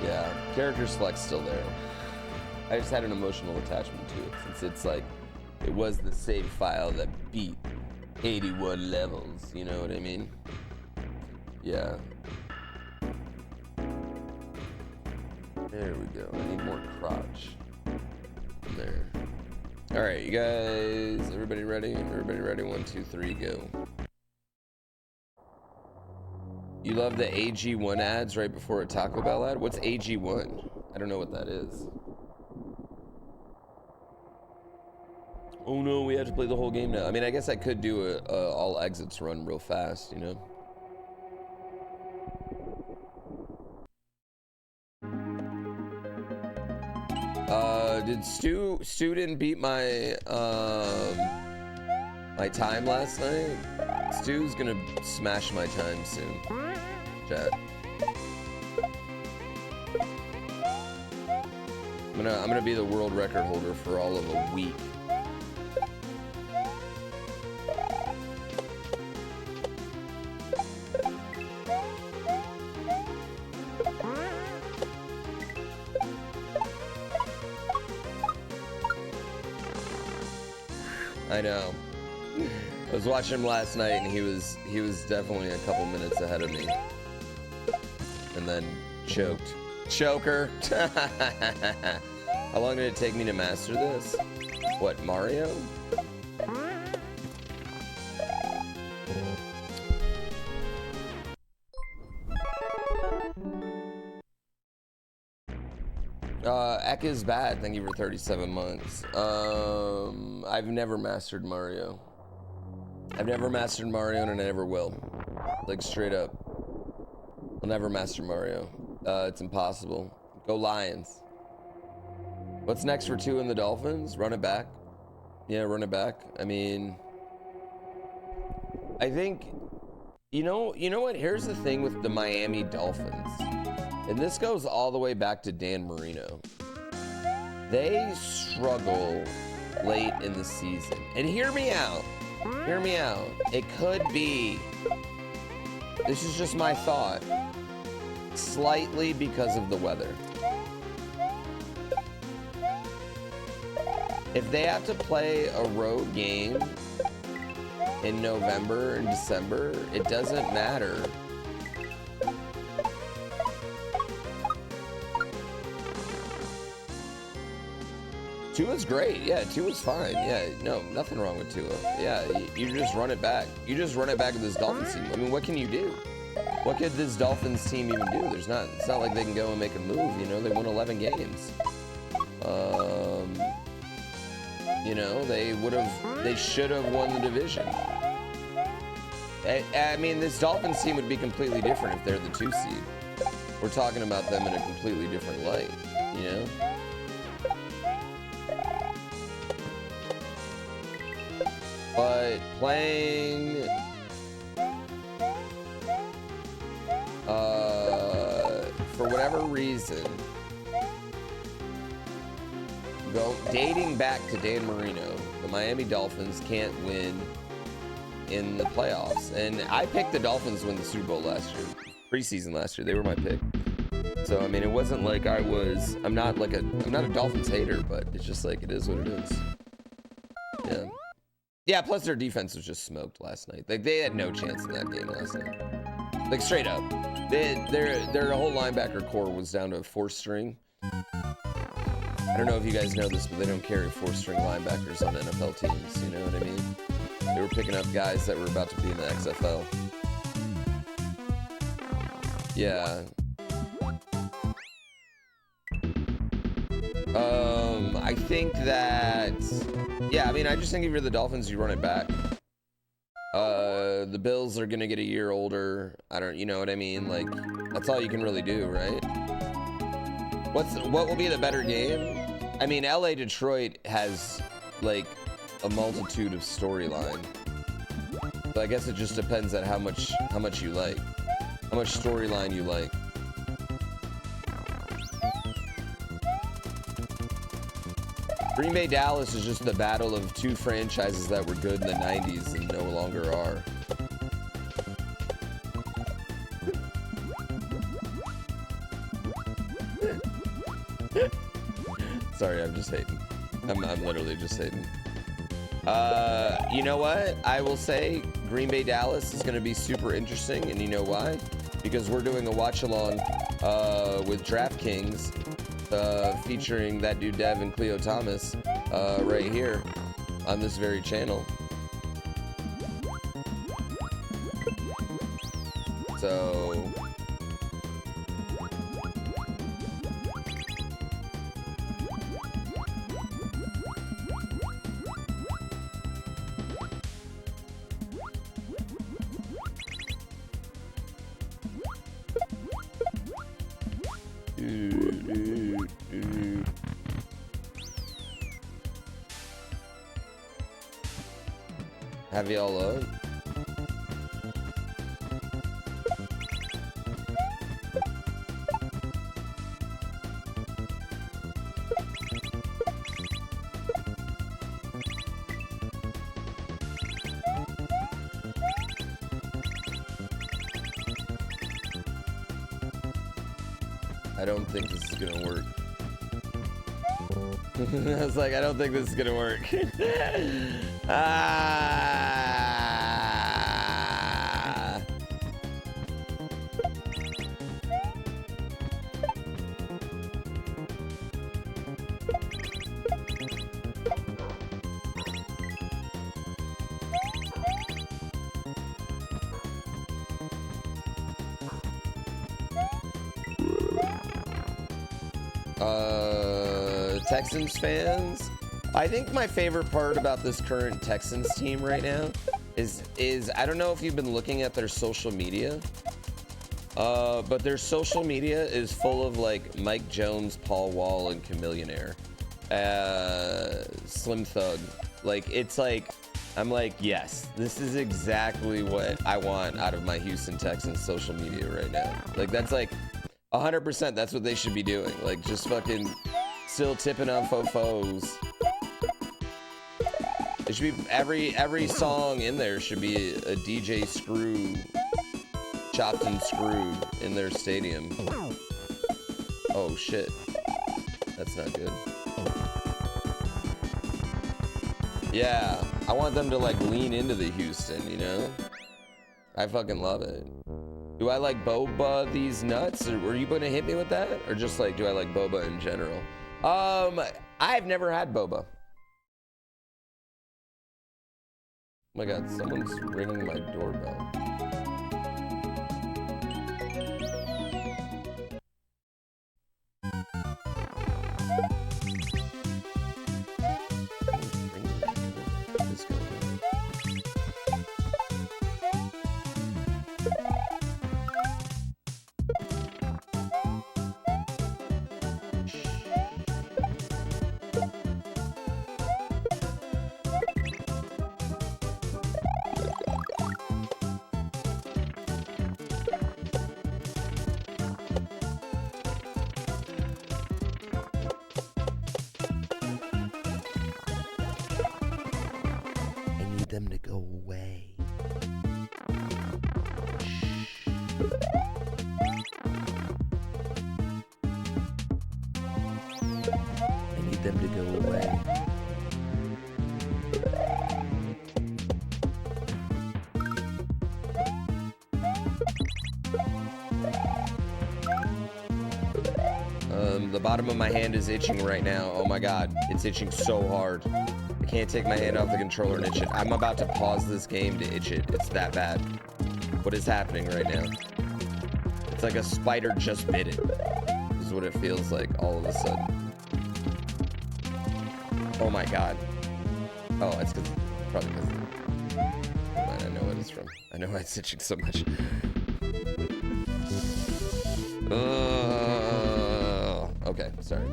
Yeah, character select's still there. I just had an emotional attachment to it since it's like, it was the save file that beat 81 levels, you know what I mean? Yeah. There we go. I need more crotch. There. All right, you guys, everybody ready? Everybody ready? 1, 2, 3, go. You love the AG1 ads right before a Taco Bell ad? What's AG1? I don't know what that is. Oh no, we have to play the whole game now. I mean, I guess I could do a all exits run real fast, you know? Did Stu didn't beat my my time last night? Stu's gonna smash my time soon. Chat. I'm gonna be the world record holder for all of a week. I know. I was watching him last night and he was definitely a couple minutes ahead of me. And then choked. Choker. How long did it take me to master this? What, Mario? Ek is bad. Thank you for 37 months. I've never mastered Mario. I've never mastered Mario and I never will. Like straight up. I'll never master Mario. It's impossible. Go Lions. What's next for 2 in the Dolphins? Run it back. Yeah, run it back. I mean, I think, you know what? Here's the thing with the Miami Dolphins. And this goes all the way back to Dan Marino. They struggle late in the season. And hear me out. Hear me out. It could be, this is just my thought, slightly because of the weather. If they have to play a road game in November and December, it doesn't matter. Tua's great. Yeah, Tua's fine. Yeah, no, nothing wrong with Tua. Yeah, you just run it back. You just run it back with this Dolphins team. I mean, what can you do? What could this Dolphins team even do? It's not like they can go and make a move, you know? They won 11 games. You know, they should have won the division. I mean, this Dolphins team would be completely different if they're the 2 seed. We're talking about them in a completely different light, you know? But playing for whatever reason, dating back to Dan Marino, the Miami Dolphins can't win in the playoffs. And I picked the Dolphins to win the Super Bowl last year, preseason last year. They were my pick. So I mean, it wasn't like I'm not a Dolphins hater, but it's just like it is what it is. Yeah. Yeah, plus their defense was just smoked last night. Like they had no chance in that game last night. Like straight up. Their whole linebacker core was down to a 4-string. I don't know if you guys know this, but they don't carry 4-string linebackers on NFL teams, you know what I mean? They were picking up guys that were about to be in the XFL. Yeah. I think that, yeah, I mean, I just think if you're the Dolphins, you run it back. The Bills are gonna get a year older. You know what I mean? Like, that's all you can really do, right? What will be the better game? I mean, LA Detroit has like a multitude of storyline. So I guess it just depends on how much you like, how much storyline you like. Green Bay Dallas is just the battle of 2 franchises that were good in the 90s and no longer are. Sorry, I'm just hating. I'm literally just hating. You know what? I will say Green Bay Dallas is going to be super interesting, and you know why? Because we're doing a watch along with DraftKings featuring that dude Dev and Cleo Thomas right here on this very channel. So have y'all up? I don't think this is gonna work. I was like, I don't think this is gonna work. Texans fans, I think my favorite part about this current Texans team right now is I don't know if you've been looking at their social media, but their social media is full of like Mike Jones, Paul Wall, and Chamillionaire, Slim Thug. Like, it's like, I'm like, yes, this is exactly what I want out of my Houston Texans social media right now. Like, that's like 100%. That's what they should be doing. Like, just fucking still tipping on fofos. It should be every song in there should be a DJ Screw, chopped and screwed in their stadium. Oh shit, that's not good. Yeah, I want them to like lean into the Houston, you know? I fucking love it. Do I like boba these nuts, or were you gonna hit me with that, or just like do I like boba in general? I've never had boba. Oh my god, someone's ringing my doorbell. Them to go away. I need them to go away. The bottom of my hand is itching right now. Oh my god, it's itching so hard. I can't take my hand off the controller and itch it. I'm about to pause this game to itch it. It's that bad. What is happening right now? It's like a spider just bit it. This is what it feels like all of a sudden. Oh my god. Oh, it's because, probably because, I know what it's from. I know why it's itching so much. Okay, sorry.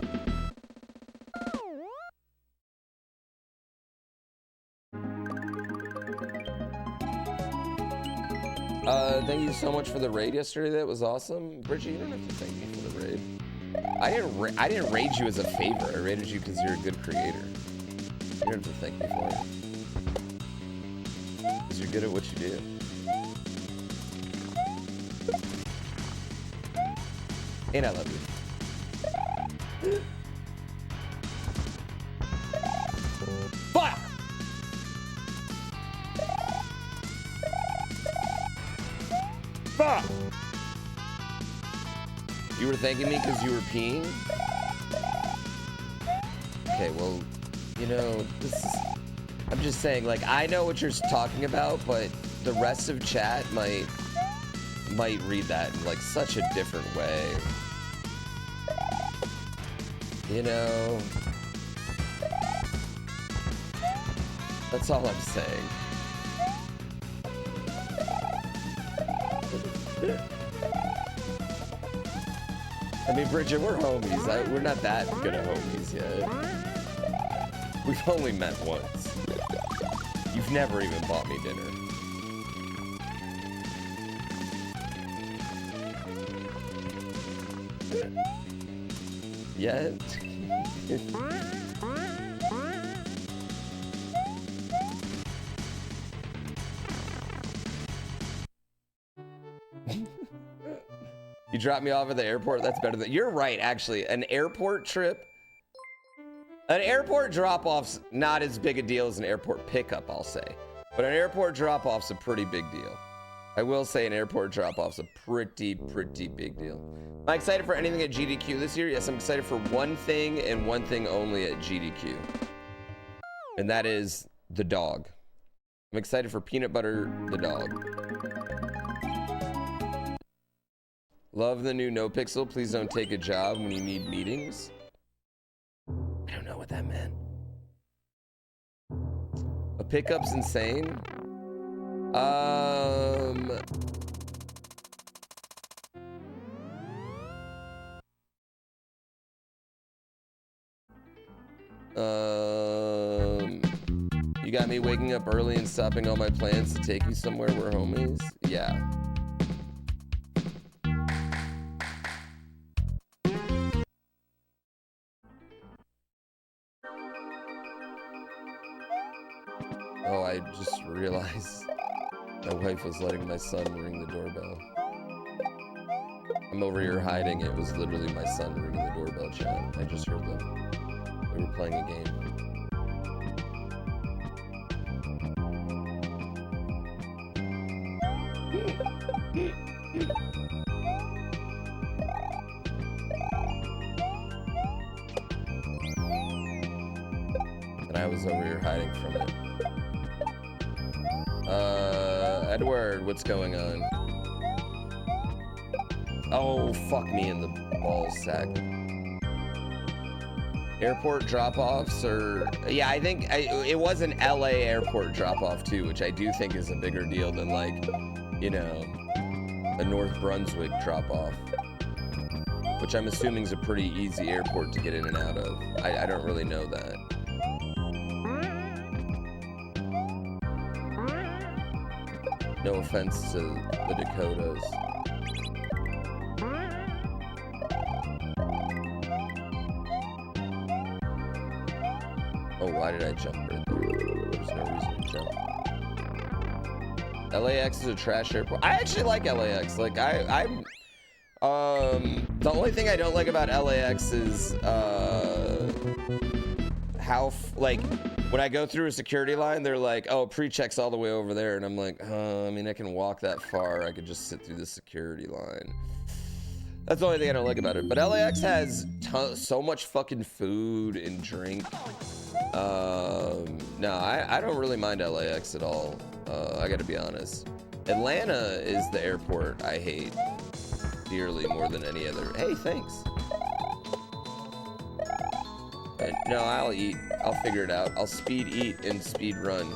Thank you so much for the raid yesterday. That was awesome. Bridget, you don't have to thank me for the raid. I didn't raid you as a favor. I raided you because you're a good creator. You don't have to thank me for it. Because you're good at what you do. And I love you. Fuck! Fuck! You were thanking me because you were peeing? Okay, well, you know, this is... I'm just saying, like, I know what you're talking about, but the rest of chat might read that in, like, such a different way. You know? That's all I'm saying. I mean, Bridget, we're homies. We're not that good of homies yet. We've only met once. You've never even bought me dinner. Yet? You dropped me off at the airport? That's better than... You're right, actually. An airport trip... An airport drop-off's not as big a deal as an airport pickup, I'll say. But an airport drop-off's a pretty big deal. I will say an airport drop-off's a pretty big deal. Am I excited for anything at GDQ this year? Yes, I'm excited for one thing and one thing only at GDQ. And that is the dog. I'm excited for Peanut Butter the dog. Love the new No Pixel. Please don't take a job when you need meetings. I don't know what that meant. A pickup's insane. You got me waking up early and stopping all my plans to take you somewhere. We're homies. Yeah. Oh, I just realized my wife was letting my son ring the doorbell. I'm over here hiding. It was literally my son ringing the doorbell, chat. I just heard them. They were playing a game. And I was over here hiding from it. Edward, what's going on? Oh, fuck me in the ball sack. Airport drop-offs or... Yeah, I think it was an LA airport drop-off too, which I do think is a bigger deal than, like, you know, a North Brunswick drop-off. Which I'm assuming is a pretty easy airport to get in and out of. I don't really know that. No offense to the Dakotas. Oh, why did I jump right there? There's no reason to jump. LAX is a trash airport. I actually like LAX. Like, I'm the only thing I don't like about LAX is how like when I go through a security line, they're like, oh, pre-check's all the way over there, and I'm like, I mean, I can walk that far. I could just sit through the security line. That's the only thing I don't like about it. But LAX has so much fucking food and drink. No, I don't really mind LAX at all. I gotta be honest. Atlanta is the airport I hate dearly more than any other. Hey, thanks. No, I'll eat. I'll figure it out. I'll speed eat and speed run.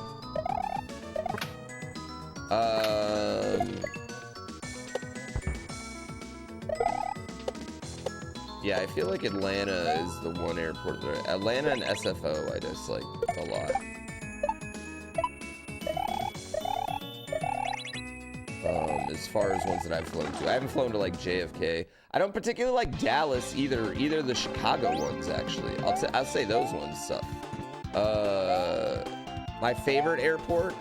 Yeah, I feel like Atlanta is the one airport that Atlanta and SFO I dislike a lot. As far as ones that I've flown to. I haven't flown to like JFK. I don't particularly like Dallas either. Either the Chicago ones, actually. I'll say those ones suck. My favorite airport,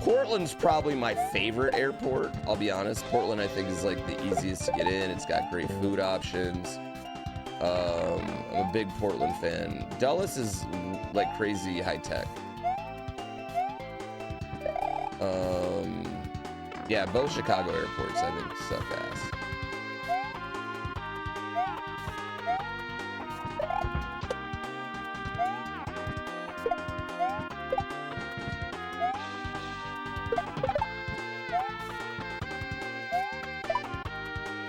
Portland's probably my favorite airport. I'll be honest. Portland, I think, is like the easiest to get in. It's got great food options. I'm a big Portland fan. Dulles is like crazy high tech. Yeah, both Chicago airports, I think, suck ass.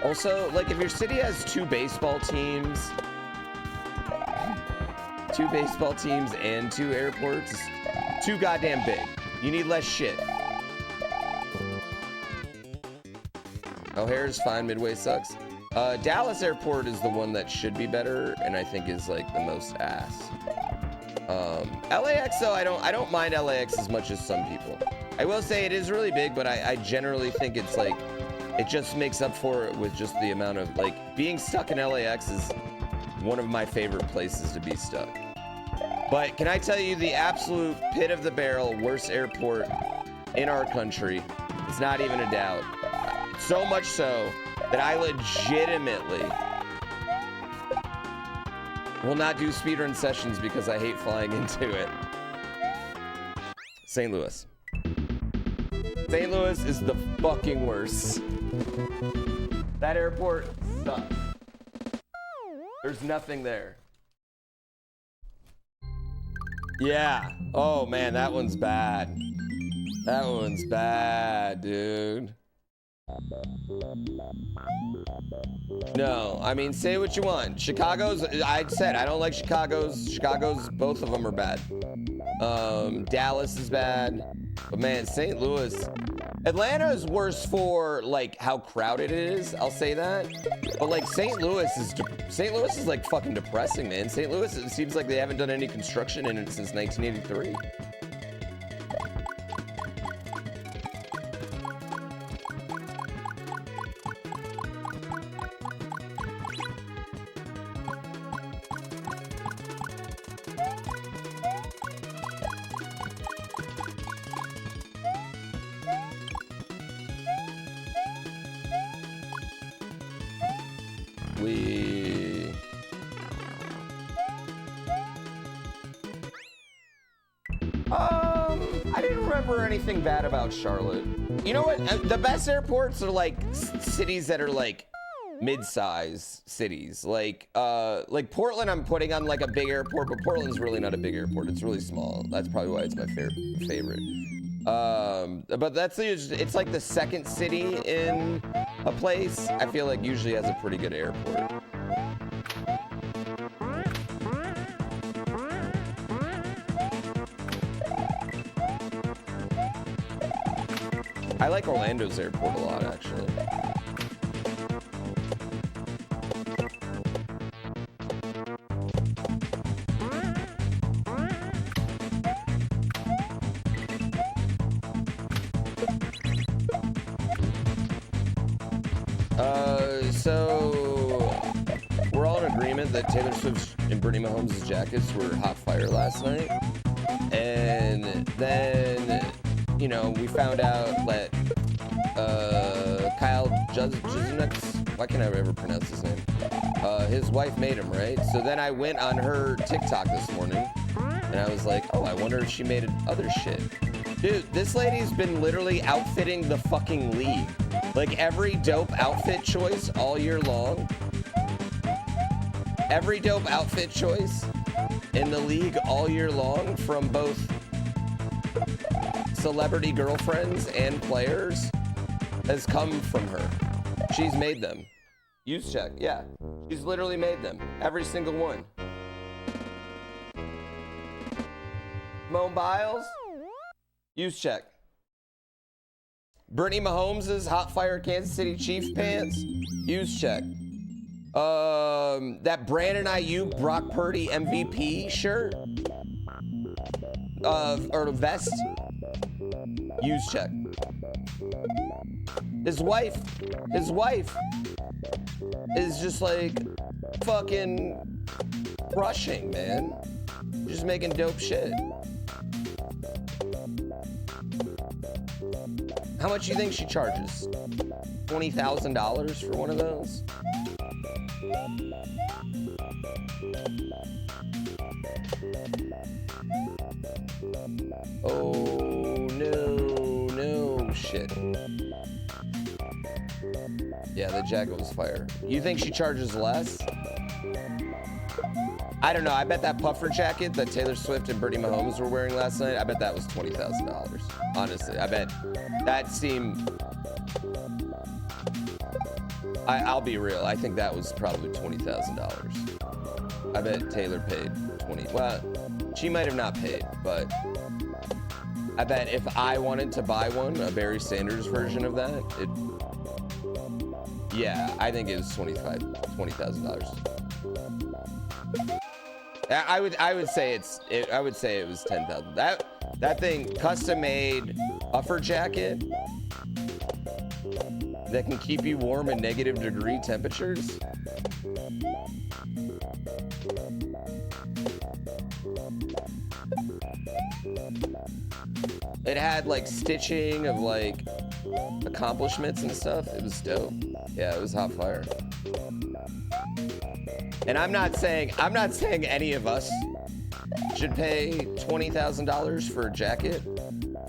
Also, like, if your city has two baseball teams and two airports, it's too goddamn big. You need less shit. O'Hare's fine, Midway sucks. Dallas Airport is the one that should be better, and I think is like the most ass. LAX though, I don't mind LAX as much as some people. I will say it is really big, but I generally think it's like, it just makes up for it with just the amount of, like, being stuck in LAX is one of my favorite places to be stuck. But can I tell you, the absolute pit of the barrel worst airport in our country, it's not even a doubt. So much so that I legitimately will not do speedrun sessions because I hate flying into it. St. Louis. St. Louis is the fucking worst. That airport sucks. There's nothing there. Yeah. Oh man, that one's bad. That one's bad, dude. No, I mean, say what you want. Chicago's, I said, I don't like Chicago's, both of them are bad. Dallas is bad. But man, St. Louis, Atlanta is worse for like how crowded it is. I'll say that. But like St. Louis is like fucking depressing, man. St. Louis, it seems like they haven't done any construction in it since 1983. I didn't remember anything bad about Charlotte. You know what? The best airports are like cities that are like mid-size cities. Like Portland, I'm putting on like a big airport, but Portland's really not a big airport. It's really small. That's probably why it's my favorite. But it's like the second city in a place. I feel like usually has a pretty good airport. I like Orlando's airport a lot, actually. So we're all in agreement that Taylor Swift and Brittany Mahomes' jackets were hot fire last night, and then, you know, we found out that Kyle Juszczyk, why can't I ever pronounce his name? His wife made him, right? So then I went on her TikTok this morning, and I was like, oh, I wonder if she made other shit. Dude, this lady's been literally outfitting the fucking league. Like every dope outfit choice all year long. Every dope outfit choice in the league all year long from both celebrity girlfriends and players has come from her. She's made them. Use check, yeah. She's literally made them. Every single one. Simone Biles, use check. Brittany Mahomes' hot fire Kansas City Chiefs pants, use check. That Brandon Ayuk Brock Purdy MVP shirt, or vest, use check. His wife is just like fucking crushing, man. Just making dope shit. How much do you think she charges? $20,000 for one of those? Oh, no, shit. Yeah, the jacket was fire. You think she charges less? I don't know. I bet that puffer jacket that Taylor Swift and Brittany Mahomes were wearing last night, I bet that was $20,000. Honestly, I bet that seemed... I'll be real. I think that was probably $20,000. I bet Taylor paid 20. Well, she might have not paid, but I bet if I wanted to buy one, a Barry Sanders version of that, yeah, I think it was $20,000. I would say it was 10,000. That thing, custom made puffer jacket that can keep you warm in -degree temperatures. It had like stitching of like accomplishments and stuff. It was dope. Yeah, it was hot fire. And I'm not saying any of us should pay $20,000 for a jacket.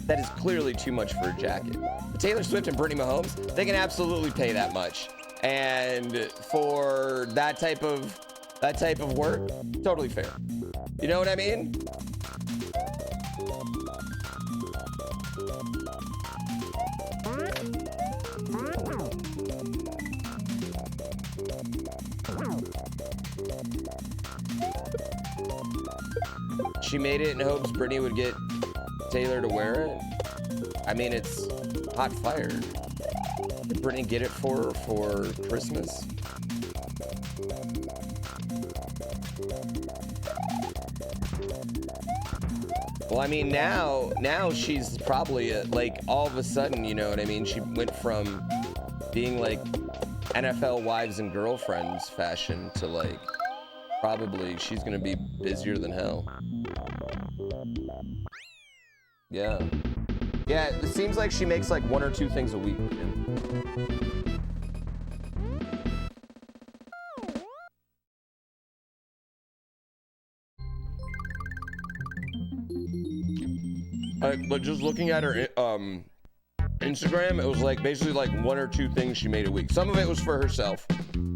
That is clearly too much for a jacket. But Taylor Swift and Brittany Mahomes, they can absolutely pay that much. And for that type of work, totally fair. You know what I mean? She made it in hopes Brittany would get Taylor to wear it. I mean, it's hot fire. Did Brittany get it for Christmas? Well, I mean, now she's probably like all of a sudden, you know what I mean? She went from being like NFL wives and girlfriends fashion to like probably she's gonna be busier than hell. Yeah. Yeah, it seems like she makes like 1 or 2 things a week. But just looking at her Instagram, it was like basically like 1 or 2 things she made a week. Some of it was for herself,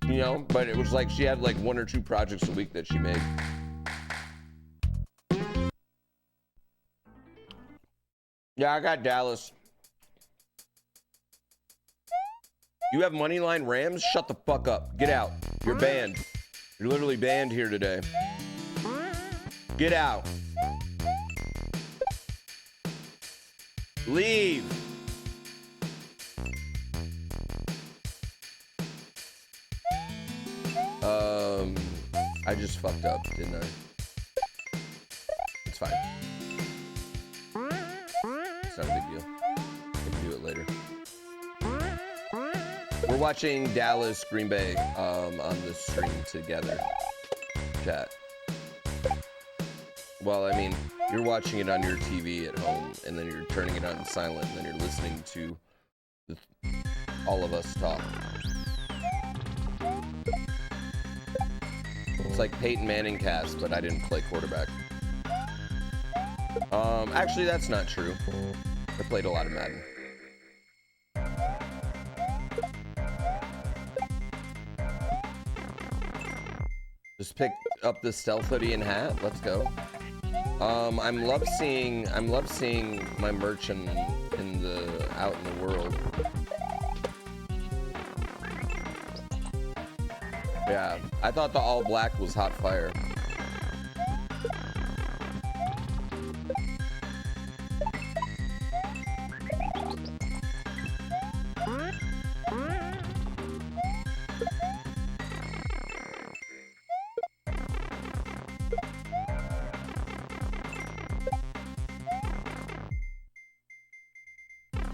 you know, but it was like she had like 1 or 2 projects a week that she made. Yeah, I got Dallas. You have moneyline Rams? Shut the fuck up. Get out. You're banned. You're literally banned here today. Get out. Leave. I just fucked up, didn't I? It's fine. It's not a big deal. We can do it later. We're watching Dallas Green Bay on the stream together. Chat. Well, I mean, you're watching it on your TV at home, and then you're turning it on silent, and then you're listening to all of us talk. It's like Peyton Manning cast, but I didn't play quarterback. Actually, that's not true. I played a lot of Madden. Just picked up the stealth hoodie and hat. Let's go. I'm love seeing my merch out in the world. Yeah, I thought the all black was hot fire.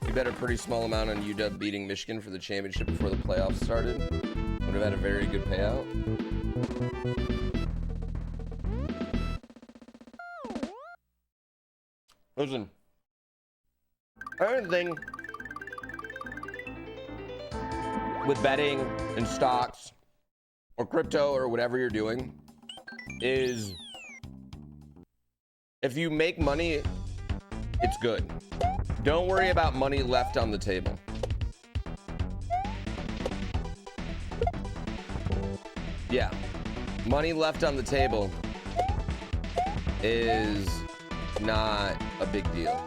You bet a pretty small amount on UW beating Michigan for the championship before the playoffs started. Would have had a very good payout. Listen, I don't think with betting and stocks or crypto or whatever you're doing is if you make money, it's good. Don't worry about money left on the table. Yeah, money left on the table is not a big deal.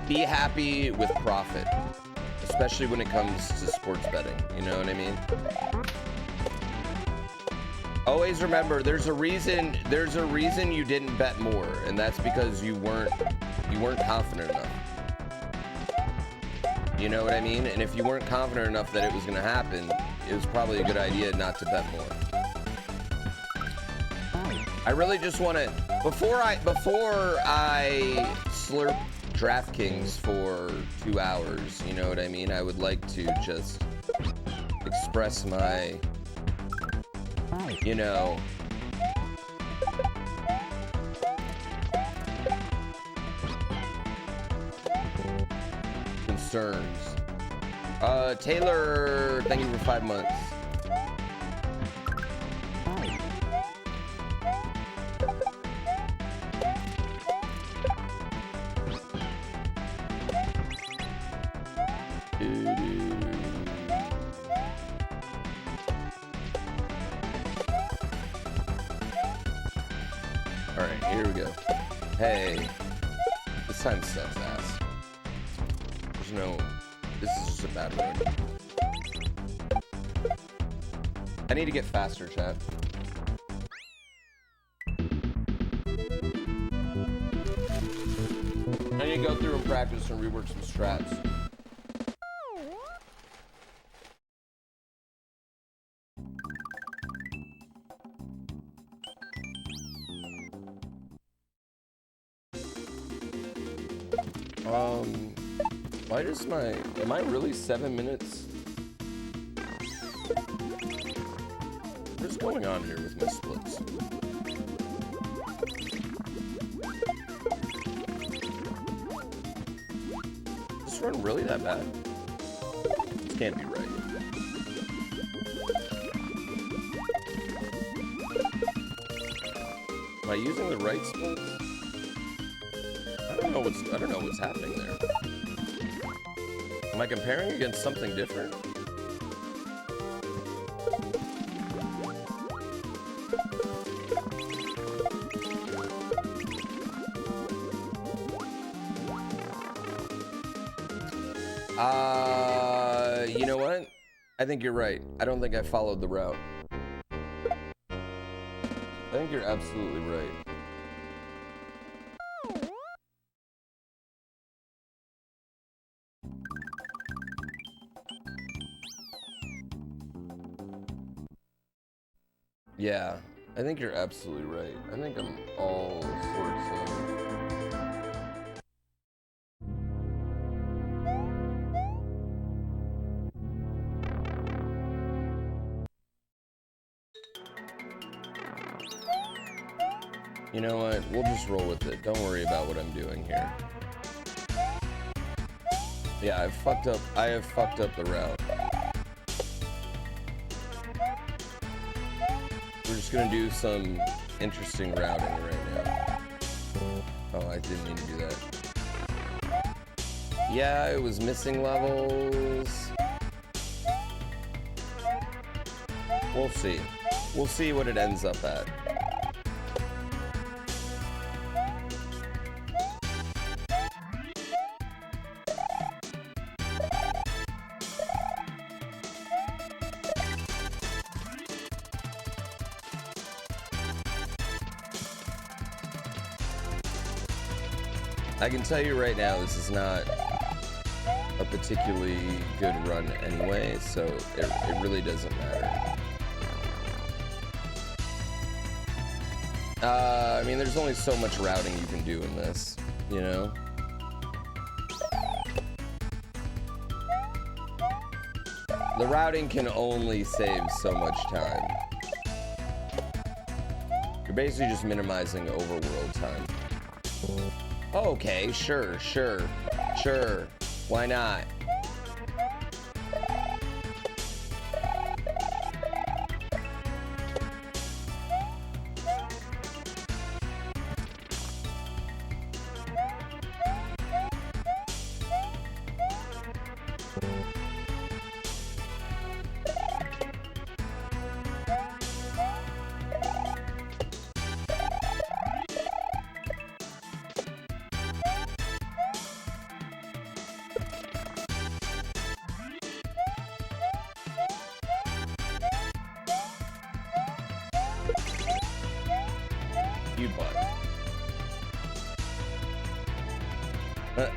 Be happy with profit, especially when it comes to sports betting. You know what I mean? Always remember, there's a reason you didn't bet more, and that's because you weren't confident enough. You know what I mean? And if you weren't confident enough that it was going to happen, it was probably a good idea not to bet more. I really just want to, before I slurp DraftKings for 2 hours, you know what I mean? I would like to just express my, you know, concerns. Taylor, thank you for 5 months. All right, here we go. Hey, this time sucks ass. There's no, this is just a bad road. I need to get faster, chat. I need to go through and practice and rework some strats. Why does am I really 7 minutes? What's going on here with my splits? Is this run really that bad? This can't be right. Am I using the right splits? I don't know what's happening there. Am I comparing against something different? You know what? I think you're right. I don't think I followed the route. I think you're absolutely right. Yeah, I think you're absolutely right. I think I'm all sorts of... You know what? We'll just roll with it. Don't worry about what I'm doing here. Yeah, I have fucked up the route. We're just gonna do some interesting routing right now. Oh, I didn't mean to do that. Yeah, it was missing levels. We'll see. We'll see what it ends up at. I can tell you right now, this is not a particularly good run anyway, so it really doesn't matter. I mean, there's only so much routing you can do in this, you know? The routing can only save so much time. You're basically just minimizing overworld time. Okay, sure. Sure. Why not?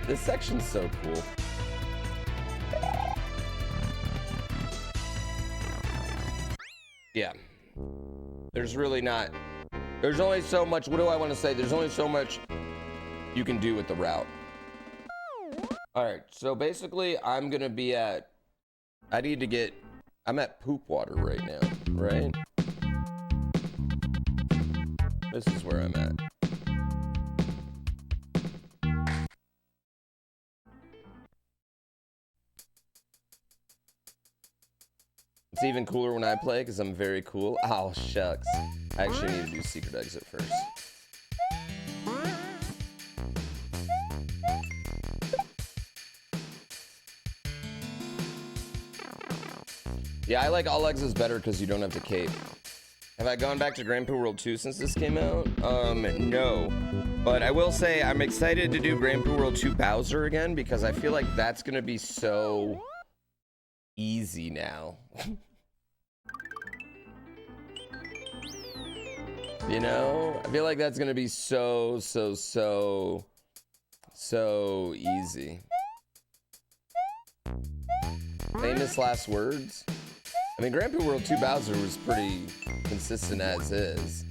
This section's so cool. Yeah. There's really not... There's only so much... What do I want to say? There's only so much you can do with the route. Alright, so basically, I'm gonna be at... I need to get... I'm at poop water right now, right? This is where I'm at. It's even cooler when I play because I'm very cool. Oh, shucks. I actually need to do secret exit first. Yeah, I like all exits better because you don't have to cape. Have I gone back to GrandPooBear World 2 since this came out? No. But I will say I'm excited to do GrandPooBear World 2 Bowser again because I feel like that's going to be so easy now. You know? I feel like that's going to be so easy. Famous last words? I mean, GrandPooBear World 2 Bowser was pretty consistent as is.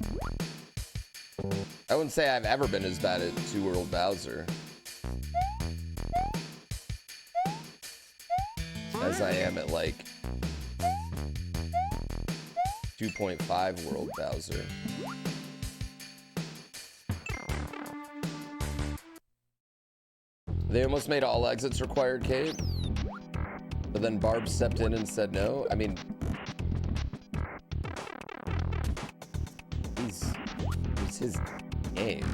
I wouldn't say I've ever been as bad at 2 World Bowser as I am at like 2.5 World Bowser. They almost made all exits required cape, but then Barb stepped in and said no. I mean, who's his name?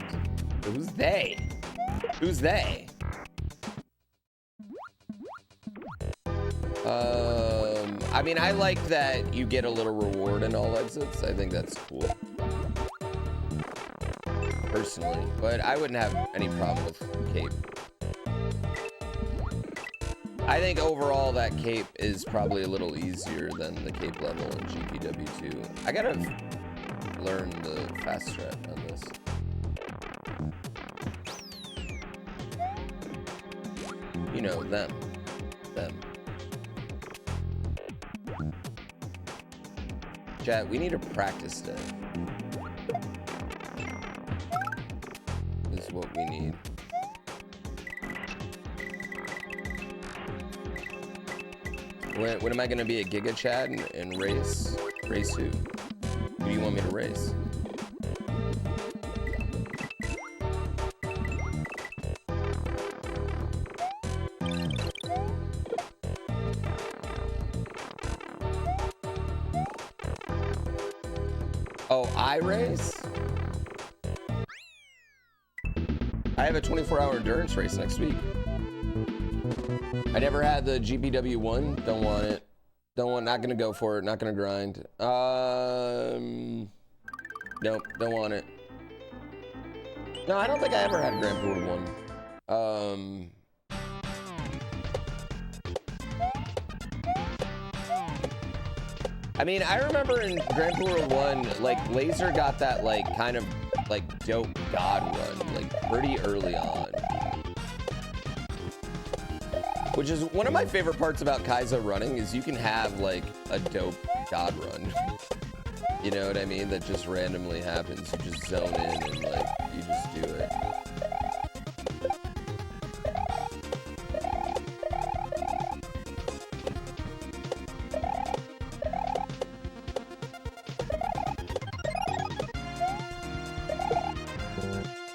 Who's they? Who's they? I mean, I like that you get a little reward in all exits. I think that's cool. Personally, but I wouldn't have any problem with cape. I think overall that cape is probably a little easier than the cape level in GPW2. I gotta learn the fast strat on this. You know, them. Chat, we need a practice day. This is what we need. When am I gonna be a Giga Chad and race? Race who? Who do you want me to race? Oh, I race? I have a 24-hour endurance race next week. I never had the GPW1. Don't want it. Not gonna go for it. Not gonna grind. Nope, don't want it. No, I don't think I ever had GrandPooBear 1. I mean, I remember in GrandPooBear 1, like, Laser got that, like, kind of, like, dope god run, like, pretty early on. Which is one of my favorite parts about Kaizo running is you can have, like, a dope god run. You know what I mean? That just randomly happens. You just zone in and, like, you just do it.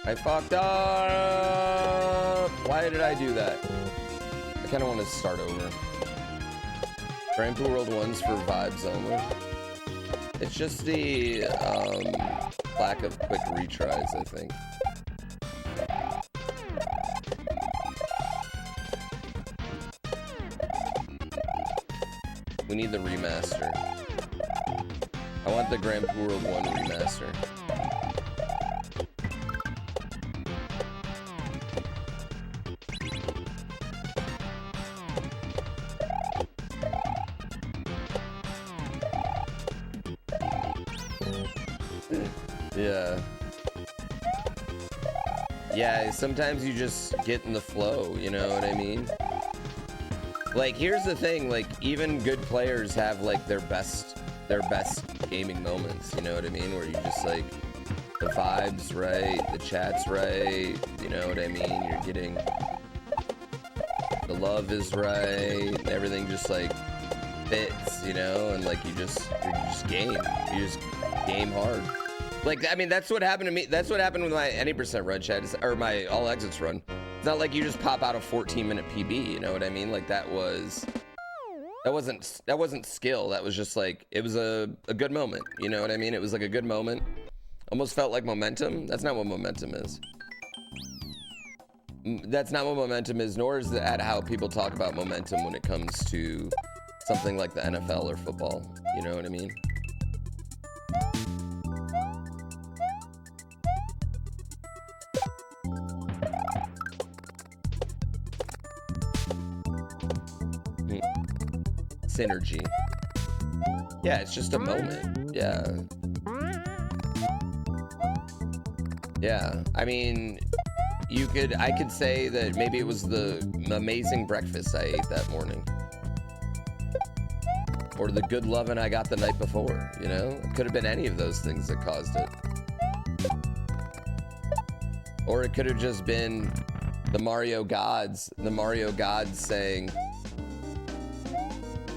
I fucked up. Why did I do that? I kind of want to start over. GrandPooBear World 1's for vibes only. It's just the lack of quick retries, I think. We need the remaster. I want the GrandPooBear World 1 remaster. Yeah. Yeah, sometimes you just get in the flow, you know what I mean? Like, here's the thing, like, even good players have, like, their best gaming moments, you know what I mean? Where you just, like, the vibe's right, the chat's right, you know what I mean? You're getting, the love is right, everything just, like, fits, you know? And, like, you're just game hard. Like, I mean, that's what happened to me. That's what happened with my any percent run chat, or my all exits run. It's not like you just pop out a 14-minute PB, you know what I mean? Like, that wasn't skill. That was just like, it was a good moment, you know what I mean? It was like a good moment. Almost felt like momentum. That's not what momentum is. That's not what momentum is, nor is that how people talk about momentum when it comes to something like the NFL or football. You know what I mean? Synergy. Yeah, it's just a moment. Yeah. Yeah. I mean, I could say that maybe it was the amazing breakfast I ate that morning. Or the good loving I got the night before, you know? It could have been any of those things that caused it. Or it could have just been the Mario gods saying,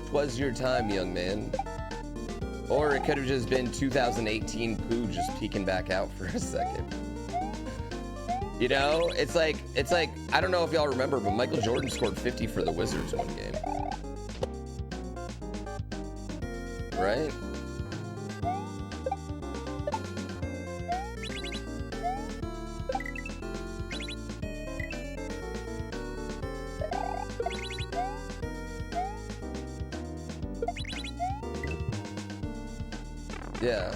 "'Twas your time, young man." Or it could have just been 2018 Pooh just peeking back out for a second. You know, it's like, I don't know if y'all remember, but Michael Jordan scored 50 for the Wizards one game. Right? Yeah.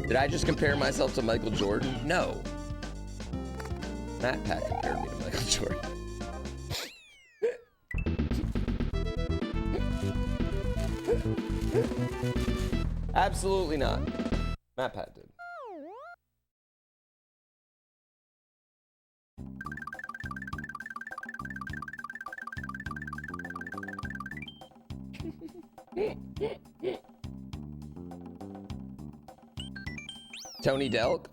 Did I just compare myself to Michael Jordan? No. Matt Pat compared me to Michael Jordan. Absolutely not. Matt Pat did. Tony Delk?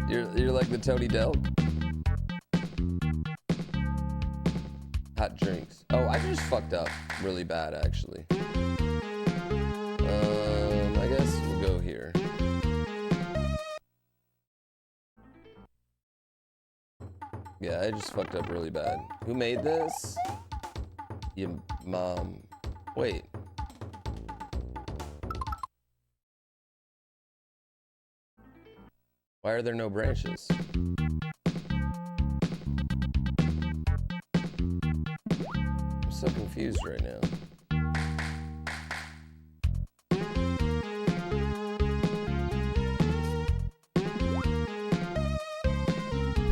You're like the Tony Delk? Hot drinks. Oh, I just fucked up really bad, actually. I guess we'll go here. Yeah, I just fucked up really bad. Who made this? Your mom. Wait. Why are there no branches? I'm so confused right now.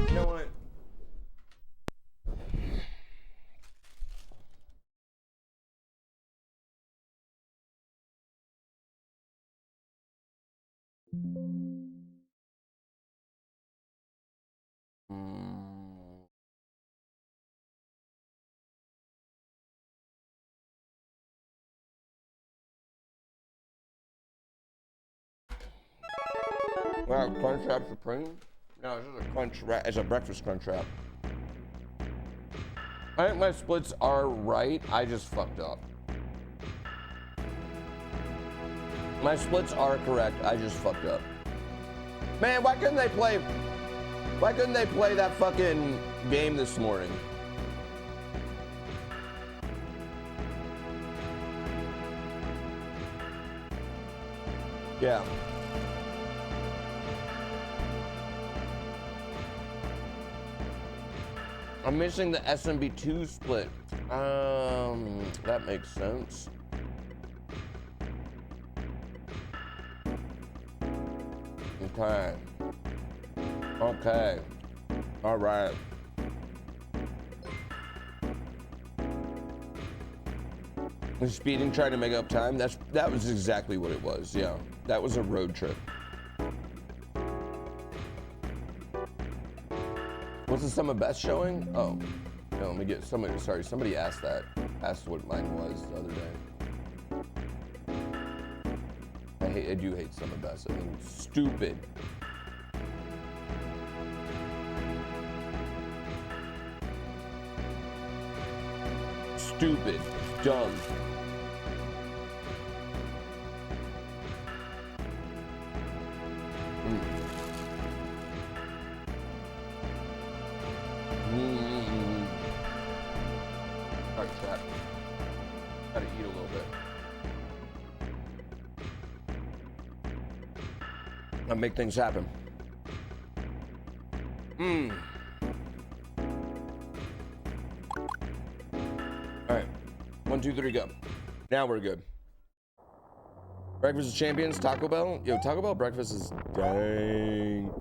You know what? Wow, Crunchwrap Supreme? No, this is a Crunchwrap. It's a breakfast Crunchwrap. I think my splits are right. I just fucked up. My splits are correct. I just fucked up. Man, why couldn't they play that fucking game this morning? Yeah. I'm missing the SMB2 split. That makes sense. Okay. Okay. All right. Was speeding trying to make up time? That was exactly what it was. Yeah. That was a road trip. What's the sum of best showing? Oh. No, let me get somebody. Sorry, somebody asked that. Asked what mine was the other day. I do hate sum of best. I think it's stupid. Stupid. Dumb. Alright, chat. Gotta eat a little bit. I'll make things happen. Alright. 1, 2, 3, go. Now we're good. Breakfast of Champions, Taco Bell. Yo, Taco Bell breakfast is dank.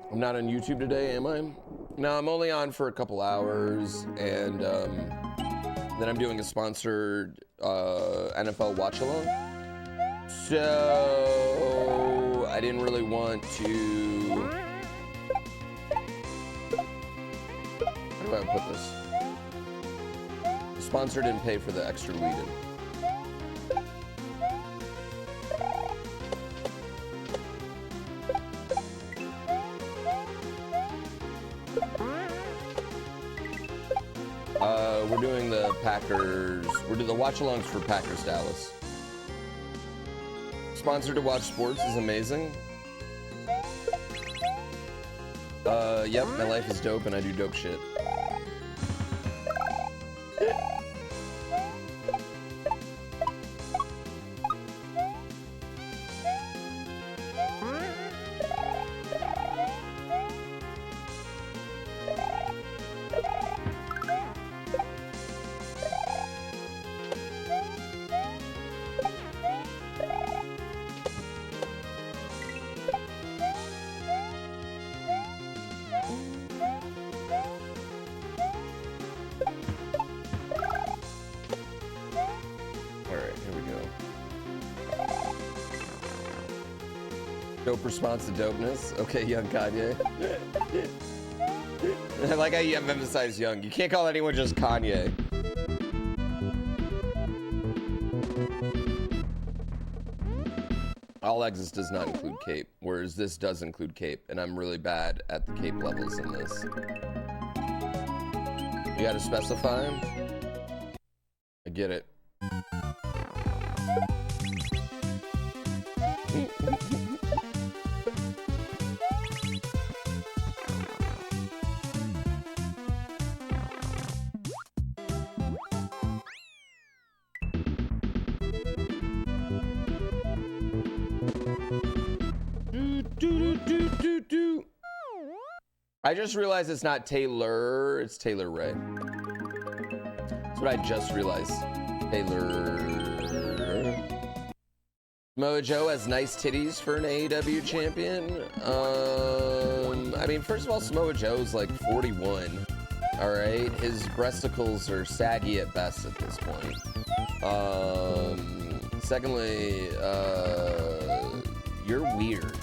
I'm not on YouTube today, am I? No, I'm only on for a couple hours, and then I'm doing a sponsored NFL watch along. So I didn't really want to. How do I put this? The sponsor didn't pay for the extra lead-in. We're doing the Packers. We're doing the watch-alongs for Packers Dallas. Sponsored to watch sports is amazing. Yep, my life is dope and I do dope shit. Dope response to dopeness. Okay, young Kanye. I like how you emphasize young. You can't call anyone just Kanye. All exits does not include cape, whereas this does include cape, and I'm really bad at the cape levels in this. You gotta specify. I get it. I just realized it's not Taylor, it's Taylor Ray. That's what I just realized. Taylor. Mojo has nice titties for an AEW champion. I mean, first of all, Samoa Joe's like 41. All right, his breasticles are saggy at best at this point. Secondly, you're weird.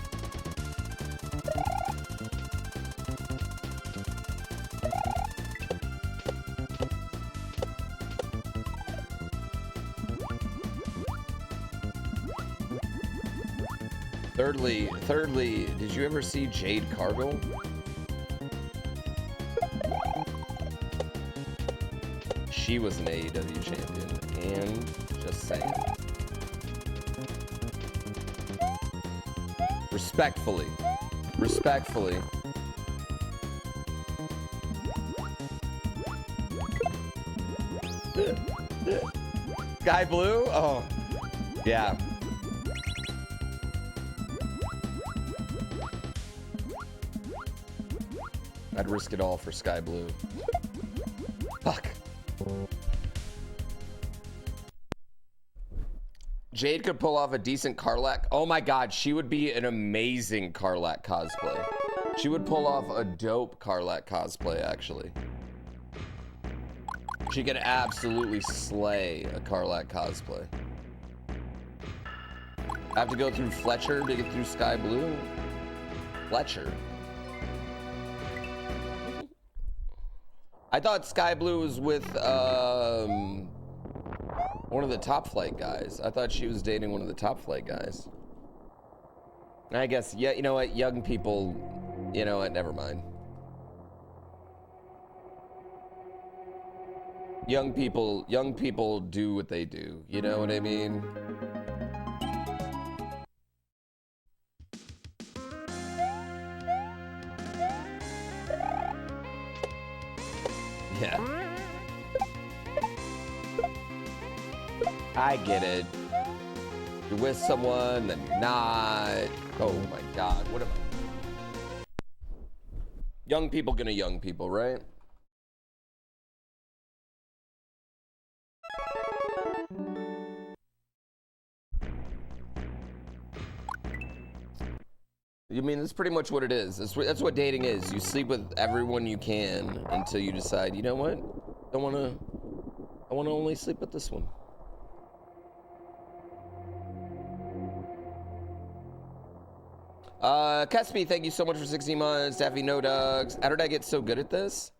Thirdly, did you ever see Jade Cargill? She was an AEW champion, and just saying. Respectfully. Sky Blue? Oh, yeah. I'd risk it all for Sky Blue. Fuck. Jade could pull off a decent Karlak. Oh my god, she would be an amazing Karlak cosplay. She would pull off a dope Karlak cosplay, actually. She could absolutely slay a Karlak cosplay. I have to go through Fletcher to get through Sky Blue? Fletcher? I thought Sky Blue was with one of the Top Flight guys. I thought she was dating one of the Top Flight guys. I guess, yeah, you know what, young people, you know what, never mind. Young people do what they do, you know what I mean? Yeah. I get it. You're with someone, then you're not. Oh my god, what am I? Young people gonna young people, right? You mean, that's pretty much what it is. That's what dating is. You sleep with everyone you can until you decide, you know what? I want to only sleep with this one. Kespi, thank you so much for 16 months. Daffy, no dogs. How did I get so good at this?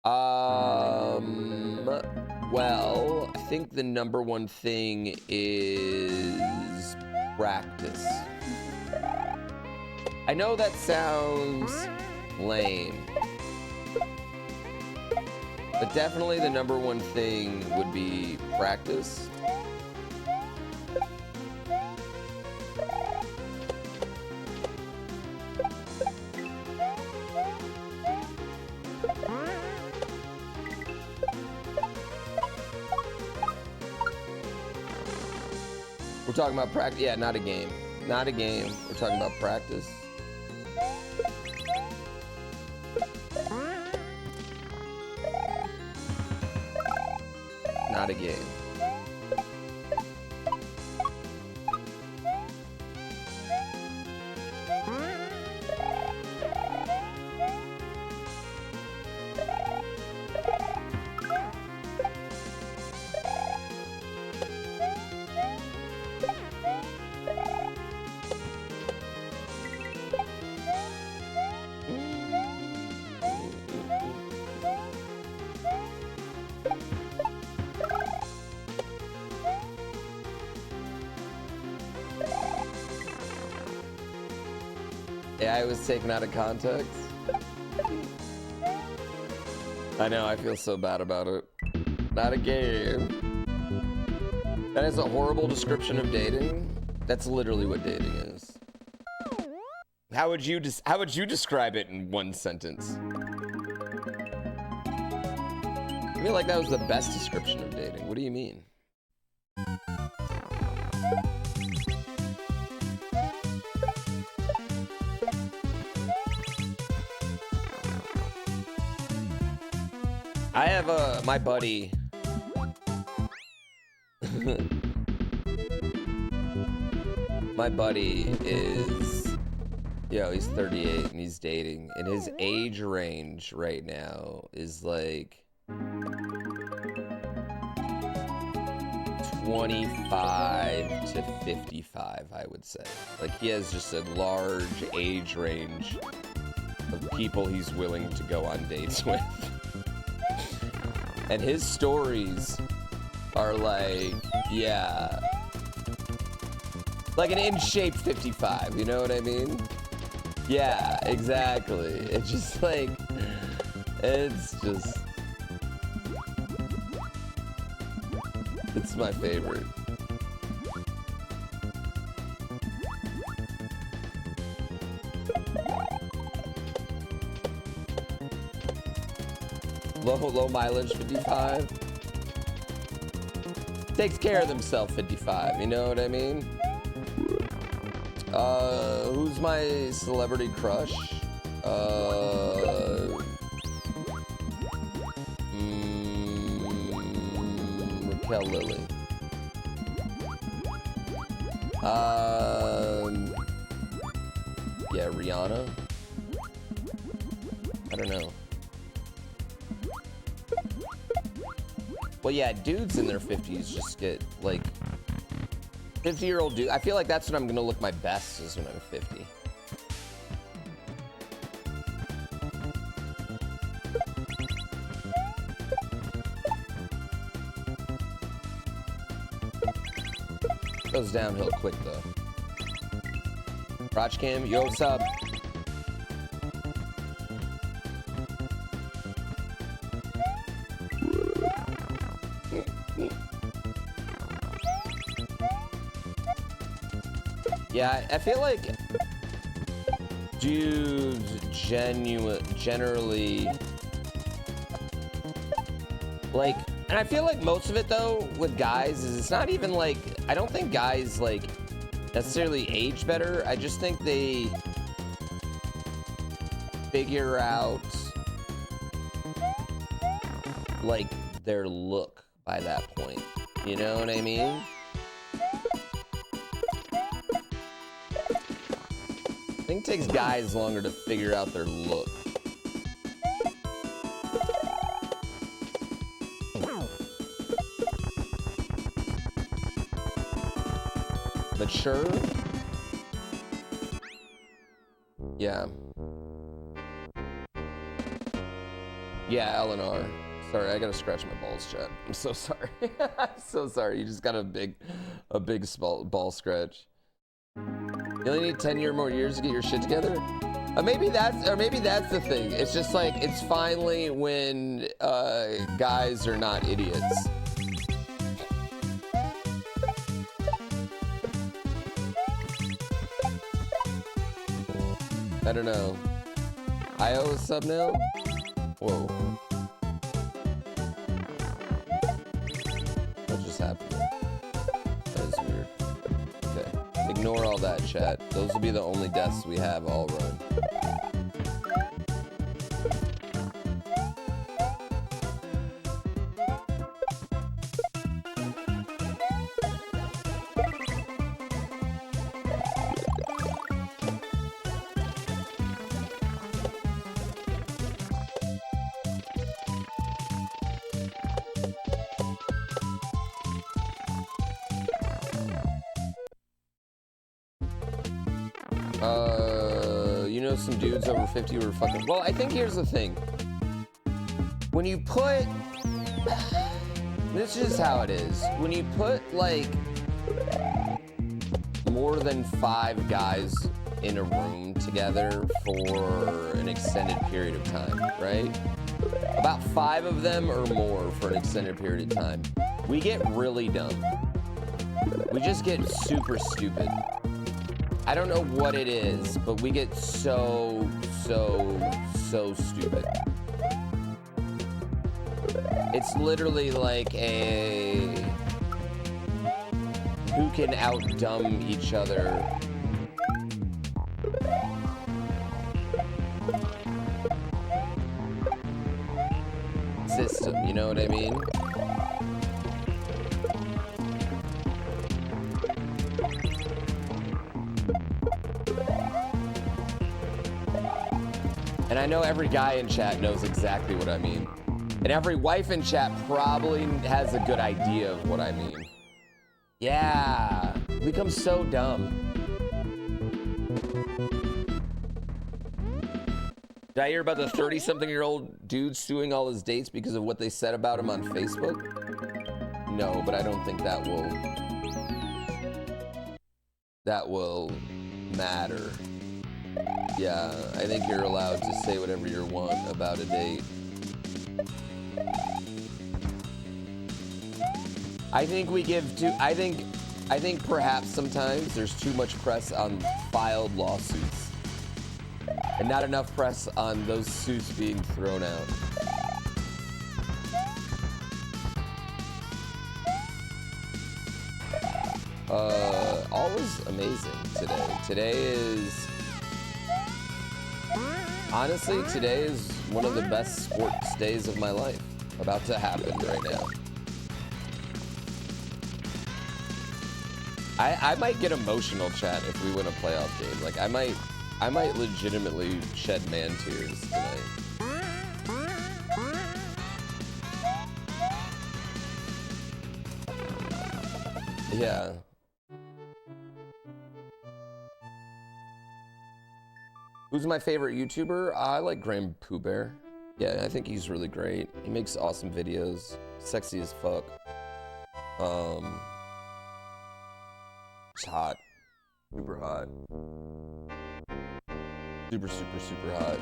Well, I think the number one thing is practice. I know that sounds lame, but definitely the number one thing would be practice. We're talking about practice. Yeah, not a game. Not a game. We're talking about practice. Not a game. AI was taken out of context. I know, I feel so bad about it. Not a game. That is a horrible description of dating. That's literally what dating is. How would you describe it in one sentence? I feel like that was the best description of dating. What do you mean? I have my buddy. My buddy is, he's 38 and he's dating, and his age range right now is like 25 to 55, I would say. Like, he has just a large age range of people he's willing to go on dates with. And his stories are like, Like an in-shape 55, you know what I mean? Yeah, exactly. It's just like, it's just, it's my favorite. Low mileage 55. Takes care of themselves 55, you know what I mean? Who's my celebrity crush? Raquel Lilly. Yeah, Rihanna. I don't know. Well, yeah, dudes in their 50s just get, like, 50-year-old dude. I feel like that's when I'm gonna look my best, is when I'm 50. Goes downhill quick, though. Crotch cam, yo, what's up? Yeah, I feel like dudes generally like, and I feel like most of it though with guys is it's not even like, I don't think guys like necessarily age better. I just think they figure out like their look by that point. You know what I mean? I think it takes guys longer to figure out their look. Mature? Yeah. Yeah, Eleanor. Sorry, I gotta scratch my balls, chat. I'm so sorry. I'm so sorry. You just got a big ball scratch. You only need 10 more years to get your shit together? Maybe that's the thing. It's just like, it's finally when guys are not idiots. I don't know. IO is sub now? Whoa. What just happened? That is weird. Okay. Ignore all that, chat. Those will be the only deaths we have all run. You know some dudes over 50 were fucking... Well, I think here's the thing. When you put... This is how it is. When you put, like, more than 5 guys in a room together for an extended period of time, right? About 5 of them or more for an extended period of time. We get really dumb. We just get super stupid. I don't know what it is, but we get so stupid. It's literally like a who can outdumb each other system, you know what I mean? And I know every guy in chat knows exactly what I mean. And every wife in chat probably has a good idea of what I mean. Yeah, we become so dumb. Did I hear about the 30-something-year-old dude suing all his dates because of what they said about him on Facebook? No, but I don't think that will that will matter. Yeah, I think you're allowed to say whatever you want about a date. I think we give too, I think perhaps sometimes there's too much press on filed lawsuits and not enough press on those suits being thrown out. All is amazing today. Today is, honestly, today is one of the best sports days of my life about to happen right now. I might get emotional, chat, if we win a playoff game. Like I might legitimately shed man tears tonight. Yeah. Who's my favorite YouTuber? I like GrandPooBear. Yeah, I think he's really great. He makes awesome videos. Sexy as fuck. It's hot. Super hot. Super, super, super hot.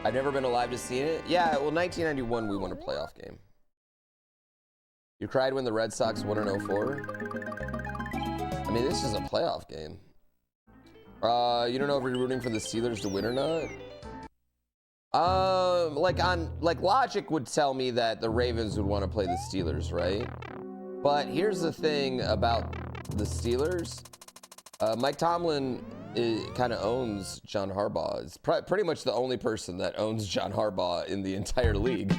I've never been alive to see it. Yeah, well, 1991, we won a playoff game. You cried when the Red Sox won in 04? I mean, this is a playoff game. You don't know if you're rooting for the Steelers to win or not? Like logic would tell me that the Ravens would want to play the Steelers, right? But here's the thing about the Steelers. Mike Tomlin kind of owns John Harbaugh. It's pretty much the only person that owns John Harbaugh in the entire league.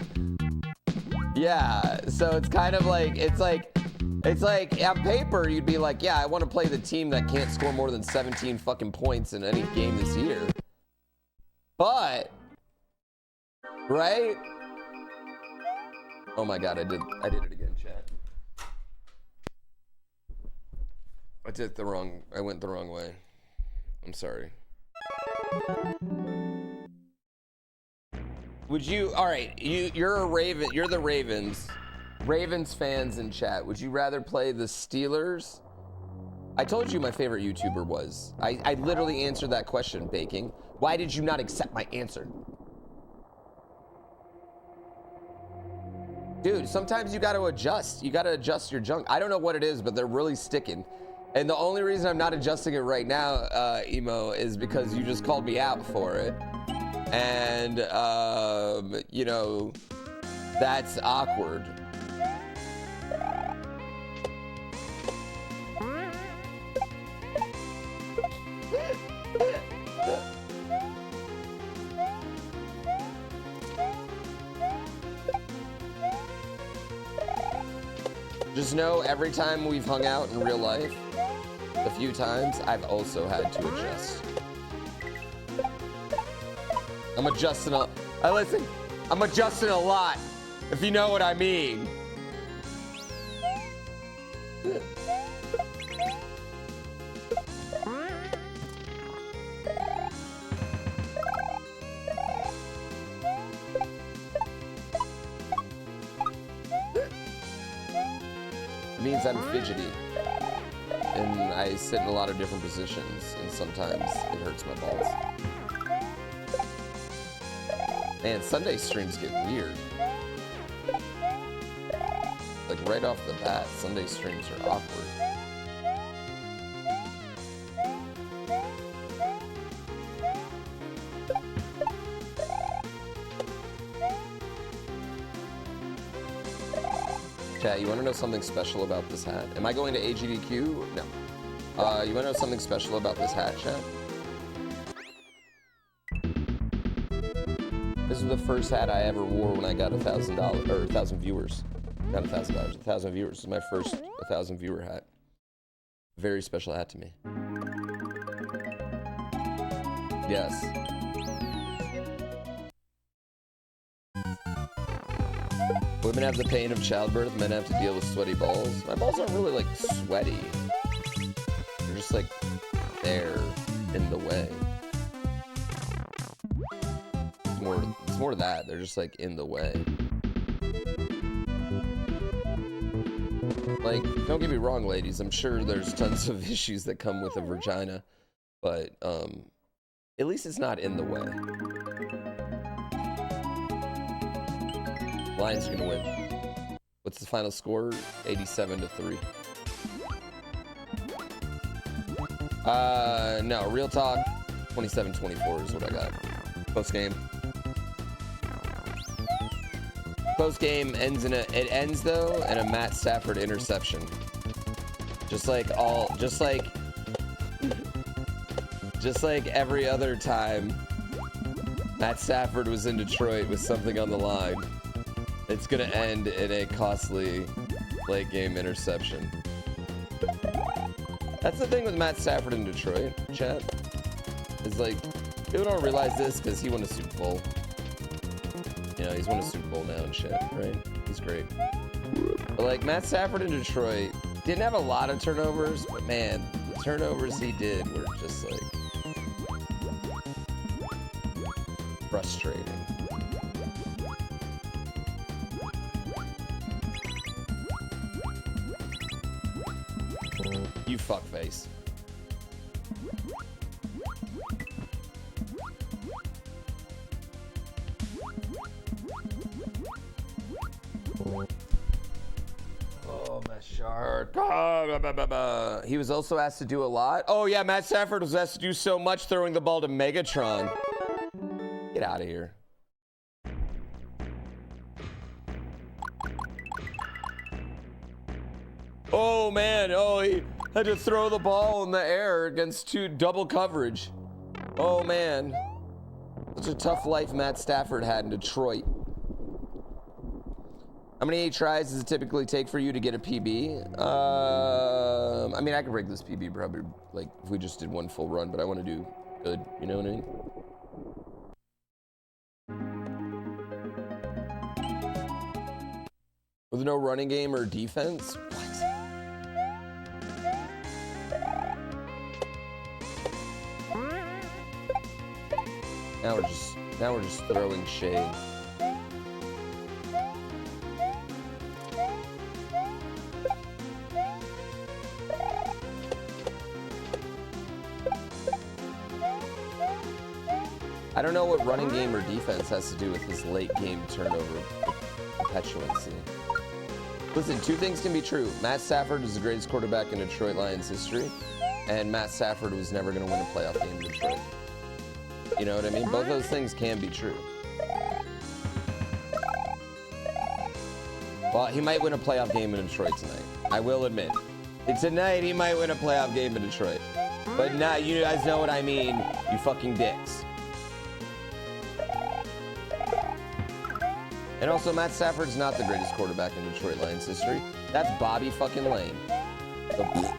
Yeah, so it's kind of like, it's like on paper, you'd be like, yeah, I want to play the team that can't score more than 17 fucking points in any game this year. But, right? Oh my God, I did it again, chat. I went the wrong way. I'm sorry. Would you, all right, you're a Raven, you're the Ravens fans in chat. Would you rather play the Steelers? I told you my favorite YouTuber was. I literally answered that question, Baking. Why did you not accept my answer? Dude, sometimes you gotta adjust. You gotta adjust your junk. I don't know what it is, but they're really sticking. And the only reason I'm not adjusting it right now, Emo, is because you just called me out for it. And, you know, that's awkward. Just know every time we've hung out in real life, a few times, I've also had to adjust. I'm adjusting I'm adjusting a lot, if you know what I mean. It means I'm fidgety. And I sit in a lot of different positions, and sometimes it hurts my balls. Man, Sunday streams get weird. Like right off the bat, Sunday streams are awkward. Chat, you want to know something special about this hat? Am I going to AGDQ? No. You want to know something special about this hat, chat? This is the first hat I ever wore when I got $1,000 or 1,000 viewers. Not $1,000, 1,000 viewers. This is my first 1,000 viewer hat. Very special hat to me. Yes. Women have the pain of childbirth, men have to deal with sweaty balls. My balls aren't really like sweaty. They're just like there in the way. It's more that. They're just like in the way. Like, don't get me wrong, ladies. I'm sure there's tons of issues that come with a vagina, but at least it's not in the way. Lions are gonna win. What's the final score? 87-3. No, real talk. 27-24 is what I got. Post game. Post game ends in it ends though in a Matt Stafford interception. Just like every other time Matt Stafford was in Detroit with something on the line. It's gonna end in a costly late game interception. That's the thing with Matt Stafford in Detroit, chat. Is like, people don't realize this because he won a Super Bowl. You know, he's won a Super Bowl now and shit, right? He's great. But like, Matt Stafford in Detroit didn't have a lot of turnovers, but man, the turnovers he did were just like frustrating. You fuckface. Oh, my shark. Oh, he was also asked to do a lot. Oh, yeah, Matt Stafford was asked to do so much throwing the ball to Megatron. Get out of here. Oh, man. Oh, he had to throw the ball in the air against double coverage. Oh, man. Such a tough life Matt Stafford had in Detroit. How many tries does it typically take for you to get a PB? I mean, I could break this PB probably, like, if we just did one full run, but I want to do good, you know what I mean? With no running game or defense? What? Now we're just throwing shade. I don't know what running game or defense has to do with this late game turnover petulancy. Listen, two things can be true. Matt Stafford is the greatest quarterback in Detroit Lions history, and Matt Stafford was never going to win a playoff game in Detroit. You know what I mean? Both those things can be true. Well, he might win a playoff game in Detroit tonight. I will admit. Tonight, he might win a playoff game in Detroit. But now, you guys know what I mean, you fucking dicks. And also, Matt Stafford's not the greatest quarterback in Detroit Lions history. That's Bobby fucking Lane. So,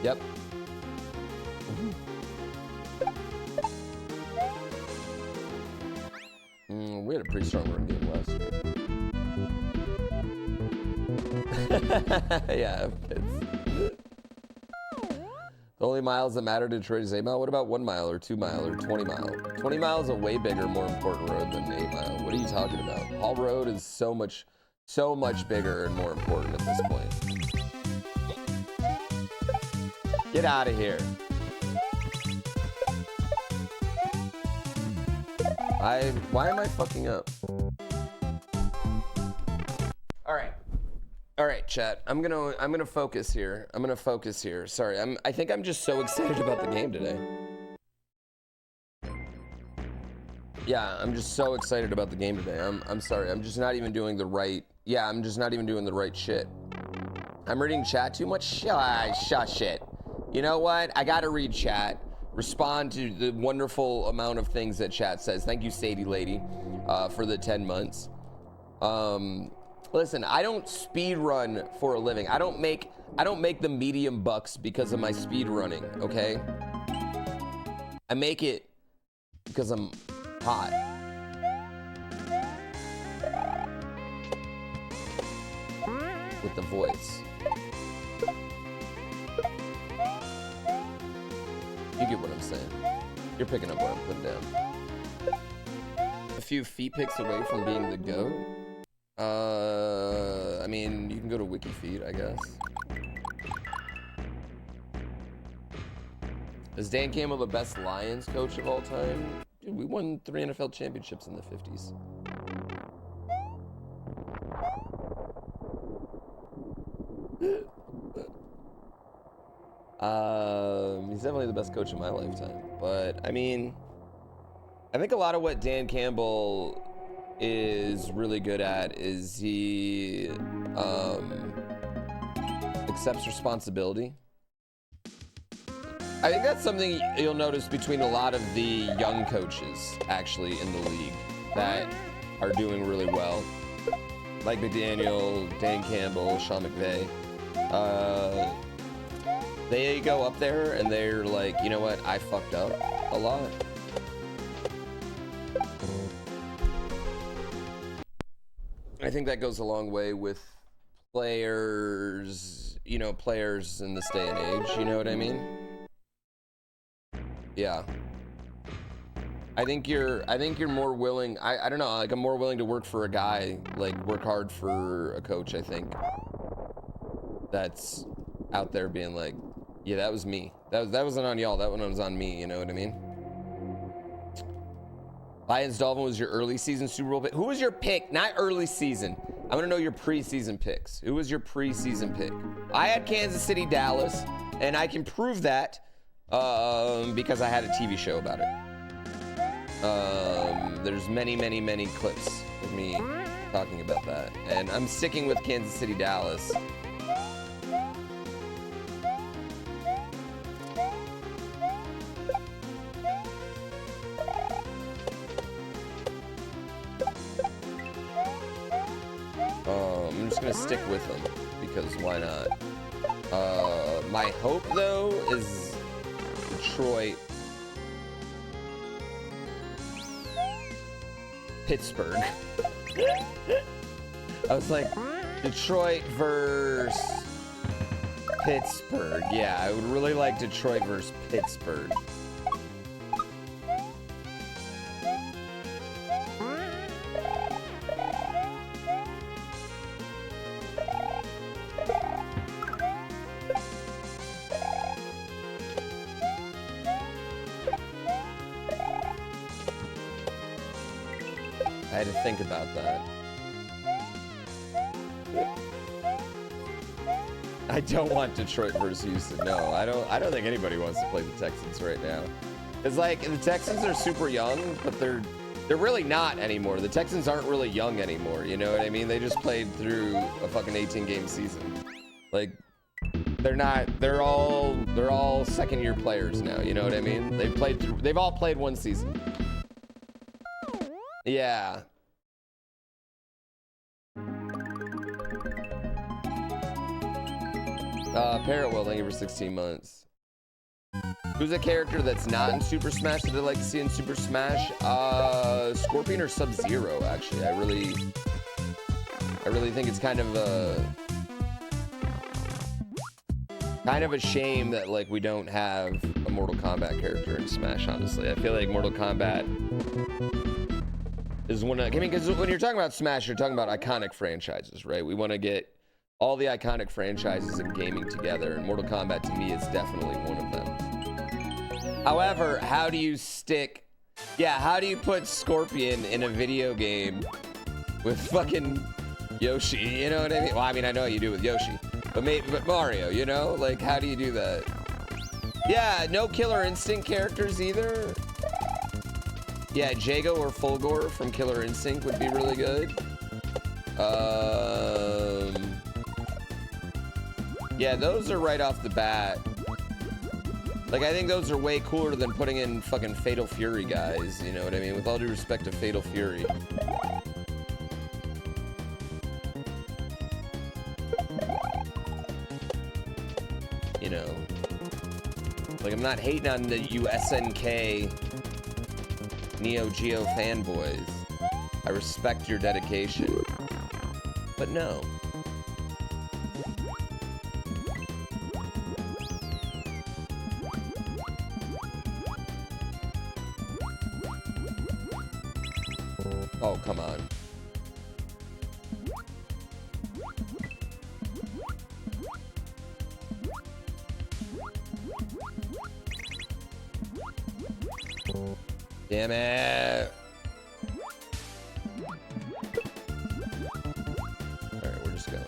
yep. We had a pretty strong run game last year. Yeah, it's the only miles that matter to Detroit is 8 mile. What about 1 mile or 2 mile or 20 mile? 20 mile is a way bigger, more important road than 8 mile. What are you talking about? Hall Road is so much bigger and more important at this point. Get out of here. Why am I fucking up? All right, chat. I'm gonna focus here. Sorry, I think I'm just so excited about the game today. Yeah, I'm just so excited about the game today. I'm sorry. I'm just not even doing the right. Yeah, I'm just not even doing the right shit. I'm reading chat too much. Shush it. You know what? I gotta read chat. Respond to the wonderful amount of things that chat says. Thank you, Sadie Lady, for the 10 months. Listen, I don't speed run for a living. I don't make the medium bucks because of my speed running, okay? I make it because I'm hot. with the voice. You get what I'm saying. You're picking up what I'm putting down. A few feet picks away from being the GOAT. I mean, you can go to WikiFeet, I guess. Is Dan Campbell the best Lions coach of all time? Dude, we won 3 NFL championships in the 50s. He's definitely the best coach in my lifetime. But, I mean, I think a lot of what Dan Campbell is really good at is he accepts responsibility. I think that's something you'll notice between a lot of the young coaches actually in the league that are doing really well. Like McDaniel, Dan Campbell, Sean McVay. They go up there and they're like, you know what, I fucked up a lot. I think that goes a long way with players, you know, players in this day and age, you know what I mean? Yeah. I think you're more willing, I don't know, like I'm more willing to work for a guy, like work hard for a coach, I think. That's out there being like, yeah, that was me. That wasn't on y'all, that one was on me, you know what I mean? Lions Dolphin was your early season Super Bowl pick. Who was your pick? Not early season. I want to know your preseason picks. Who was your preseason pick? I had Kansas City, Dallas, and I can prove that because I had a TV show about it. There's many clips of me talking about that, and I'm sticking with Kansas City, Dallas. I'm just gonna stick with them because why not? My hope though is Detroit, Pittsburgh. I was like, Detroit versus Pittsburgh. Yeah, I would really like Detroit versus Pittsburgh. I had to think about that. I don't want Detroit versus Houston. No, I don't think anybody wants to play the Texans right now. It's like the Texans are super young, but they're really not anymore. The Texans aren't really young anymore. You know what I mean? They just played through a fucking 18-game season. Like they're not. They're all second-year players now. You know what I mean? They've all played one season. Yeah. Parrot Will, thank you for 16 months. Who's a character that's not in Super Smash that I'd like to see in Super Smash? Scorpion or Sub-Zero, actually. I really think it's kind of a shame that like we don't have a Mortal Kombat character in Smash, honestly. I feel like Mortal Kombat is one of, I mean, because when you're talking about Smash, you're talking about iconic franchises, right? We want to get all the iconic franchises in gaming together, and Mortal Kombat to me is definitely one of them. However, how do you put Scorpion in a video game with fucking Yoshi? You know what I mean? Well, I mean, I know you do with Yoshi, but Mario, you know, like how do you do that? Yeah, no Killer Instinct characters either. Yeah, Jago or Fulgore from Killer Instinct would be really good. Yeah, those are right off the bat. Like, I think those are way cooler than putting in fucking Fatal Fury guys, you know what I mean? With all due respect to Fatal Fury. You know. Like, I'm not hating on the USNK Neo Geo fanboys. I respect your dedication. But no. Oh, come on. Damn it. Alright, we're just going.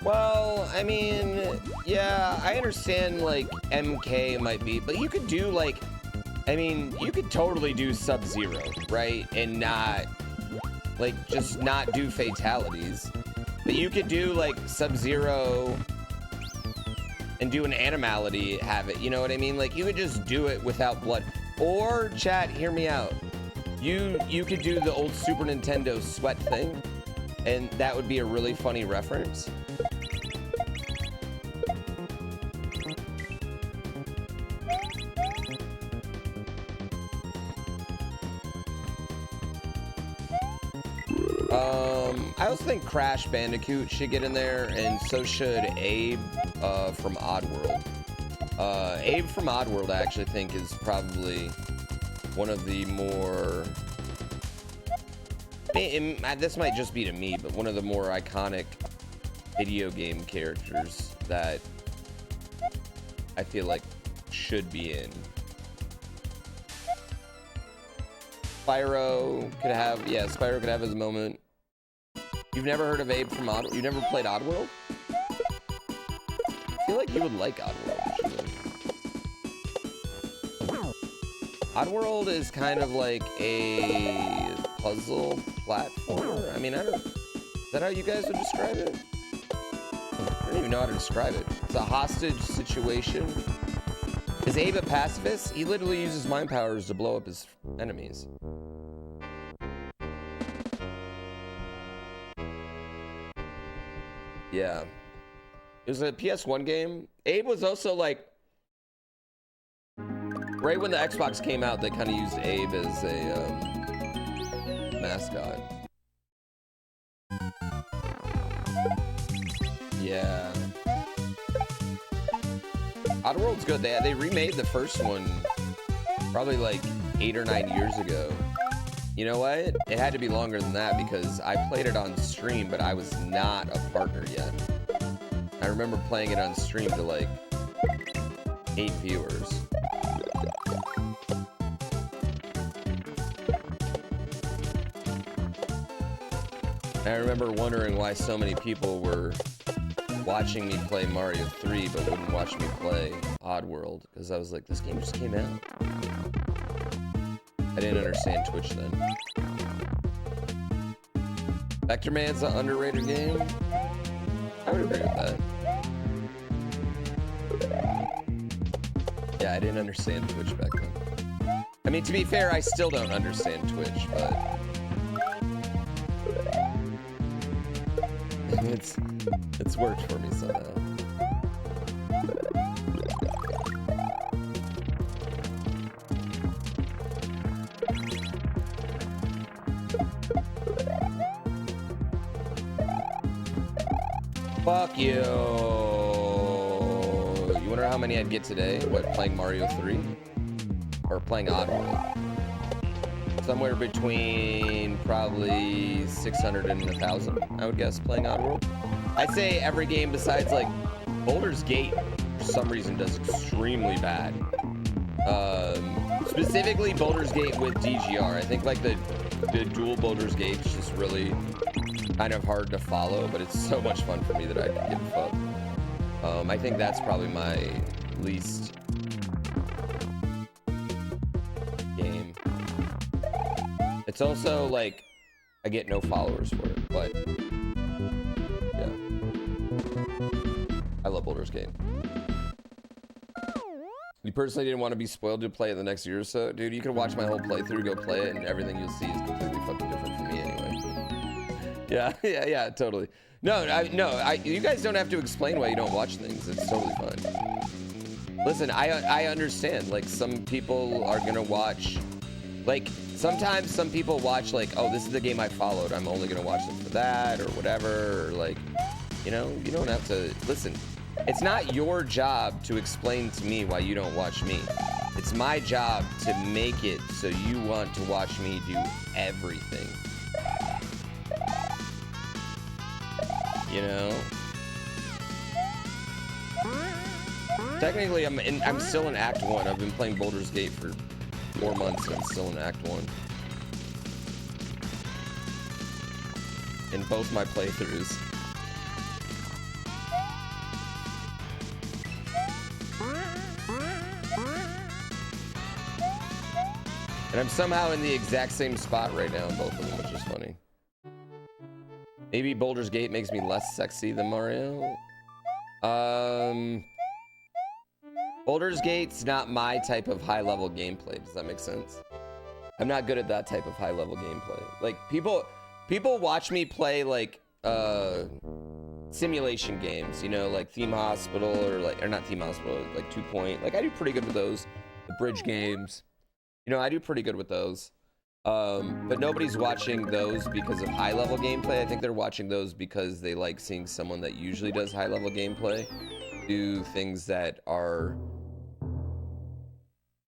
Well, I mean, yeah, I understand, like, MK might be, but you could do, like, I mean, you could totally do Sub-Zero, right? And not, like, just not do fatalities. But you could do, like, Sub-Zero and do an animality, have it, you know what I mean? Like, you could just do it without blood. Or, chat, hear me out. You could do the old Super Nintendo sweat thing, and that would be a really funny reference. I also think Crash Bandicoot should get in there, and so should Abe from Oddworld. Abe from Oddworld, I actually think, is probably one of the more... this might just be to me, but one of the more iconic video game characters that I feel like should be in. Spyro could have, yeah, Spyro could have his moment. You've never heard of Abe from Oddworld? You've never played Oddworld? I feel like you would like Oddworld, actually. Oddworld is kind of like a puzzle platformer. I mean, I don't... Is that how you guys would describe it? I don't even know how to describe it. It's a hostage situation. Is Abe a pacifist? He literally uses mind powers to blow up his enemies. Yeah. It was a PS1 game. Abe was also like... Right when the Xbox came out, they kind of used Abe as a mascot. Yeah. Oddworld's good. They remade the first one probably like 8 or 9 years ago. You know what? It had to be longer than that because I played it on stream, but I was not a partner yet. I remember playing it on stream to like 8 viewers. I remember wondering why so many people were watching me play Mario 3 but wouldn't watch me play Oddworld, because I was like, this game just came out. I didn't understand Twitch then. Vector Man's an underrated game. I would agree with that. Yeah, I didn't understand Twitch back then. I mean, to be fair, I still don't understand Twitch, but it's worked for me somehow. Fuck you. You wonder how many I'd get today? What, playing Mario 3? Or playing Oddworld? Somewhere between probably 600 and 1,000, I would guess, playing Oddworld. I'd say every game besides like Baldur's Gate, for some reason, does extremely bad. Specifically Baldur's Gate with DGR. I think like the dual Baldur's Gate is just really kind of hard to follow, but it's so much fun for me that I can give a fuck. I think that's probably my least game. It's also like I get no followers for it, but yeah, I love Baldur's Gate. You personally didn't want to be spoiled to play it the next year or so? Dude, you can watch my whole playthrough, go play it, and everything you'll see is completely fucking different for me anyway. Yeah, totally. No, you guys don't have to explain why you don't watch things. It's totally fine. Listen, I understand. Like, some people are gonna watch Like, sometimes some people watch like, oh, this is the game I followed, I'm only gonna watch them for that, or whatever, or like, you know, you don't have to, listen, it's not your job to explain to me why you don't watch me. It's my job to make it so you want to watch me do everything. You know? Technically, I'm still in Act 1. I've been playing Baldur's Gate for 4 months and I'm still in Act 1. In both my playthroughs. And I'm somehow in the exact same spot right now in both of them, which is funny. Maybe Baldur's Gate makes me less sexy than Mario. Baldur's Gate's not my type of high-level gameplay. Does that make sense? I'm not good at that type of high-level gameplay. Like, people watch me play, like, simulation games, you know, like Theme Hospital, or not Theme Hospital, like 2 Point. Like, I do pretty good with those. The bridge games. You know, I do pretty good with those. But nobody's watching those because of high-level gameplay. I think they're watching those because they like seeing someone that usually does high-level gameplay do things that are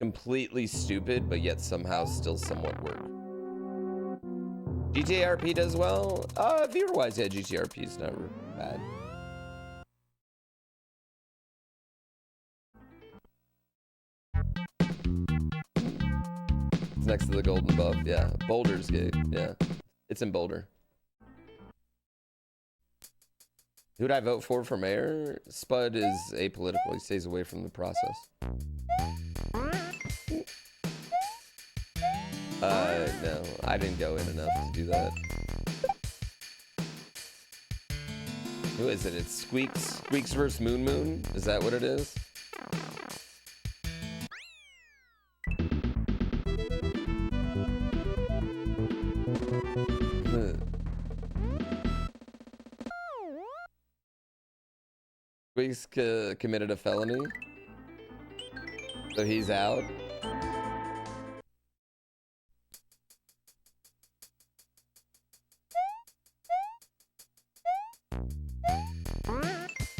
completely stupid, but yet somehow still somewhat work. GTA RP does well. Viewer-wise, yeah, GTA RP is never bad. It's next to the golden buff, yeah. Baldur's Gate, yeah. It's in Boulder. Who would I vote for mayor? Spud is apolitical. He stays away from the process. No, I didn't go in enough to do that. Who is it? It's Squeaks. Squeaks versus Moon Moon? Is that what it is? Squeaks committed a felony, so he's out.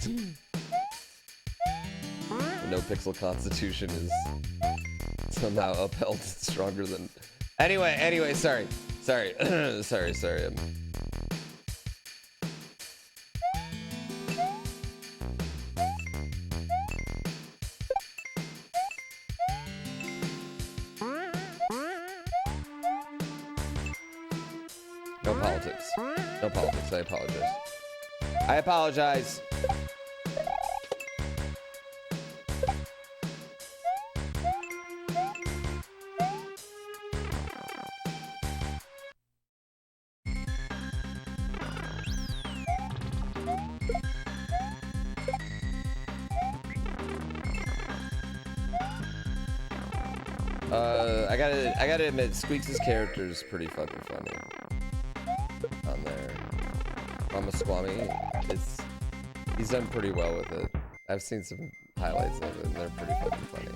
The no pixel constitution is somehow upheld stronger than. Anyway, sorry. No politics. I apologize. I gotta admit, Squeaks' character is pretty fucking funny. On there. Ramaswamy, he's done pretty well with it. I've seen some highlights of it and they're pretty fucking funny.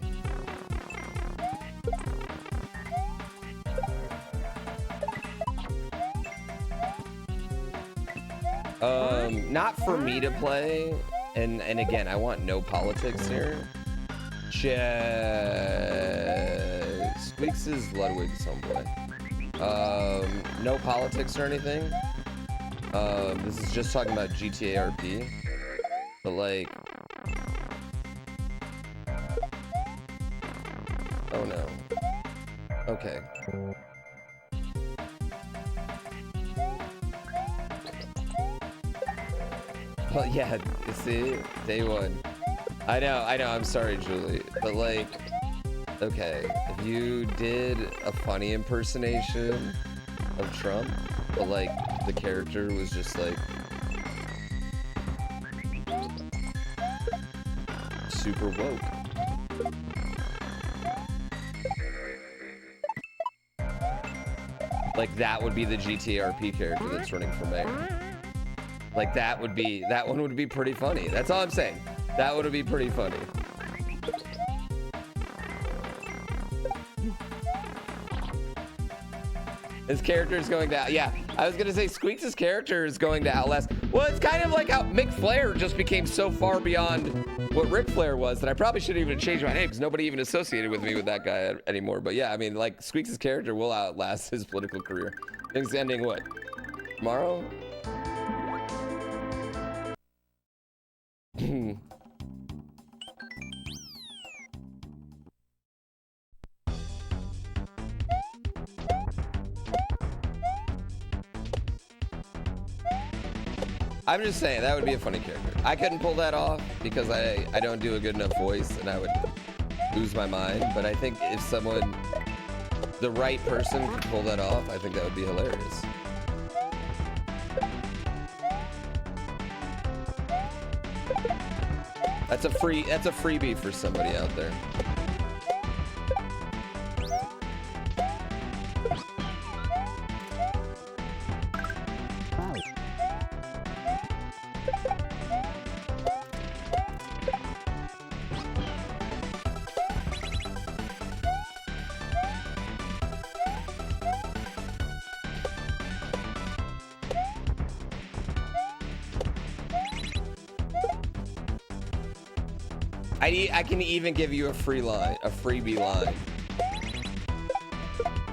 Not for me to play, and again, I want no politics here. Squeaks is Ludwig's homeboy. No politics or anything. This is just talking about GTA RP. But like, oh no. Okay. Well, yeah, you see, day one. I know, I'm sorry, Julie, but like, okay, if you did a funny impersonation of Trump, but like, the character was just like super woke. Like, that would be the GTRP character that's running for mayor. Like, that one would be pretty funny. That's all I'm saying. That would be pretty funny. His character is going to, yeah, I was gonna say Squeaks' character is going to outlast. Well, it's kind of like how Mick Flair just became so far beyond what Ric Flair was that I probably shouldn't even change my name because nobody even associated with me with that guy anymore. But yeah, I mean, like Squeaks' character will outlast his political career. Things ending what? Tomorrow? I'm just saying, that would be a funny character. I couldn't pull that off because I don't do a good enough voice and I would lose my mind. But I think if someone, the right person could pull that off, I think that would be hilarious. That's a freebie for somebody out there. I can even give you a free line, a freebie line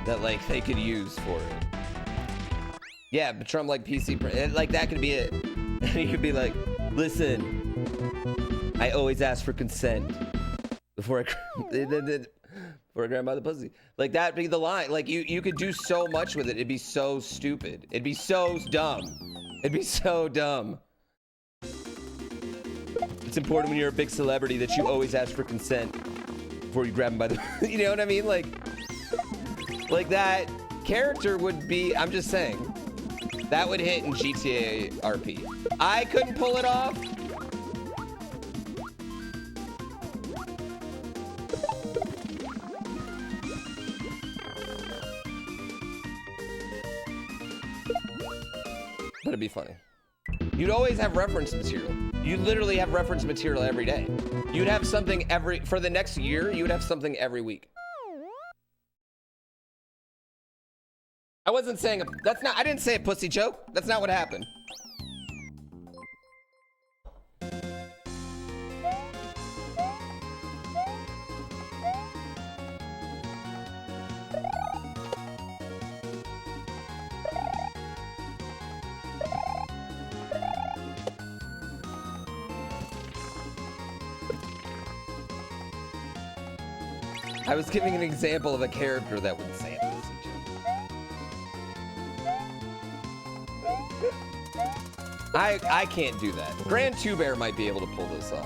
that like they could use for it. Yeah, but Trump like PC, like that could be it. And you could be like, listen, I always ask for consent before I grab by the pussy. Like that'd be the line. Like you could do so much with it. It'd be so stupid. It'd be so dumb. It'd be so dumb. It's important when you're a big celebrity that you always ask for consent before you grab him by the, you know what I mean? Like that character would be, I'm just saying, that would hit in GTA RP. I couldn't pull it off. But it'd be funny. You'd always have reference material. You literally have reference material every day. You'd have something for the next year, you would have something every week. I wasn't saying, I didn't say a pussy joke. That's not what happened. I was giving an example of a character that would say a pussy joke. I can't do that. GrandPooBear might be able to pull this off.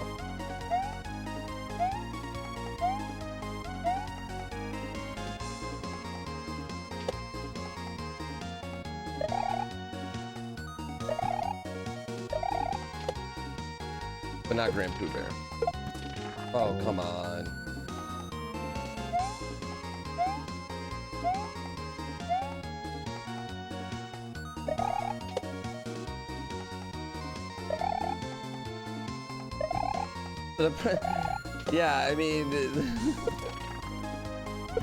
But not GrandPooBear. Oh, come on. Yeah, I mean,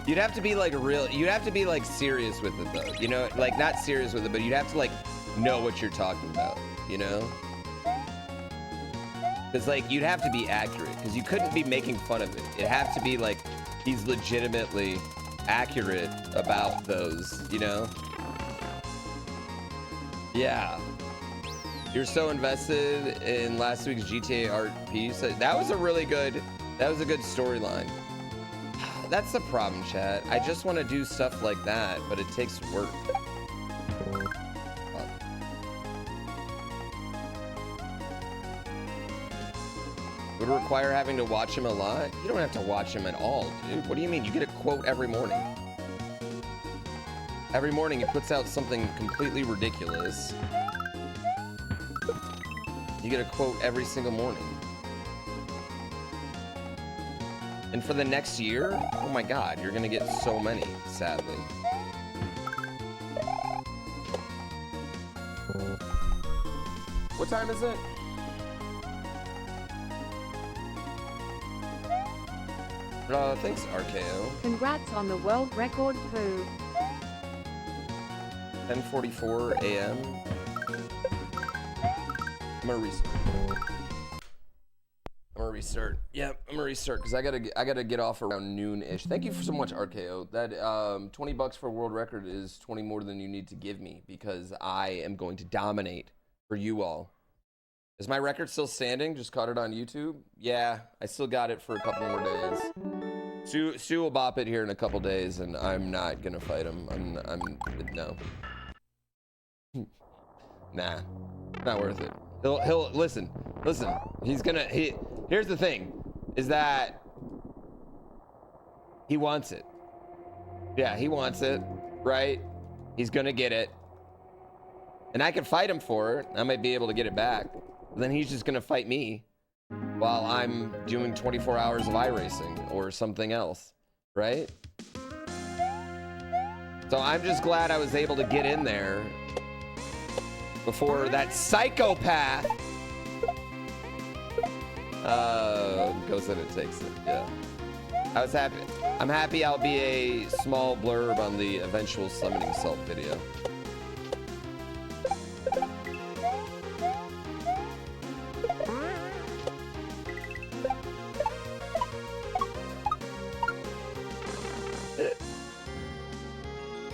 you'd have to be like you'd have to be like serious with it though, you know, like not serious with it, but you'd have to like know what you're talking about, you know? Because like you'd have to be accurate because you couldn't be making fun of it. It'd have to be like he's legitimately accurate about those, you know? Yeah. You're so invested in last week's GTA RP. So that was a really good, that was a good storyline. That's the problem, chat. I just want to do stuff like that, but it takes work. Would it require having to watch him a lot? You don't have to watch him at all, dude. What do you mean? You get a quote every morning. Every morning he puts out something completely ridiculous. You get a quote every single morning. And for the next year, oh my God, you're gonna get so many, sadly. What time is it? Thanks, RKO. Congrats on the world record, Pooh. 10:44 a.m. I'm gonna restart. Yep, I'm gonna restart because I gotta get off around noon-ish. Thank you for so much, RKO. That $20 for a world record is 20 more than you need to give me because I am going to dominate for you all. Is my record still standing? Just caught it on YouTube. Yeah, I still got it for a couple more days. Stu will bop it here in a couple days, and I'm not gonna fight him. No. Nah, not worth it. He'll listen. Here's the thing, is that he wants it. Yeah, he wants it, right? He's gonna get it. And I can fight him for it. I might be able to get it back. But then he's just gonna fight me while I'm doing 24 hours of iRacing or something else, right? So I'm just glad I was able to get in there before that psychopath goes and it takes it. Yeah, I was happy. I'm happy I'll be a small blurb on the eventual summoning salt video.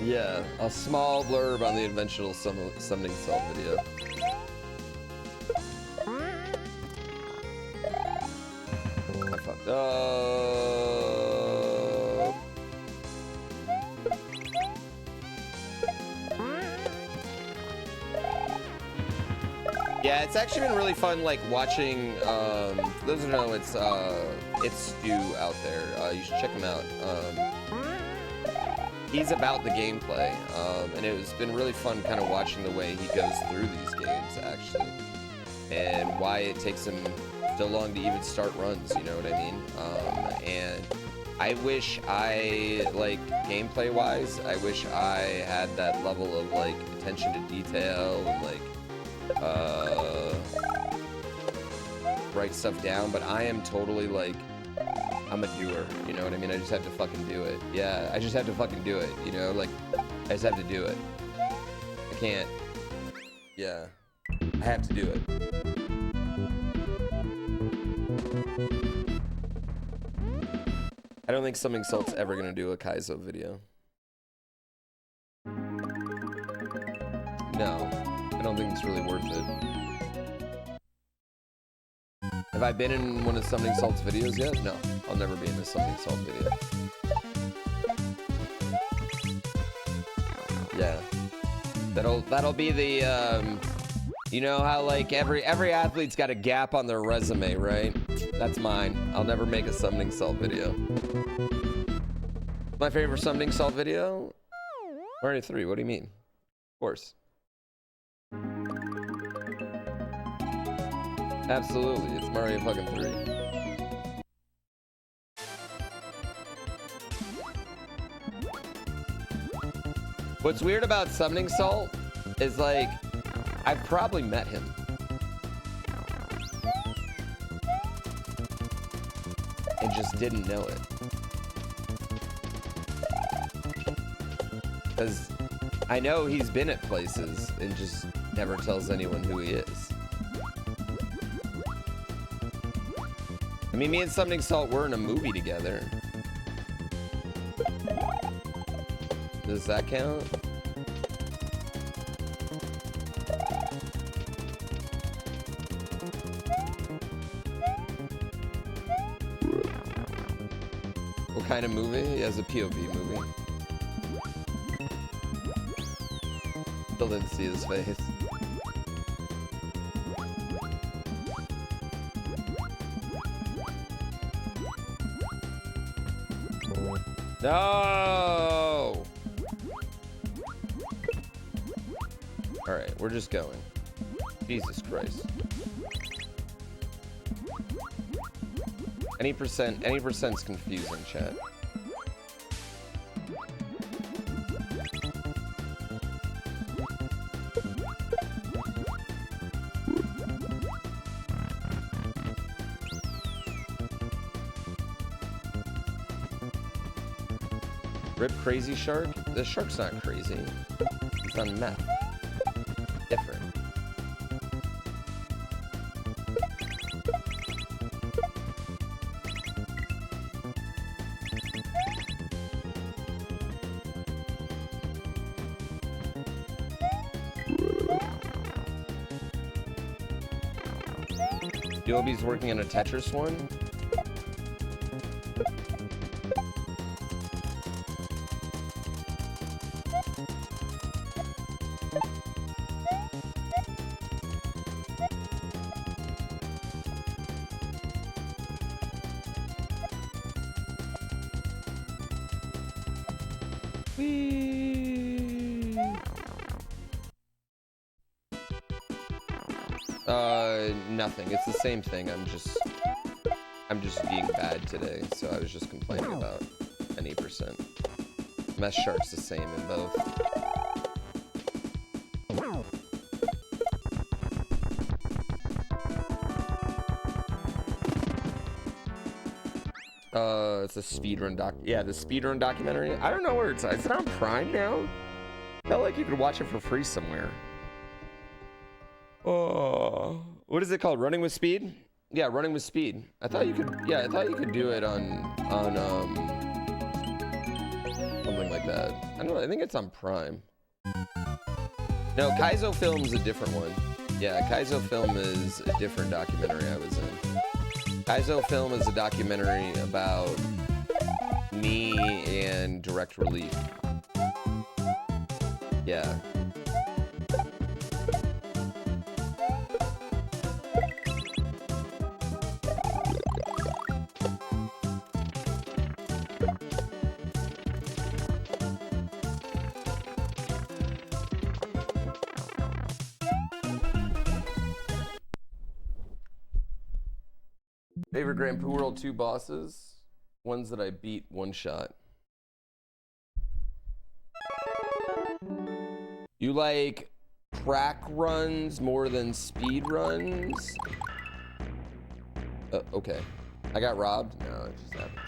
Yeah, a small blurb on the eventual summoning salt video. I fucked up. Yeah, it's actually been really fun, like watching. For those who know, it's Stu out there. You should check him out. He's about the gameplay, and it's been really fun kind of watching the way he goes through these games, actually, and why it takes him so long to even start runs, you know what I mean? And I wish gameplay-wise, I wish I had that level of, like, attention to detail and, like, write stuff down, but I am totally, like, I'm a doer, you know what I mean? I just have to fucking do it. Yeah, I just have to fucking do it, you know? Like, I just have to do it. I can't. Yeah. I have to do it. I don't think Summoning Salt's ever gonna do a Kaizo video. No. I don't think it's really worth it. Have I been in one of Summoning Salt's videos yet? No. I'll never be in a Summoning Salt video. Yeah. That'll be the, you know how, like, every athlete's got a gap on their resume, right? That's mine. I'll never make a Summoning Salt video. My favorite Summoning Salt video? Mario 3, what do you mean? Of course. Absolutely, it's Mario fucking 3. What's weird about Summoning Salt is, like, I've probably met him. And just didn't know it. Because I know he's been at places and just never tells anyone who he is. I mean, me and Summoning Salt were in a movie together. Does that count? What kind of movie? As a POV movie. Still didn't see his face. No! Alright, we're just going. Jesus Christ. Any percent's confusing, chat. Rip Crazy Shark? The shark's not crazy. He's based on meth. Different. Yobi's working on a Tetris one. Nothing. It's the same thing. I'm just being bad today, so I was just complaining about any percent. Mess shark's the same in both. It's a speedrun doc. Yeah, the speedrun documentary. I don't know where it's at. Is it on Prime now? Felt like you could watch it for free somewhere. Oh, what is it called? Running with Speed? Yeah, Running with Speed. I thought you could. Yeah, I thought you could do it on something like that. I don't know. I think it's on Prime. No, Kaizo Film's a different one. Yeah, Kaizo Film is a different documentary I was in. Kaizo Film is a documentary about me and Direct Relief. Yeah. Favorite GrandPooBear World 2 bosses? Ones that I beat one shot. You like track runs more than speed runs? Okay. I got robbed? No, it just happens.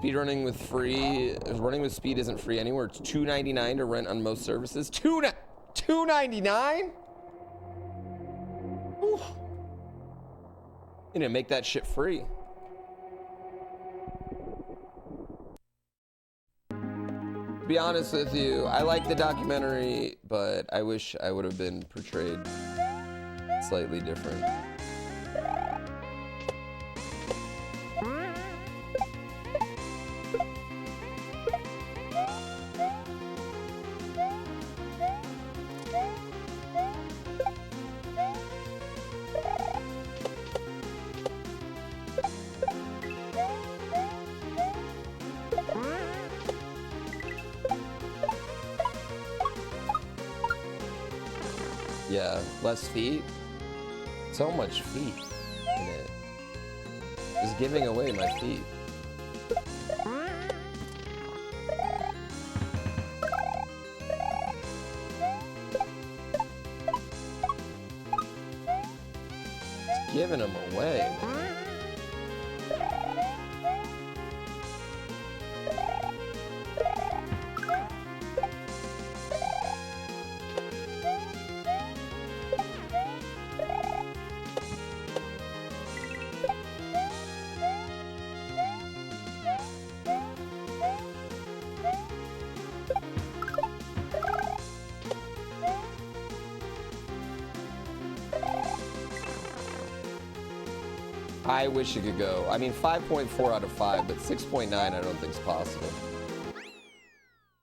Speedrunning with free. Running with speed isn't free anywhere. It's $2.99 to rent on most services. $2.99? You know, make that shit free. To be honest with you, I like the documentary, but I wish I would have been portrayed slightly different. Yeah, less feet. So much feet in it. Just giving away my feet. Just giving them away. I wish it could go. I mean, 5.4 out of 5, but 6.9 I don't think is possible.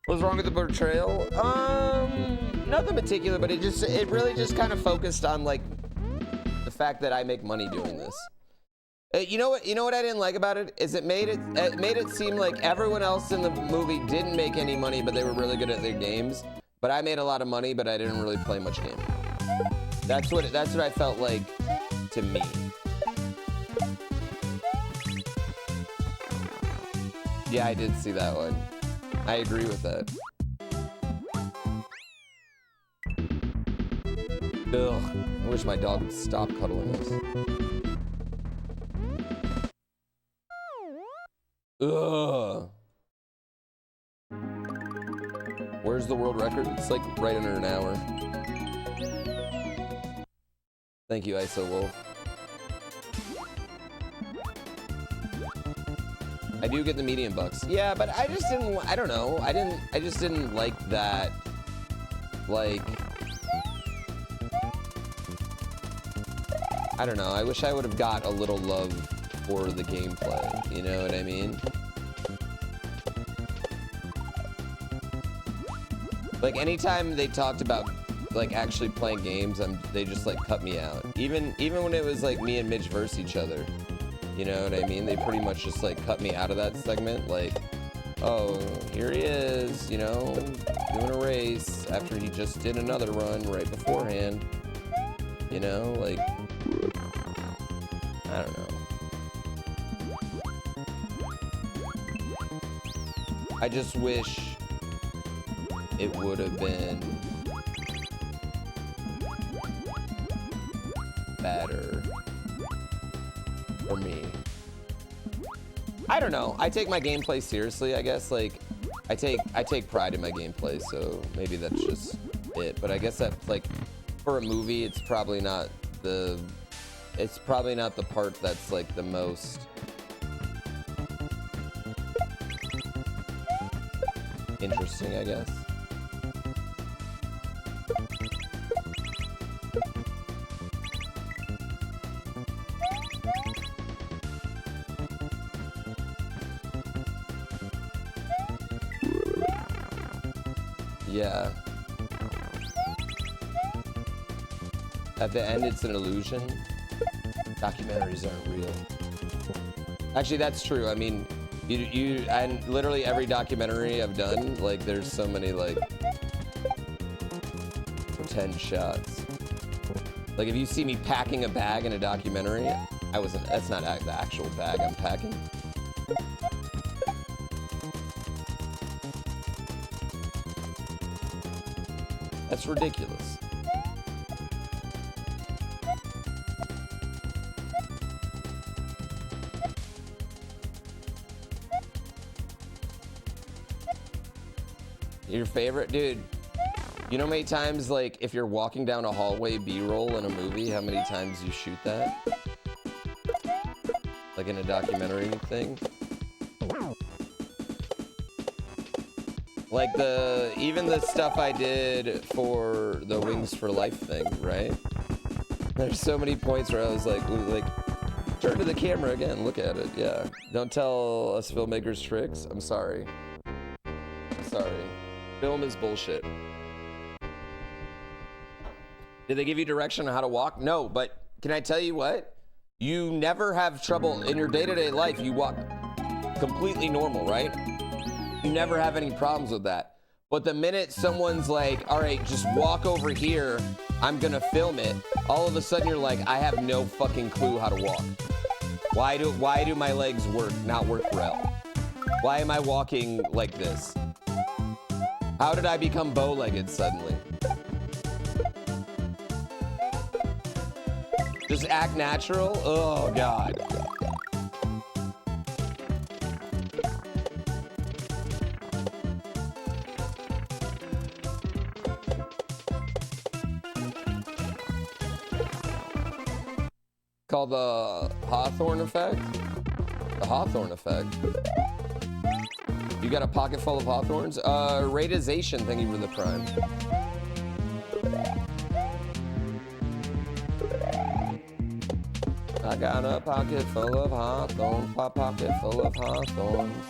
What's wrong with the portrayal? Nothing particular, but it really just kind of focused on like the fact that I make money doing this. You know what I didn't like about it is it made it seem like everyone else in the movie didn't make any money, but they were really good at their games. But I made a lot of money, but I didn't really play much game. That's what I felt like to me. Yeah, I did see that one. I agree with that. Ugh, I wish my dog would stop cuddling us. Ugh. Where's the world record? It's like right under an hour. Thank you, ISO Wolf. I do get the medium bucks. Yeah, but I just didn't, I don't know. I just didn't like that. Like, I don't know. I wish I would have got a little love for the gameplay. You know what I mean? Like, anytime they talked about like actually playing games, they just like cut me out. Even when it was like me and Midge versus each other, you know what I mean? They pretty much just like cut me out of that segment. Like, oh, here he is, you know, doing a race after he just did another run right beforehand. You know, like, I don't know. I just wish it would have been better for me. I don't know. I take my gameplay seriously, I guess. Like, I take pride in my gameplay, so maybe that's just it. But I guess that, like, for a movie, it's probably not the part that's like the most interesting, I guess. Yeah. At the end, it's an illusion. Documentaries aren't real. Actually, that's true. I mean, and literally every documentary I've done, like, there's so many, like, pretend shots. Like, if you see me packing a bag in a documentary, that's not the actual bag I'm packing. That's ridiculous. Your favorite? Dude, you know how many times, like, if you're walking down a hallway B-roll in a movie, how many times you shoot that? Like in a documentary thing? Like even the stuff I did for the Wings for Life thing, right? There's so many points where I was like, turn to the camera again, look at it, yeah. Don't tell us filmmakers tricks, I'm sorry. I'm sorry. Film is bullshit. Did they give you direction on how to walk? No, but can I tell you what? You never have trouble in your day-to-day life. You walk completely normal, right? You never have any problems with that. But the minute someone's like, all right, just walk over here, I'm gonna film it, all of a sudden you're like, I have no fucking clue how to walk. Why do my legs not work well? Why am I walking like this? How did I become bow-legged suddenly? Just act natural? Oh, God. Called the Hawthorne effect? The Hawthorne effect. You got a pocket full of Hawthorns? Raidization, thank you for the prime. I got a pocket full of Hawthorns, a pocket full of Hawthorns.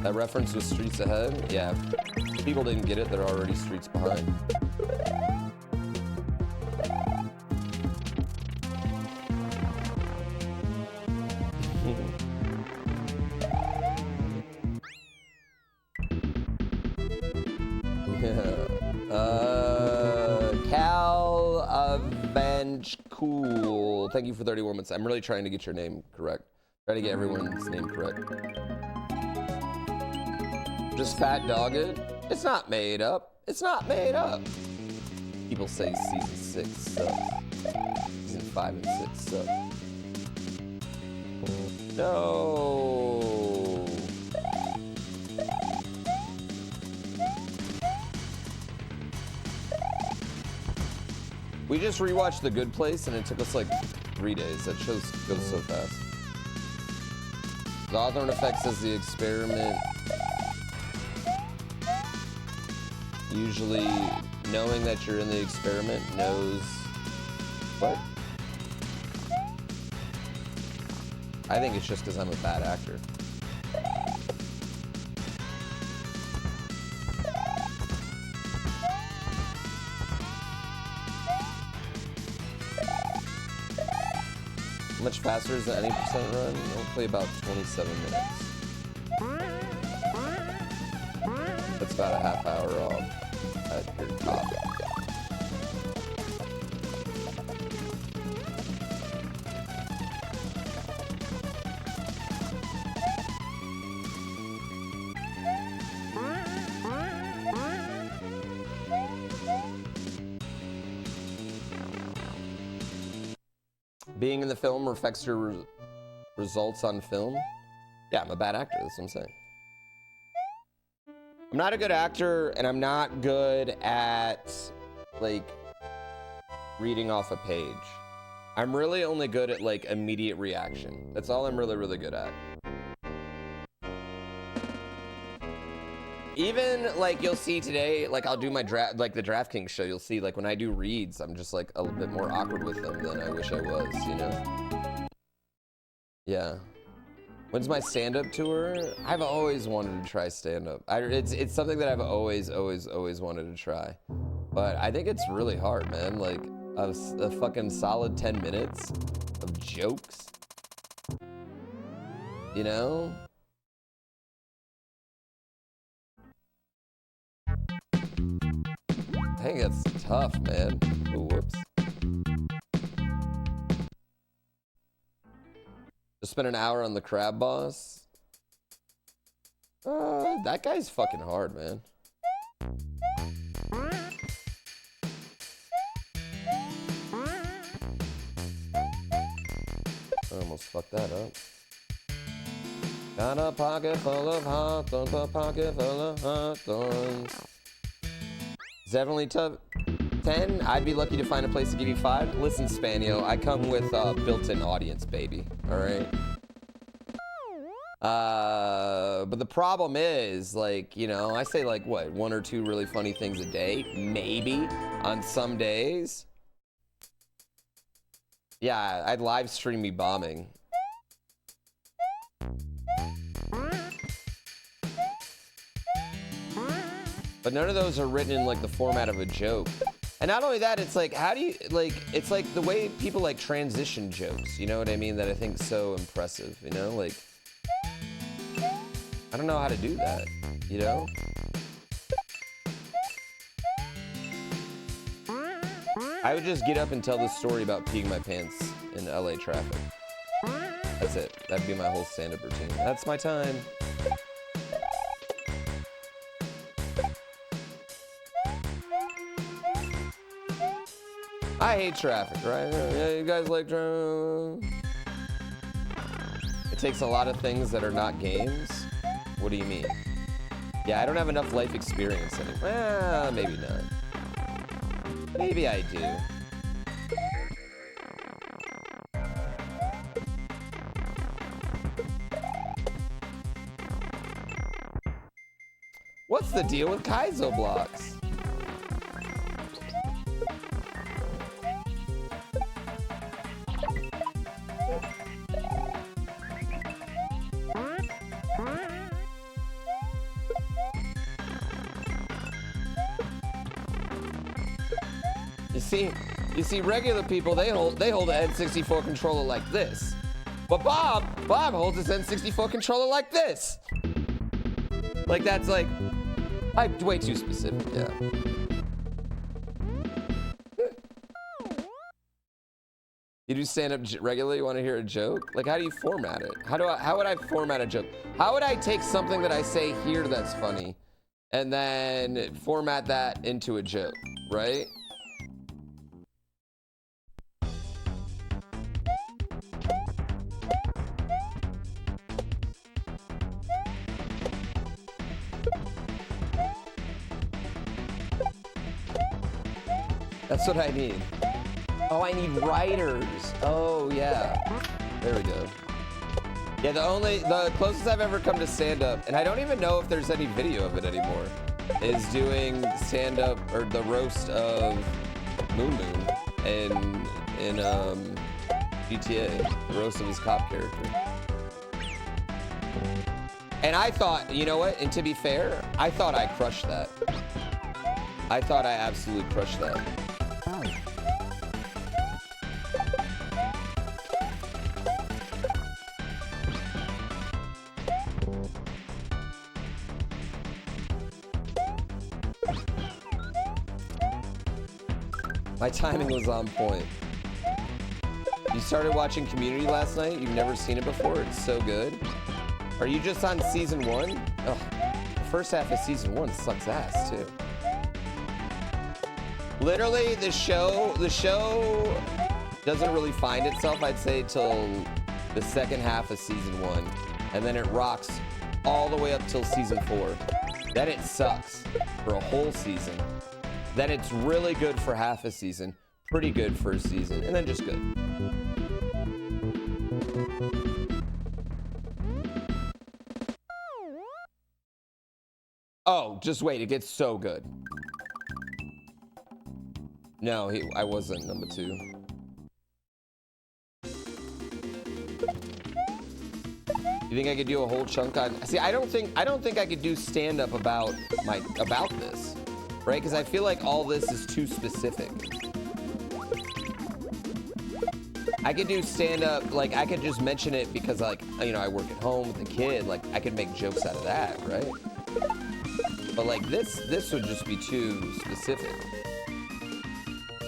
That reference was Streets Ahead? Yeah. If people didn't get it, they're already streets behind. Cal Avenge Cool. Thank you for 31 months. I'm really trying to get your name correct. Try to get everyone's name correct. Just fat dogged? It's not made up. It's not made up. People say season 6 sucks. Season 5 and 6 suck. No. We just rewatched The Good Place and it took us like 3 days. That show goes so fast. The Hawthorne Effect says the experiment usually knowing that you're in the experiment knows what? I think it's just because I'm a bad actor. How much faster is the any percent run? Hopefully about 27 minutes. That's about a half hour off at your top. Being in the film affects your results on film? Yeah, I'm a bad actor, that's what I'm saying. I'm not a good actor, and I'm not good at, like, reading off a page. I'm really only good at, like, immediate reaction. That's all I'm really, really good at. Even, like, you'll see today, like, I'll do my draft, like, the DraftKings show, you'll see, like, when I do reads, I'm just, like, a little bit more awkward with them than I wish I was, you know? Yeah. When's my stand-up tour? I've always wanted to try stand-up. It's something that I've always wanted to try. But I think it's really hard, man. Like, a fucking solid 10 minutes of jokes. You know? I think that's tough, man. Ooh, whoops. Just spent an hour on the crab boss. That guy's fucking hard, man. I almost fucked that up. Got a pocket full of hawthorns, a pocket full of hawthorns. Definitely tough. 10, I'd be lucky to find a place to give you 5. Listen, Spanio, I come with built-in audience, baby. All right. But the problem is, like, you know, I say like what, 1 or 2 really funny things a day, maybe on some days. Yeah, I'd live stream me bombing. But none of those are written in like the format of a joke. And not only that, it's like, how do you, like, it's like the way people like transition jokes, you know what I mean? That I think is so impressive, you know? Like, I don't know how to do that, you know? I would just get up and tell this story about peeing my pants in LA traffic. That's it. That'd be my whole stand-up routine. That's my time. I hate traffic, right? Yeah, you guys like traffic? It takes a lot of things that are not games. What do you mean? Yeah, I don't have enough life experience anymore. Well, maybe not. Maybe I do. What's the deal with Kaizo blocks? You see, regular people, they hold an N64 controller like this. But Bob holds his N64 controller like this. Like, that's like, way too specific, yeah. You do stand up regularly, you want to hear a joke? Like, how do you format it? How would I format a joke? How would I take something that I say here that's funny and then format that into a joke, right? That's what I need. Oh, I need writers. Oh, yeah. There we go. Yeah, the closest I've ever come to stand-up, and I don't even know if there's any video of it anymore, is doing stand-up, or the roast of Moon Moon in GTA, the roast of his cop character. And I thought, you know what, and to be fair, I thought I crushed that. I thought I absolutely crushed that. My timing was on point. You started watching Community last night? You've never seen it before? It's so good. Are you just on season 1? Oh, the first half of season 1 sucks ass too. Literally, the show doesn't really find itself, I'd say, till the second half of season 1. And then it rocks all the way up till season 4. Then it sucks for a whole season. Then it's really good for half a season, pretty good for a season, and then just good. Oh, just wait, it gets so good. No, I wasn't number 2. You think I could do a whole chunk on? See, I don't think I could do stand up about this. Right? Because I feel like all this is too specific. I could do stand-up, like, I could just mention it because, like, you know, I work at home with a kid. Like, I could make jokes out of that, right? But, like, this would just be too specific.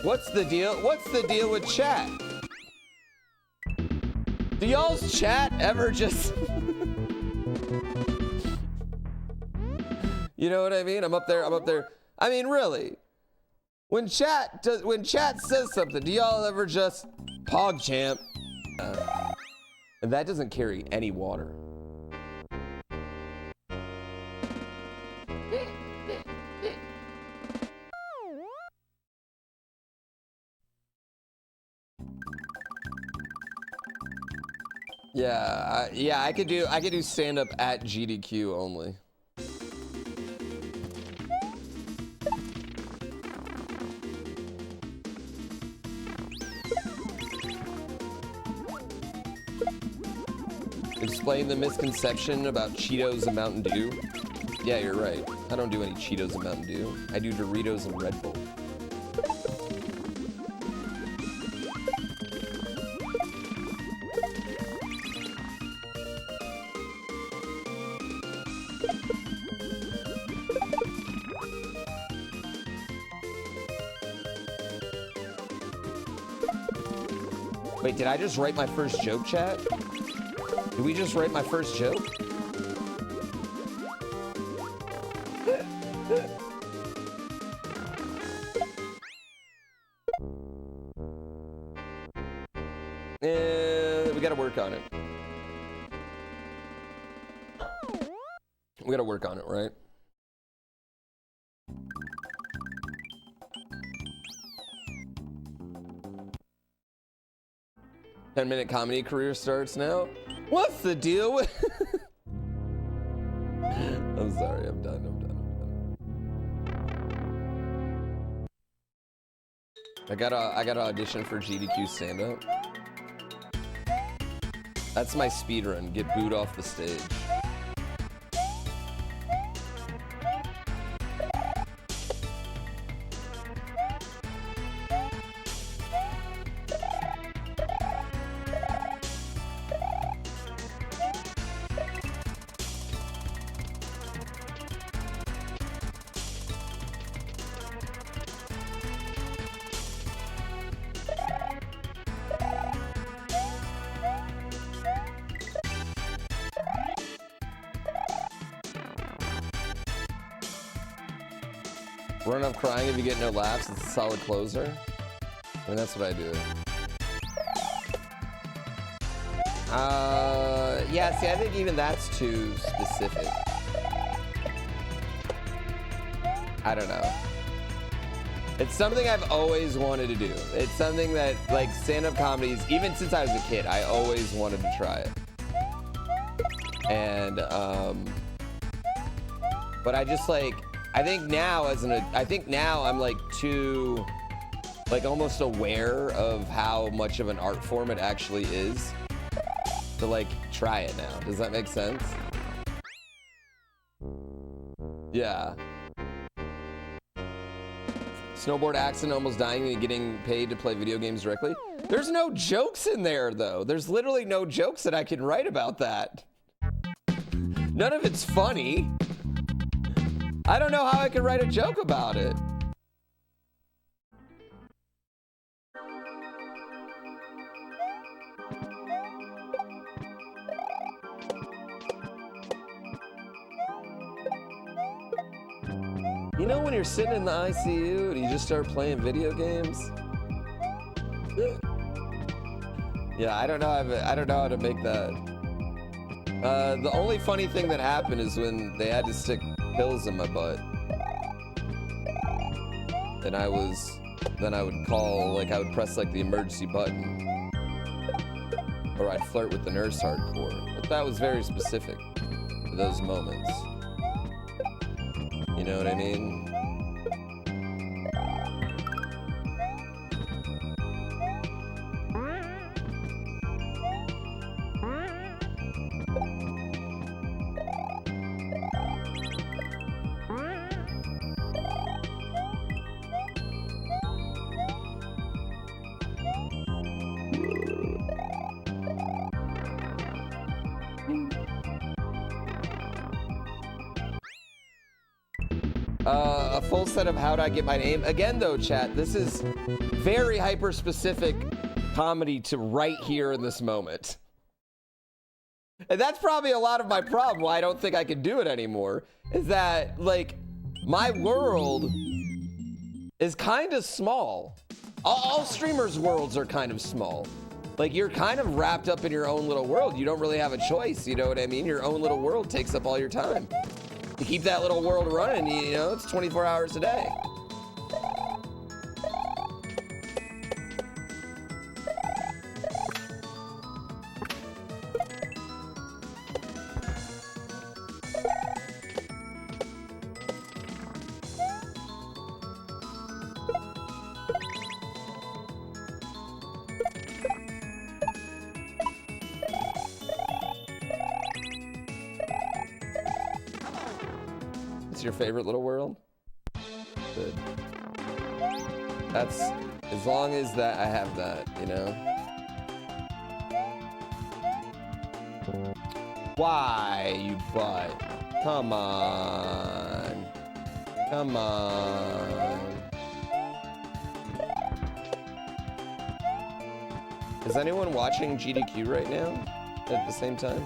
What's the deal? What's the deal with chat? Do y'all's chat ever just... You know what I mean? I'm up there. I mean, really, when chat says something, do y'all ever just pog champ? And that doesn't carry any water. Yeah, I could do stand up at GDQ only. Explain the misconception about Cheetos and Mountain Dew. Yeah, you're right. I don't do any Cheetos and Mountain Dew. I do Doritos and Red Bull. Wait, did I just write my first joke, chat? Did we just write my first joke? We gotta work on it. We gotta work on it, right? "10-minute comedy career starts now." What's the deal with... I'm sorry, I'm done. I gotta audition for GDQ stand-up. That's my speedrun. Get booed off the stage. Run up crying if you get no laughs. It's a solid closer. I mean, that's what I do. Yeah, see, I think even that's too specific. I don't know. It's something I've always wanted to do. It's something that, like, stand-up comedies, even since I was a kid, I always wanted to try it. And, but I just, like, I think now I'm, like, too, like, almost aware of how much of an art form it actually is to, like, try it now. Does that make sense? Yeah. Snowboard accident, almost dying and getting paid to play video games directly. There's no jokes in there, though. There's literally no jokes that I can write about that. None of it's funny. I don't know how I could write a joke about it. You know when you're sitting in the ICU and you just start playing video games? Yeah, I don't know how to make that. The only funny thing that happened is when they had to stick pills in my butt. And then I would call, like, I would press, like, the emergency button. Or I'd flirt with the nurse hardcore. But that was very specific to those moments. You know what I mean? A full set of How'd I Get My Name. Again, though, chat, this is very hyper-specific comedy to right here in this moment. And that's probably a lot of my problem why I don't think I can do it anymore, is that, like, my world is kind of small. All streamers' worlds are kind of small. Like, you're kind of wrapped up in your own little world. You don't really have a choice, you know what I mean? Your own little world takes up all your time. To keep that little world running, you know, it's 24 hours a day. Your favorite little world? Good. That's as long as that I have that, you know. Why, you butt? Come on. Come on. Is anyone watching GDQ right now at the same time?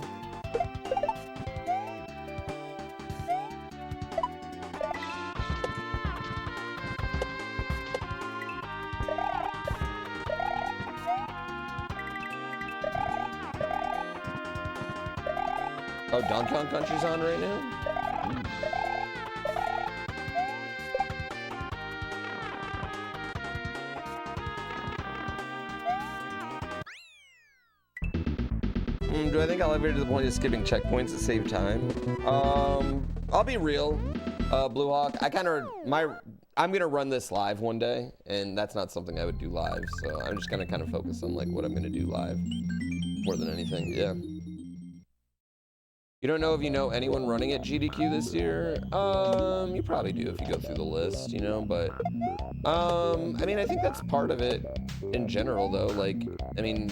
Oh, Donkey Kong Country's on right now? Do I think I'll ever get to the point of skipping checkpoints to save time? I'll be real, Blue Hawk. I'm gonna run this live one day, and that's not something I would do live. So I'm just gonna kind of focus on like what I'm gonna do live more than anything. Yeah. You don't know if you know anyone running at GDQ this year? You probably do if you go through the list, you know, but, I mean, I think that's part of it in general, though. Like, I mean,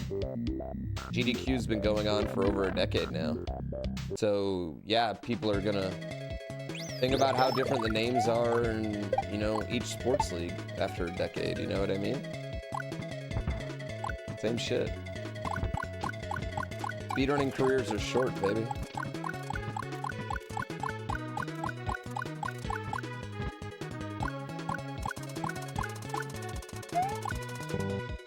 GDQ's been going on for over a decade now. So, yeah, people are gonna think about how different the names are in, you know, each sports league after a decade, you know what I mean? Same shit. Speedrunning careers are short, baby.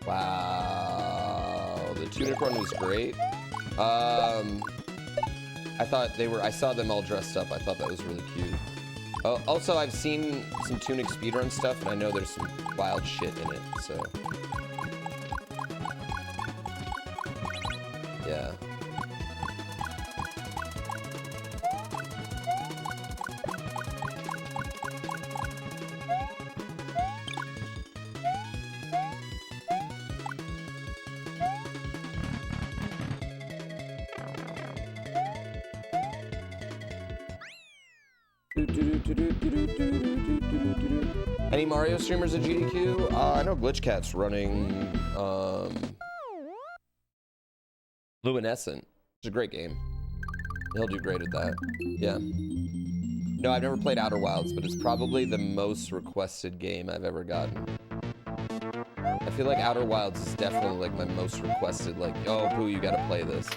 Wow, the tunic run was great. I thought I saw them all dressed up. I thought that was really cute. Also, I've seen some Tunic speedrun stuff, and I know there's some wild shit in it, so... Yeah. Any Mario streamers at GDQ? I know Glitchcat's running Luminescent. It's a great game. He'll do great at that. Yeah. No, I've never played Outer Wilds, but it's probably the most requested game I've ever gotten. I feel like Outer Wilds is definitely like my most requested, like, oh, Pooh, you gotta play this.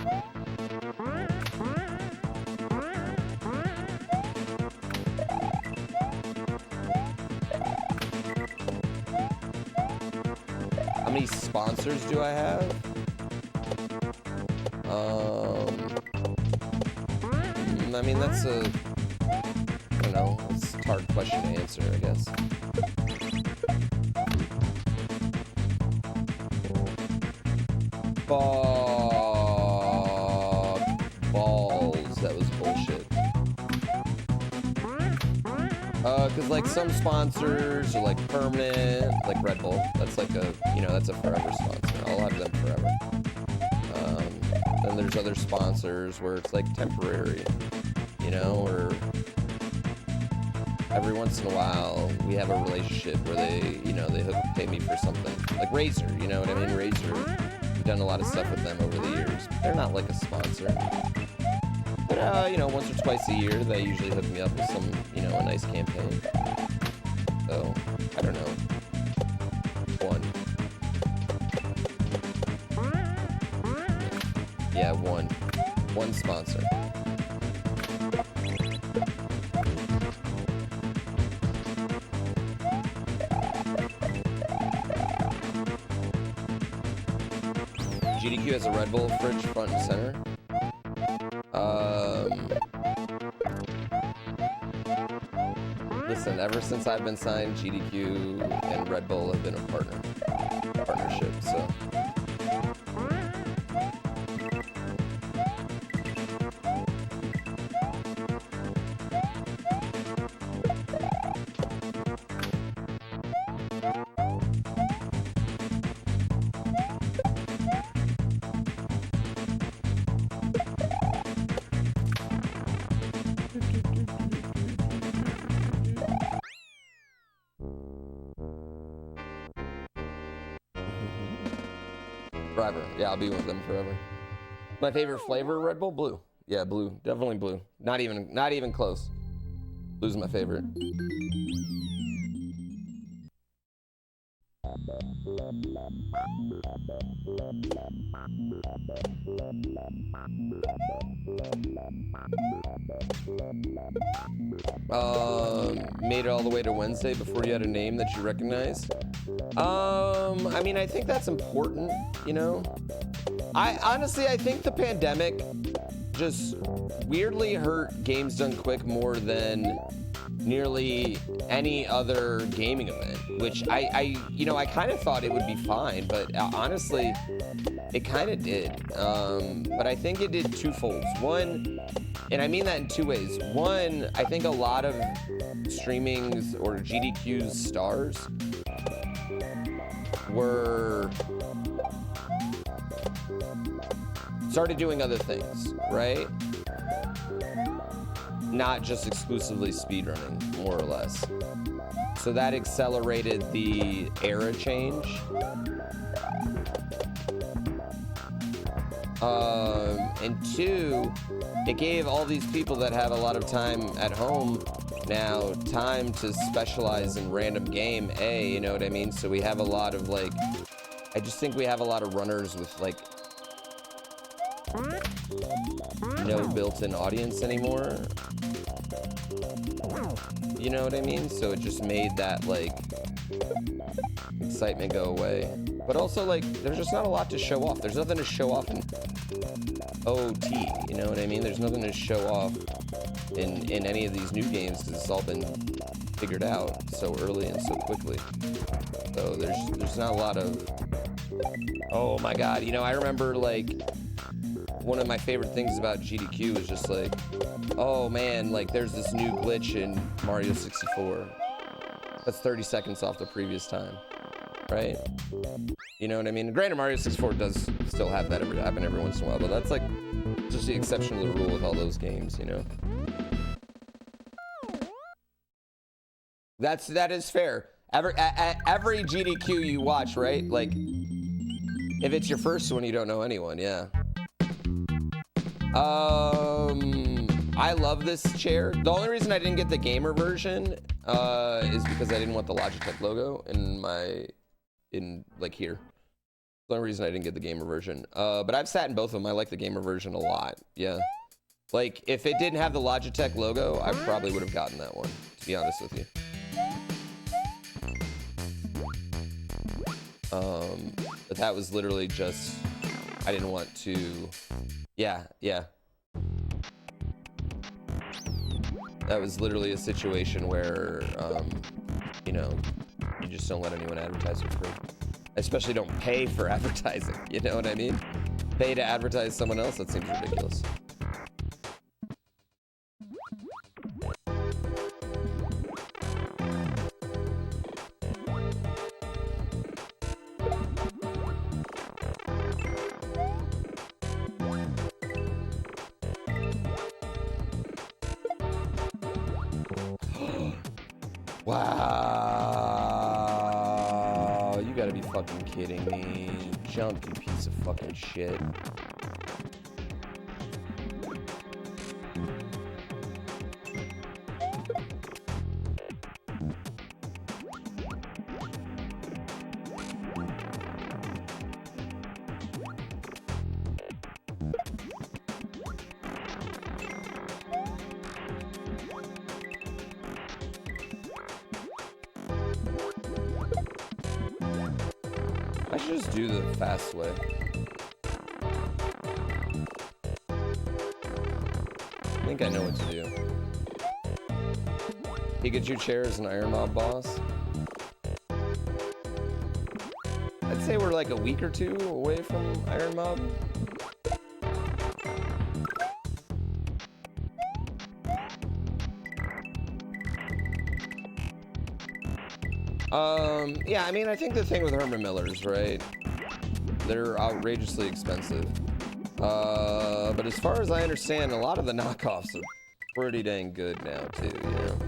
How many sponsors do I have? I mean, that's a, I don't know, it's a hard question to answer, I guess. Balls, that was bullshit. Cause like some sponsors are like permanent, like Red Bull. That's like a, you know, that's a forever sponsor. I'll have them forever. Then there's other sponsors where it's like temporary, you know, or every once in a while we have a relationship where they, you know, they pay me for something. Like Razer, you know what I mean? Razer, we've done a lot of stuff with them over the years. They're not like a sponsor. But, you know, once or twice a year, they usually hook me up with some, you know, a nice campaign. So, I don't know. Yeah, one sponsor. GDQ has a Red Bull fridge front and center. Listen, ever since I've been signed, GDQ and Red Bull have been a partnership, so. Forever. Yeah, I'll be with them forever. My favorite flavor, Red Bull? Blue. Yeah, blue. Definitely blue. Not even close. Blue's my favorite. Made it all the way to Wednesday before you had a name that you recognized. I mean, I think that's important, you know? I think the pandemic just weirdly hurt Games Done Quick more than nearly any other gaming event, which I kind of thought it would be fine, but honestly, it kind of did. But I think it did twofold. One, and I mean that in two ways. One, I think a lot of streaming's or GDQ's stars started doing other things, right? Not just exclusively speedrunning, more or less. So that accelerated the era change. And two, it gave all these people that have a lot of time at home now time to specialize in random game, you know what I mean? So we have a lot of like, I just think we have a lot of runners with like no built-in audience anymore. You know what I mean? So it just made that like excitement go away. But also like there's just not a lot to show off. There's nothing to show off in OT, you know what I mean? There's nothing to show off in any of these new games because it's all been figured out so early and so quickly. So there's not a lot of, oh my god, you know, I remember like one of my favorite things about GDQ is just like, oh man, like there's this new glitch in Mario 64 that's 30 seconds off the previous time, right? You know what I mean? Granted, Mario 64 does still have that happen every once in a while, but that's like just the exception to the rule with all those games, you know? That is fair. Every GDQ you watch, right? Like, if it's your first one, you don't know anyone, yeah. I love this chair. The only reason I didn't get the gamer version is because I didn't want the Logitech logo in like here. The only reason I didn't get the gamer version. But I've sat in both of them. I like the gamer version a lot. Yeah. Like if it didn't have the Logitech logo, I probably would have gotten that one, to be honest with you. But that was literally just, I didn't want to, yeah. That was literally a situation where, you know, you just don't let anyone advertise for free. Especially don't pay for advertising, you know what I mean? Pay to advertise someone else, that seems ridiculous. Wow, you gotta be fucking kidding me. Jump, you piece of fucking shit. I should just do the fast way. I think I know what to do. Pikachu chair is an Iron Mob boss. I'd say we're like a week or two away from Iron Mob. Yeah, I mean, I think the thing with Herman Millers, right? They're outrageously expensive. But as far as I understand, a lot of the knockoffs are pretty dang good now, too, you know?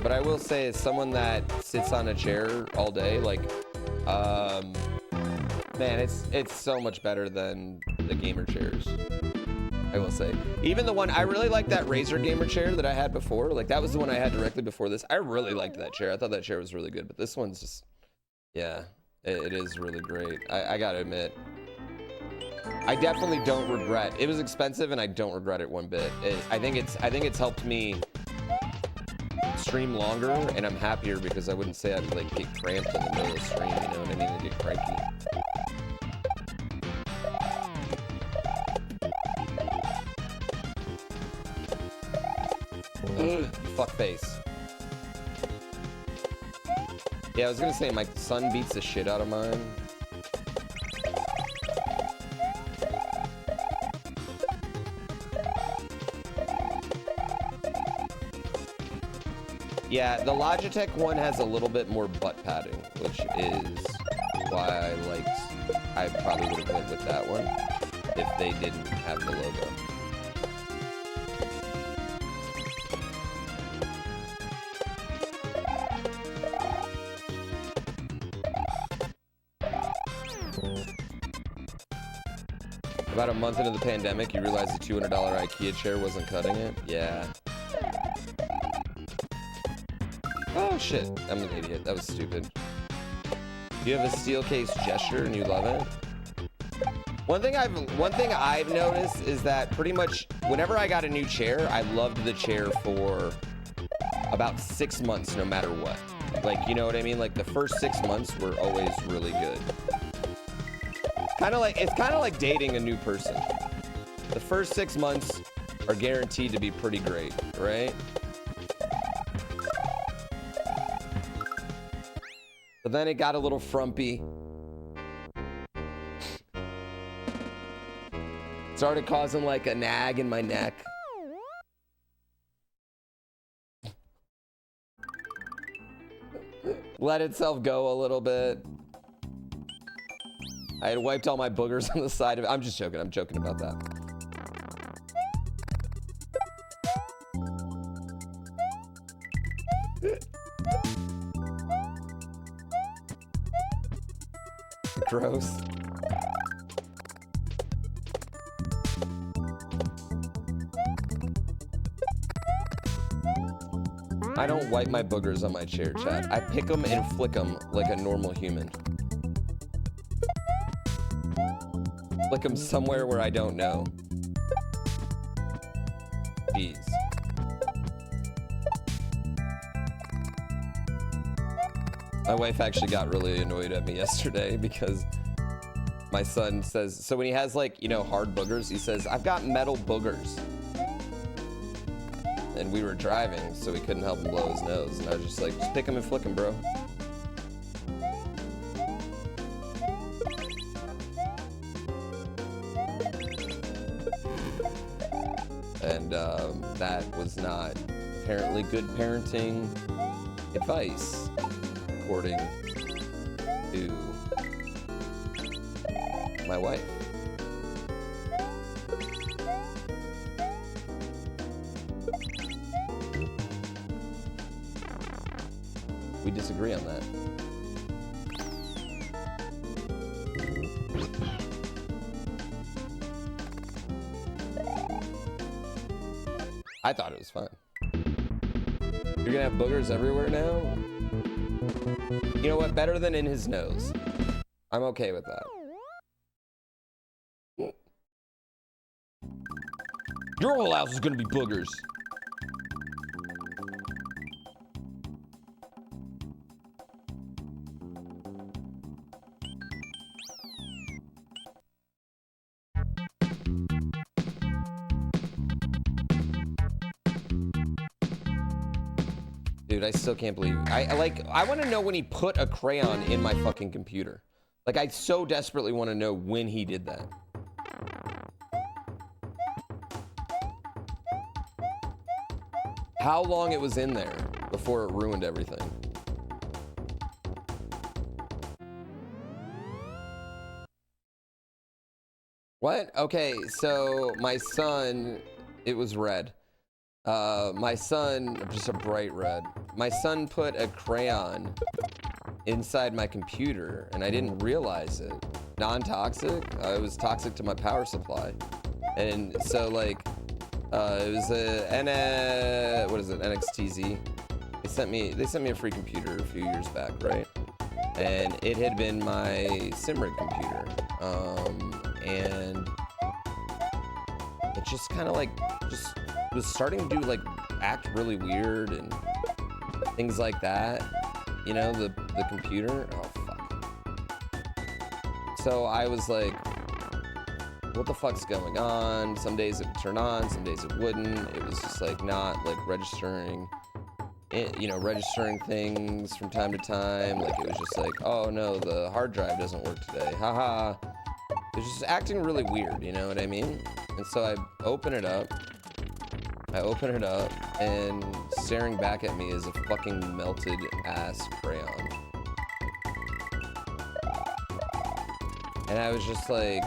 But I will say, as someone that sits on a chair all day, like, man, it's so much better than the gamer chairs. I will say. Even the one, I really like that Razer gamer chair that I had before. Like, that was the one I had directly before this. I really liked that chair. I thought that chair was really good, but this one's just, yeah, it is really great. I gotta admit. I definitely don't regret. It was expensive, and I don't regret it one bit. I think it's helped me stream longer, and I'm happier because I wouldn't say I'd, like, get cramped in the middle of the stream, you know what I mean? I'd get cranky. Fuck face. Yeah, I was gonna say my son beats the shit out of mine. Yeah, the Logitech one has a little bit more butt padding, which is why I probably would have went with that one if they didn't have the logo. About a month into the pandemic, you realized the $200 IKEA chair wasn't cutting it? Yeah. Oh shit, I'm an idiot. That was stupid. You have a steel case gesture and you love it? One thing I've noticed is that pretty much whenever I got a new chair, I loved the chair for about 6 months no matter what. Like, you know what I mean? Like the first 6 months were always really good. It's kind of like dating a new person. The first 6 months are guaranteed to be pretty great, right? But then it got a little frumpy. Started causing like a nag in my neck. Let itself go a little bit. I had wiped all my boogers on the side of it. I'm just joking. I'm joking about that. Gross. I don't wipe my boogers on my chair, chat. I pick them and flick them like a normal human. Flick them somewhere where I don't know. Jeez. My wife actually got really annoyed at me yesterday because my son says, so when he has like, you know, hard boogers, he says, I've got metal boogers. And we were driving, so we couldn't help him blow his nose. And I was just like, just pick him and flick him, bro. And that was not apparently good parenting advice, according to my wife. We disagree on that. I thought it was fun. You're gonna have boogers everywhere now? You know what? Better than in his nose. I'm okay with that. Your whole house is gonna be boogers. Dude, I still can't believe it. I want to know when he put a crayon in my fucking computer. Like, I so desperately want to know when he did that. How long it was in there before it ruined everything. What? Okay, so my son, it was red. My son, just a bright red. My son put a crayon inside my computer and I didn't realize it. Non-toxic? It was toxic to my power supply. And so like, it was a what is it, NXTZ? They sent me a free computer a few years back, right? And it had been my Simrig computer. And it just kind of like, just was starting to like act really weird and things like that, you know, the computer. Oh fuck. So I was like, what the fuck's going on? Some days it would turn on, some days it wouldn't. It was just like not like registering it, you know, registering things from time to time. Like it was just like, oh no, the hard drive doesn't work today, haha. It was just acting really weird, you know what I mean? And so I open it up, and staring back at me is a fucking melted ass crayon. And I was just like,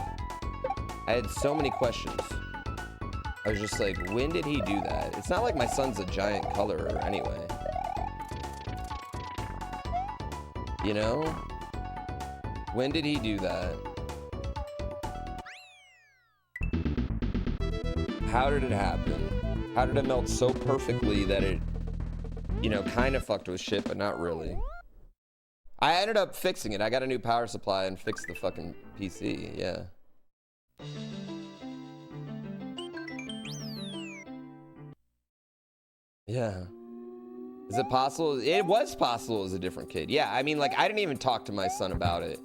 I had so many questions. I was just like, when did he do that? It's not like my son's a giant colorer anyway. You know? When did he do that? How did it happen? How did it melt so perfectly that it, you know, kind of fucked with shit, but not really? I ended up fixing it. I got a new power supply and fixed the fucking PC, yeah. Yeah. Is it possible? It was possible as a different kid. Yeah, I mean, like, I didn't even talk to my son about it.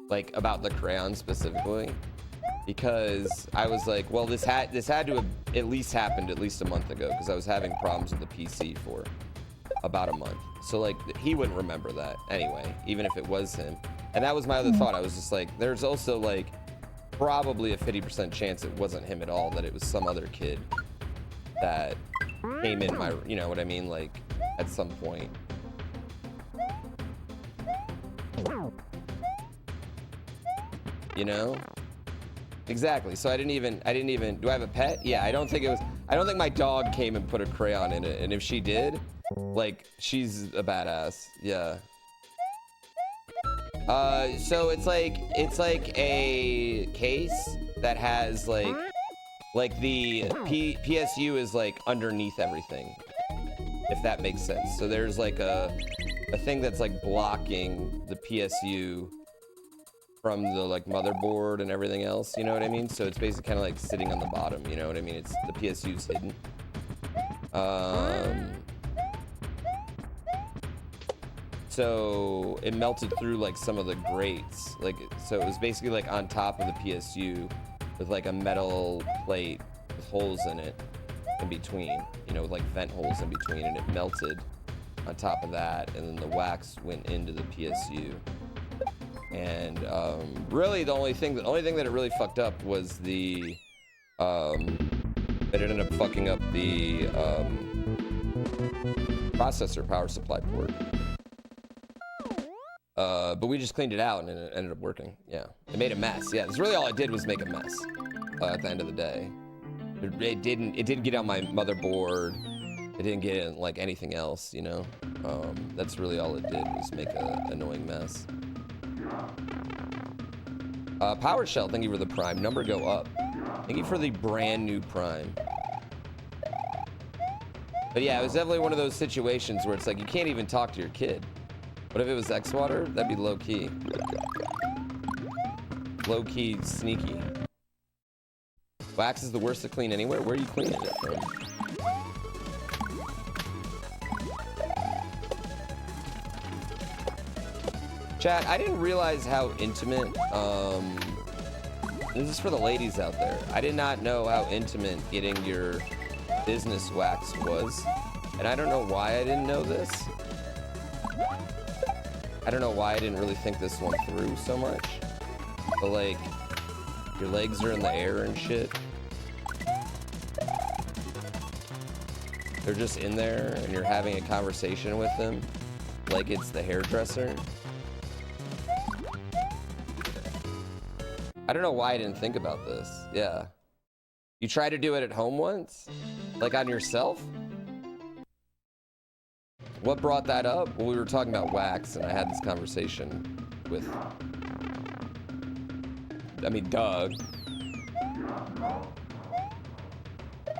Like, about the crayon specifically. because I was like, well, this had to have at least happened at least a month ago, because I was having problems with the PC for about a month. So like he wouldn't remember that anyway, even if it was him. And that was my other thought. I was just like, there's also like probably a 50% chance it wasn't him at all, that it was some other kid that came in my, you know what I mean, like at some point. You know? Exactly. So I didn't even, do I have a pet? Yeah, I don't think my dog came and put a crayon in it. And if she did, like, she's a badass. Yeah. So it's like a case that has like the PSU is like underneath everything, if that makes sense. So there's like a thing that's like blocking the PSU from the like motherboard and everything else, you know what I mean? So it's basically kind of like sitting on the bottom, you know what I mean? It's the PSU's hidden. So it melted through like some of the grates, like, so it was basically like on top of the PSU with like a metal plate with holes in it in between, you know, with like vent holes in between, and it melted on top of that, and then the wax went into the PSU. And really the only thing that it really fucked up was the it ended up fucking up the processor power supply port. But we just cleaned it out and it ended up working. Yeah, it made a mess. Yeah, that's really all I did was make a mess at the end of the day. It didn't get on my motherboard. It didn't get in like anything else, you know. That's really all it did was make a annoying mess. Power Shell, thank you for the prime. Number go up. Thank you for the brand new prime. But yeah, it was definitely one of those situations where it's like you can't even talk to your kid. What if it was X-Water? That'd be low-key. Low-key sneaky. Wax is the worst to clean anywhere? Where are you cleaning it from? Chat, I didn't realize how intimate, this is for the ladies out there. I did not know how intimate getting your business waxed was. And I don't know why I didn't know this. I don't know why I didn't really think this one through so much. But like, your legs are in the air and shit. They're just in there and you're having a conversation with them like it's the hairdresser. I don't know why I didn't think about this. Yeah. You tried to do it at home once? Like on yourself? What brought that up? Well, we were talking about wax and I had this conversation with, I mean, Doug.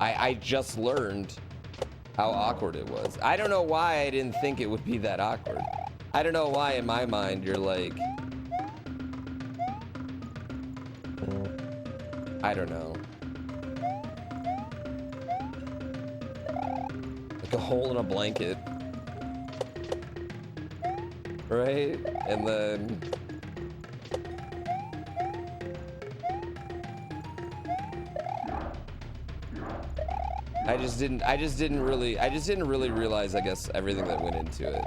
I just learned how awkward it was. I don't know why I didn't think it would be that awkward. I don't know why in my mind you're like, I don't know. Like a hole in a blanket. Right? And then I just didn't really realize, I guess, everything that went into it.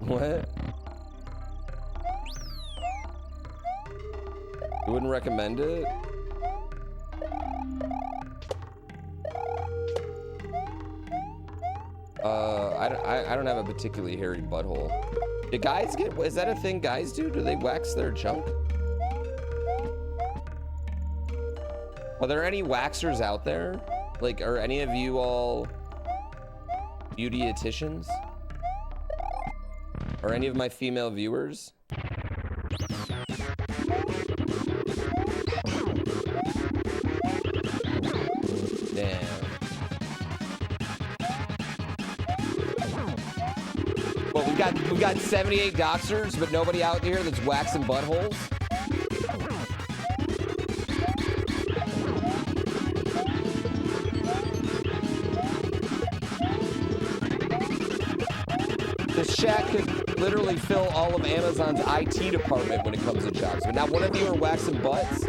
What? You wouldn't recommend it? I don't have a particularly hairy butthole. Do guys get, is that a thing guys do? Do they wax their junk? Are there any waxers out there? Like, are any of you all beauty-etitions? Are any of my female viewers? Damn. Well, we We've got 78 doxers, but nobody out here that's waxing buttholes. This shack could literally fill all of Amazon's IT department when it comes to jobs. But not one of you are waxing butts.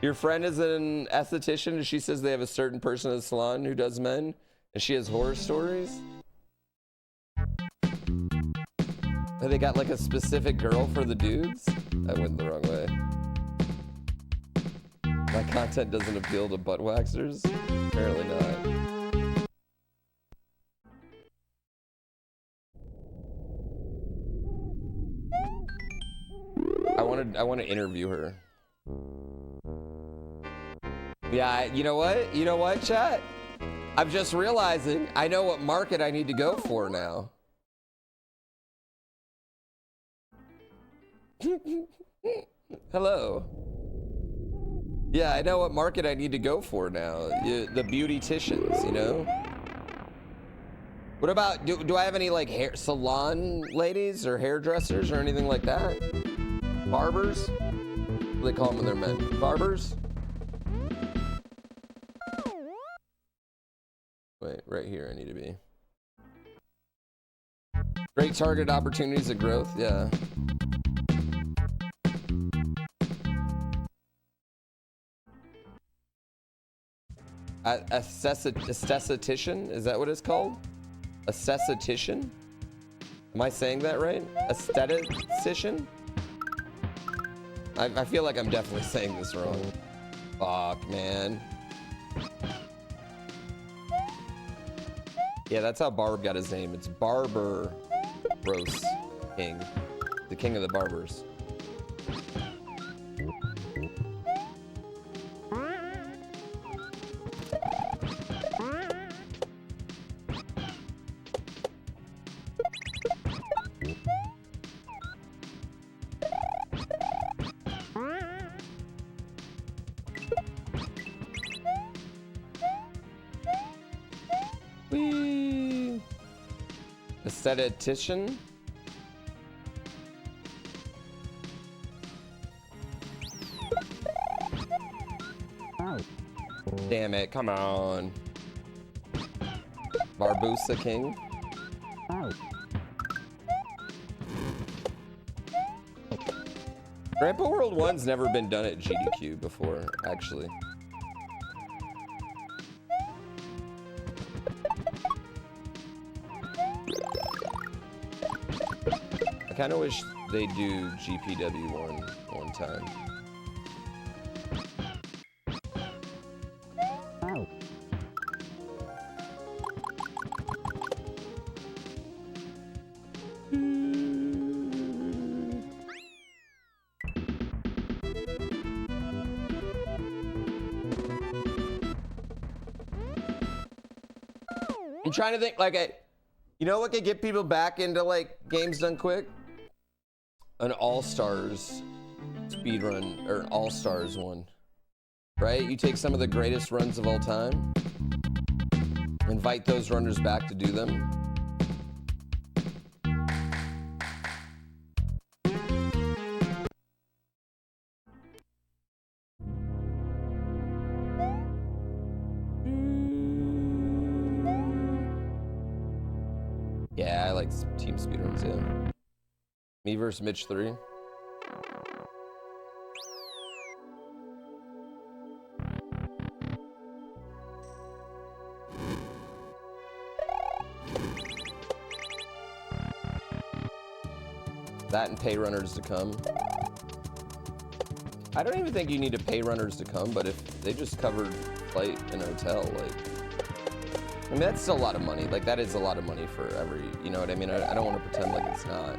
Your friend is an esthetician and she says they have a certain person in the salon who does men and she has horror stories. And they got like a specific girl for the dudes? I went the wrong way. My content doesn't appeal to butt waxers? Apparently not. I want to interview her. Yeah, you know what? You know what, chat? I'm just realizing I know what market I need to go for now. Hello. Yeah, I know what market I need to go for now. The beauticians, you know? What about, do I have any like hair salon ladies or hairdressers or anything like that? Barbers? What do they call them when they're men? Barbers? Wait, right here I need to be. Great target opportunities of growth, yeah. Esthetician? Is that what it's called? Esthetician? Am I saying that right? Aesthetician? I feel like I'm definitely saying this wrong. Fuck, man. Yeah, that's how Barb got his name. It's Barber Bros King. The king of the barbers. Esthetician? Damn it, come on. Barbusa King? Grandpa World 1's never been done at GDQ before, actually. I kind of wish they do GPW1 one time. I'm trying to think, like, you know what could get people back into like games done quick? An All-Stars speedrun, or All-Stars one, right? You take some of the greatest runs of all time, invite those runners back to do them. Yeah, I like team speedruns, yeah. Me versus Mitch 3. That and pay runners to come. I don't even think you need to pay runners to come, but if they just covered flight and hotel, like, I mean, that's still a lot of money. Like, that is a lot of money for every, you know what I mean? I don't want to pretend like it's not.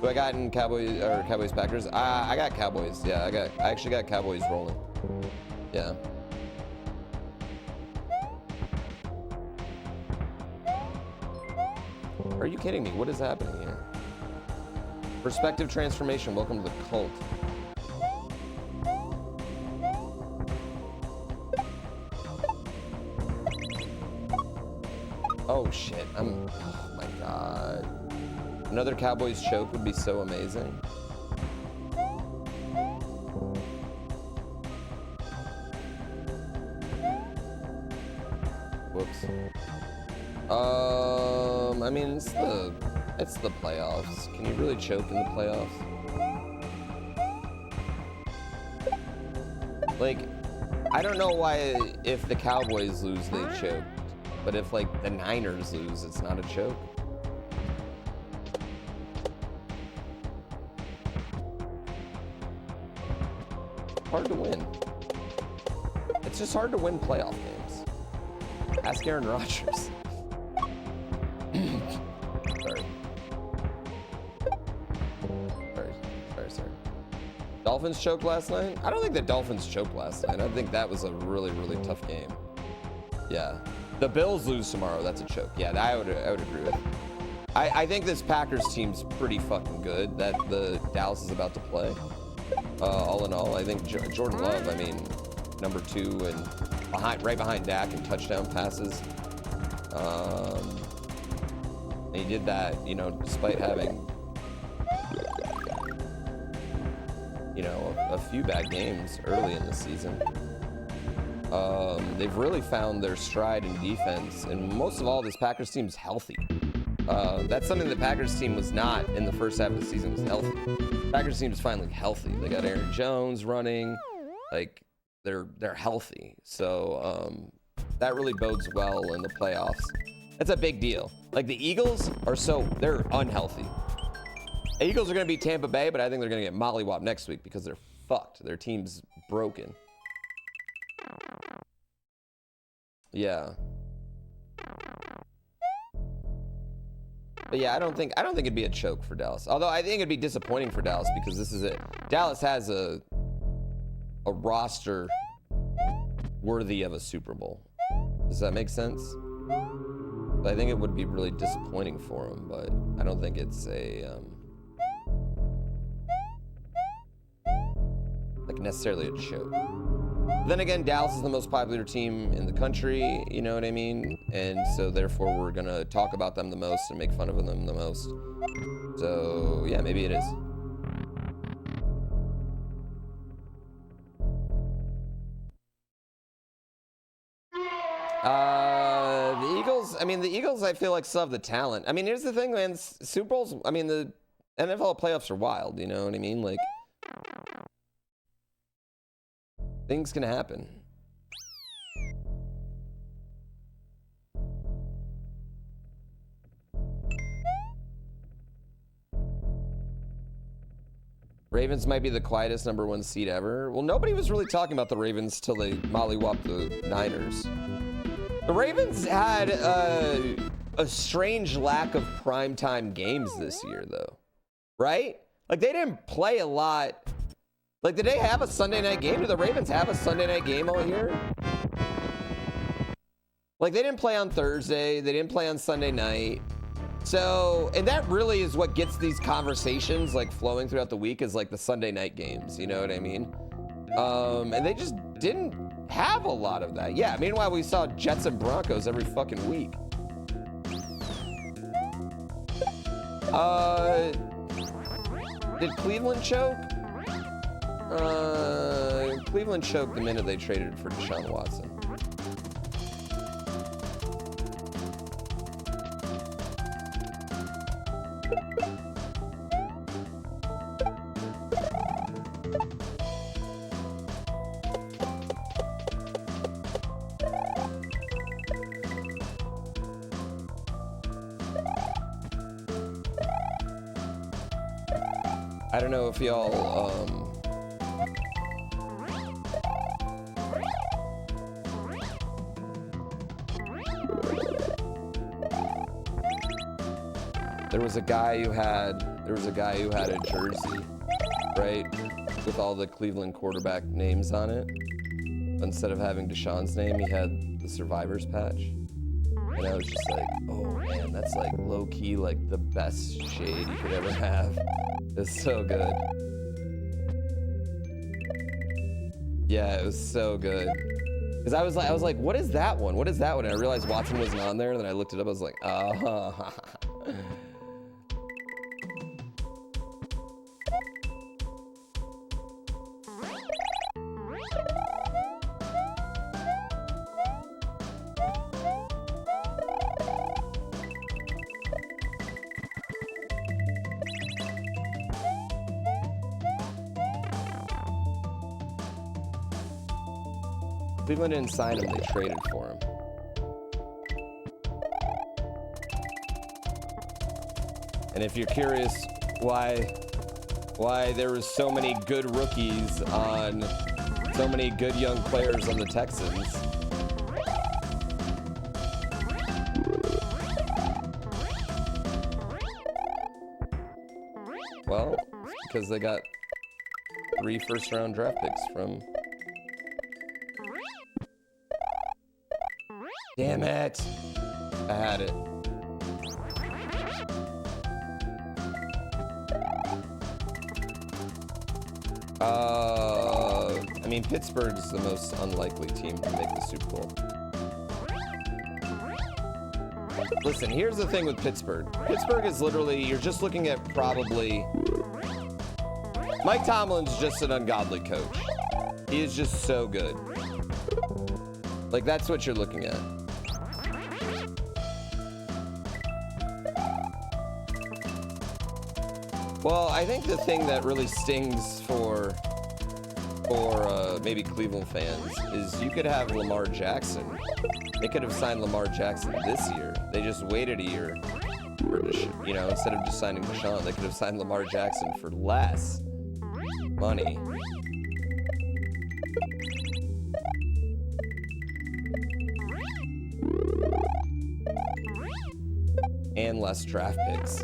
Who I got in Cowboys or Cowboys Packers? I got Cowboys. Yeah, I actually got Cowboys rolling. Yeah. Are you kidding me? What is happening here? Perspective transformation. Welcome to the cult. Oh shit. Oh my god. Another Cowboys choke would be so amazing. Whoops. I mean, it's the playoffs. Can you really choke in the playoffs? Like, I don't know why if the Cowboys lose, they choke. But if, like, the Niners lose, it's not a choke. Hard to win. It's just hard to win playoff games. Ask Aaron Rodgers. Sorry. Dolphins choked last night? I don't think the Dolphins choked last night. I think that was a really, really tough game. Yeah. The Bills lose tomorrow. That's a choke. Yeah, I would agree with. I think this Packers team's pretty fucking good that the Dallas is about to play. All in all, I think Jordan Love, I mean, number 2 and right behind Dak in touchdown passes. And he did that, you know, despite having, you know, a few bad games early in the season. They've really found their stride in defense, and most of all, this Packers team's healthy. That's something the Packers team was not in the first half of the season, was healthy. Packers team is finally healthy. They got Aaron Jones running, like they're healthy. So that really bodes well in the playoffs. That's a big deal. Like the Eagles they're unhealthy. The Eagles are gonna beat Tampa Bay, but I think they're gonna get mollywopped next week because they're fucked. Their team's broken. Yeah. But yeah, I don't think it'd be a choke for Dallas. Although I think it'd be disappointing for Dallas because this is it. Dallas has a roster worthy of a Super Bowl. Does that make sense? I think it would be really disappointing for them, but I don't think it's a like necessarily a choke. Then again, Dallas is the most popular team in the country, you know what I mean? And so therefore we're gonna talk about them the most and make fun of them the most. So yeah, maybe it is. The Eagles I feel like still have the talent. I mean, here's the thing, man, Super Bowls, I mean, the NFL playoffs are wild, you know what I mean? Like, things can happen. Ravens might be the quietest #1 seed ever. Well, nobody was really talking about the Ravens till they mollywopped the Niners. The Ravens had a strange lack of primetime games this year, though. Right? Like, they didn't play a lot. Like, did they have a Sunday night game? Do the Ravens have a Sunday night game all year? Like, they didn't play on Thursday. They didn't play on Sunday night. So, and that really is what gets these conversations, like, flowing throughout the week is, like, the Sunday night games. You know what I mean? And they just didn't have a lot of that. Yeah, meanwhile, we saw Jets and Broncos every fucking week. Did Cleveland choke? Cleveland choked the minute they traded for Deshaun Watson. I don't know if y'all, there was there was a guy who had a jersey, right, with all the Cleveland quarterback names on it. Instead of having Deshaun's name, he had the Survivors patch. And I was just like, oh man, that's like low-key like the best shade you could ever have. It's so good. Yeah, it was so good. Because I was like, what is that one? What is that one? And I realized Watson wasn't on there, and then I looked it up, I was like, oh. Cleveland didn't sign him, they traded for him. And if you're curious why there was so many good rookies on, so many good young players on the Texans, well, it's because they got 3 first-round draft picks from... Damn it! I had it. I mean, Pittsburgh's the most unlikely team to make the Super Bowl. Listen, here's the thing with Pittsburgh. Pittsburgh is literally, you're just looking at probably... Mike Tomlin's just an ungodly coach. He is just so good. Like, that's what you're looking at. Well, I think the thing that really stings for maybe Cleveland fans is you could have Lamar Jackson. They could have signed Lamar Jackson this year. They just waited a year for, you know, instead of just signing Deshaun, they could have signed Lamar Jackson for less money. And less draft picks.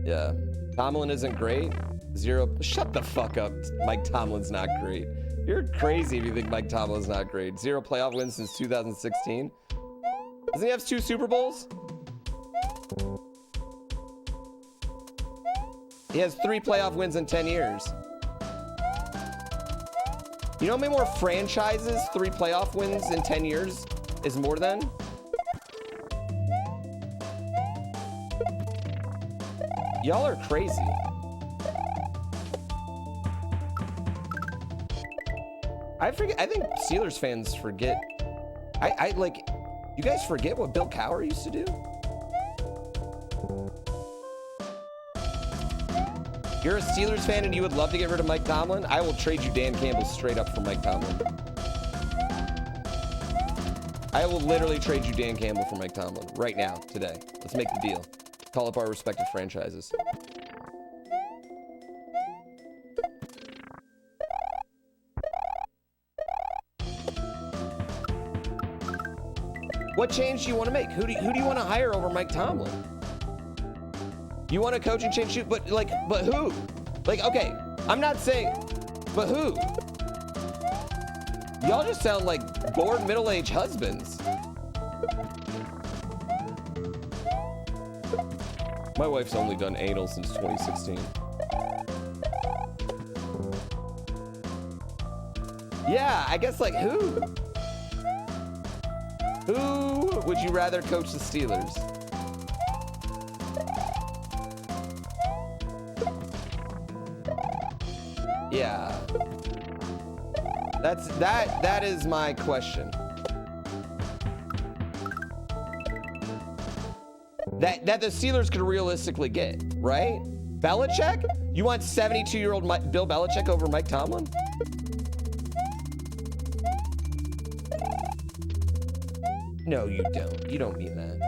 Yeah. Tomlin isn't great. 0. Shut the fuck up. Mike Tomlin's not great. You're crazy if you think Mike Tomlin's not great. 0 playoff wins since 2016. Doesn't he have 2 Super Bowls? He has 3 playoff wins in 10 years. You know how many more franchises 3 playoff wins in 10 years is more than? Y'all are crazy. I think Steelers fans forget. I like, you guys forget what Bill Cowher used to do? You're a Steelers fan and you would love to get rid of Mike Tomlin? I will trade you Dan Campbell straight up for Mike Tomlin. I will literally trade you Dan Campbell for Mike Tomlin right now, today. Let's make the deal. Call up our respective franchises. What change do you want to make? Who do you want to hire over Mike Tomlin? You want a coaching change? But who? Like, okay, I'm not saying, but who? Y'all just sound like bored middle-aged husbands. My wife's only done anal since 2016. Yeah, I guess, like, who? Who would you rather coach the Steelers? Yeah. That is my question. That the Steelers could realistically get, right? Belichick? You want 72-year-old Bill Belichick over Mike Tomlin? No, you don't. You don't mean that.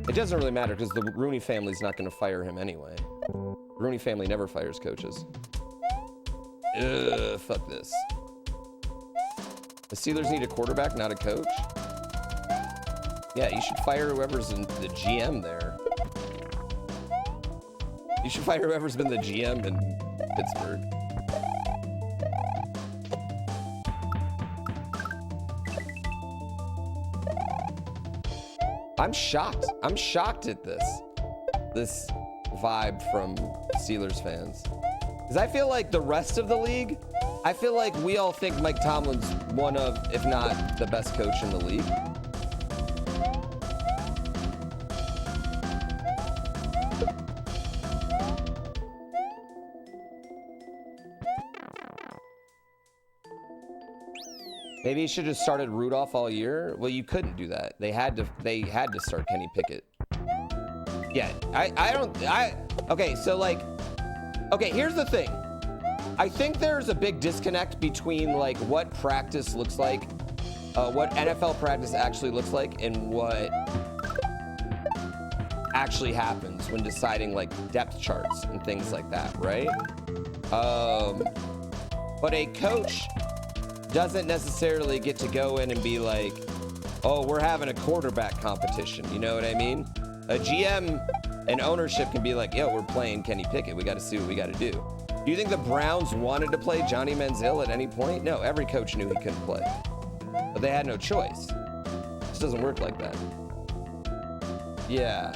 It doesn't really matter because the Rooney family's not going to fire him anyway. Rooney family never fires coaches. Ugh, fuck this. The Steelers need a quarterback, not a coach. Yeah, you should fire whoever's in the GM there. You should fire whoever's been the GM in Pittsburgh. I'm shocked. I'm shocked at this vibe from Steelers fans. Because I feel like the rest of the league, I feel like we all think Mike Tomlin's one of, if not the best coach in the league. Maybe he should have started Rudolph all year. Well, you couldn't do that. They had to start Kenny Pickett. Yeah, okay, so like, okay, here's the thing. I think there's a big disconnect between like what practice looks like, what NFL practice actually looks like, and what actually happens when deciding like depth charts and things like that, right? But a coach doesn't necessarily get to go in and be like, oh, we're having a quarterback competition. You know what I mean? A GM and ownership can be like, yo, we're playing Kenny Pickett. We got to see what we got to do. Do you think the Browns wanted to play Johnny Manziel at any point? No, every coach knew he couldn't play. But they had no choice. It just doesn't work like that. Yeah.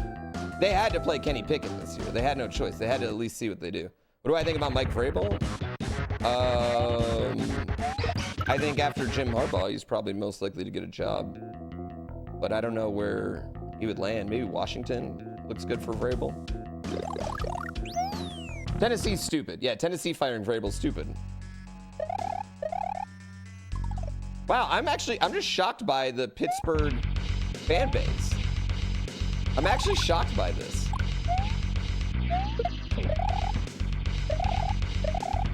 They had to play Kenny Pickett this year. They had no choice. They had to at least see what they do. What do I think about Mike Vrabel? I think after Jim Harbaugh, he's probably most likely to get a job. But I don't know where he would land. Maybe Washington looks good for Vrabel. Tennessee's stupid. Yeah, Tennessee firing Vrabel's stupid. Wow, I'm just shocked by the Pittsburgh fan base. I'm actually shocked by this.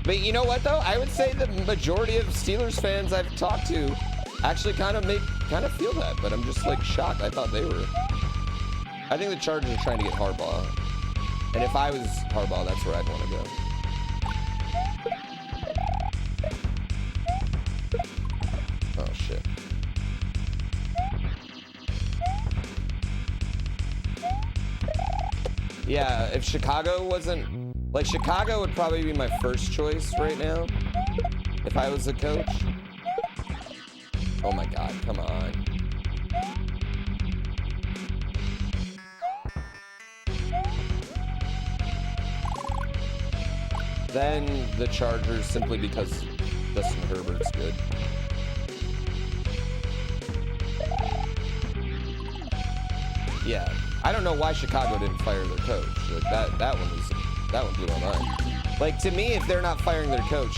But you know what though? I would say the majority of Steelers fans I've talked to actually kind of feel that, but I'm just like shocked. I thought they were. I think the Chargers are trying to get Harbaugh. And if I was Harbaugh, that's where I'd want to go. Oh shit. Yeah, if Chicago wasn't, like Chicago would probably be my first choice right now if I was a coach. Oh my God, come on. Then the Chargers, simply because Justin Herbert's good. Yeah, I don't know why Chicago didn't fire their coach. Like that one blew my mind. Like to me, if they're not firing their coach,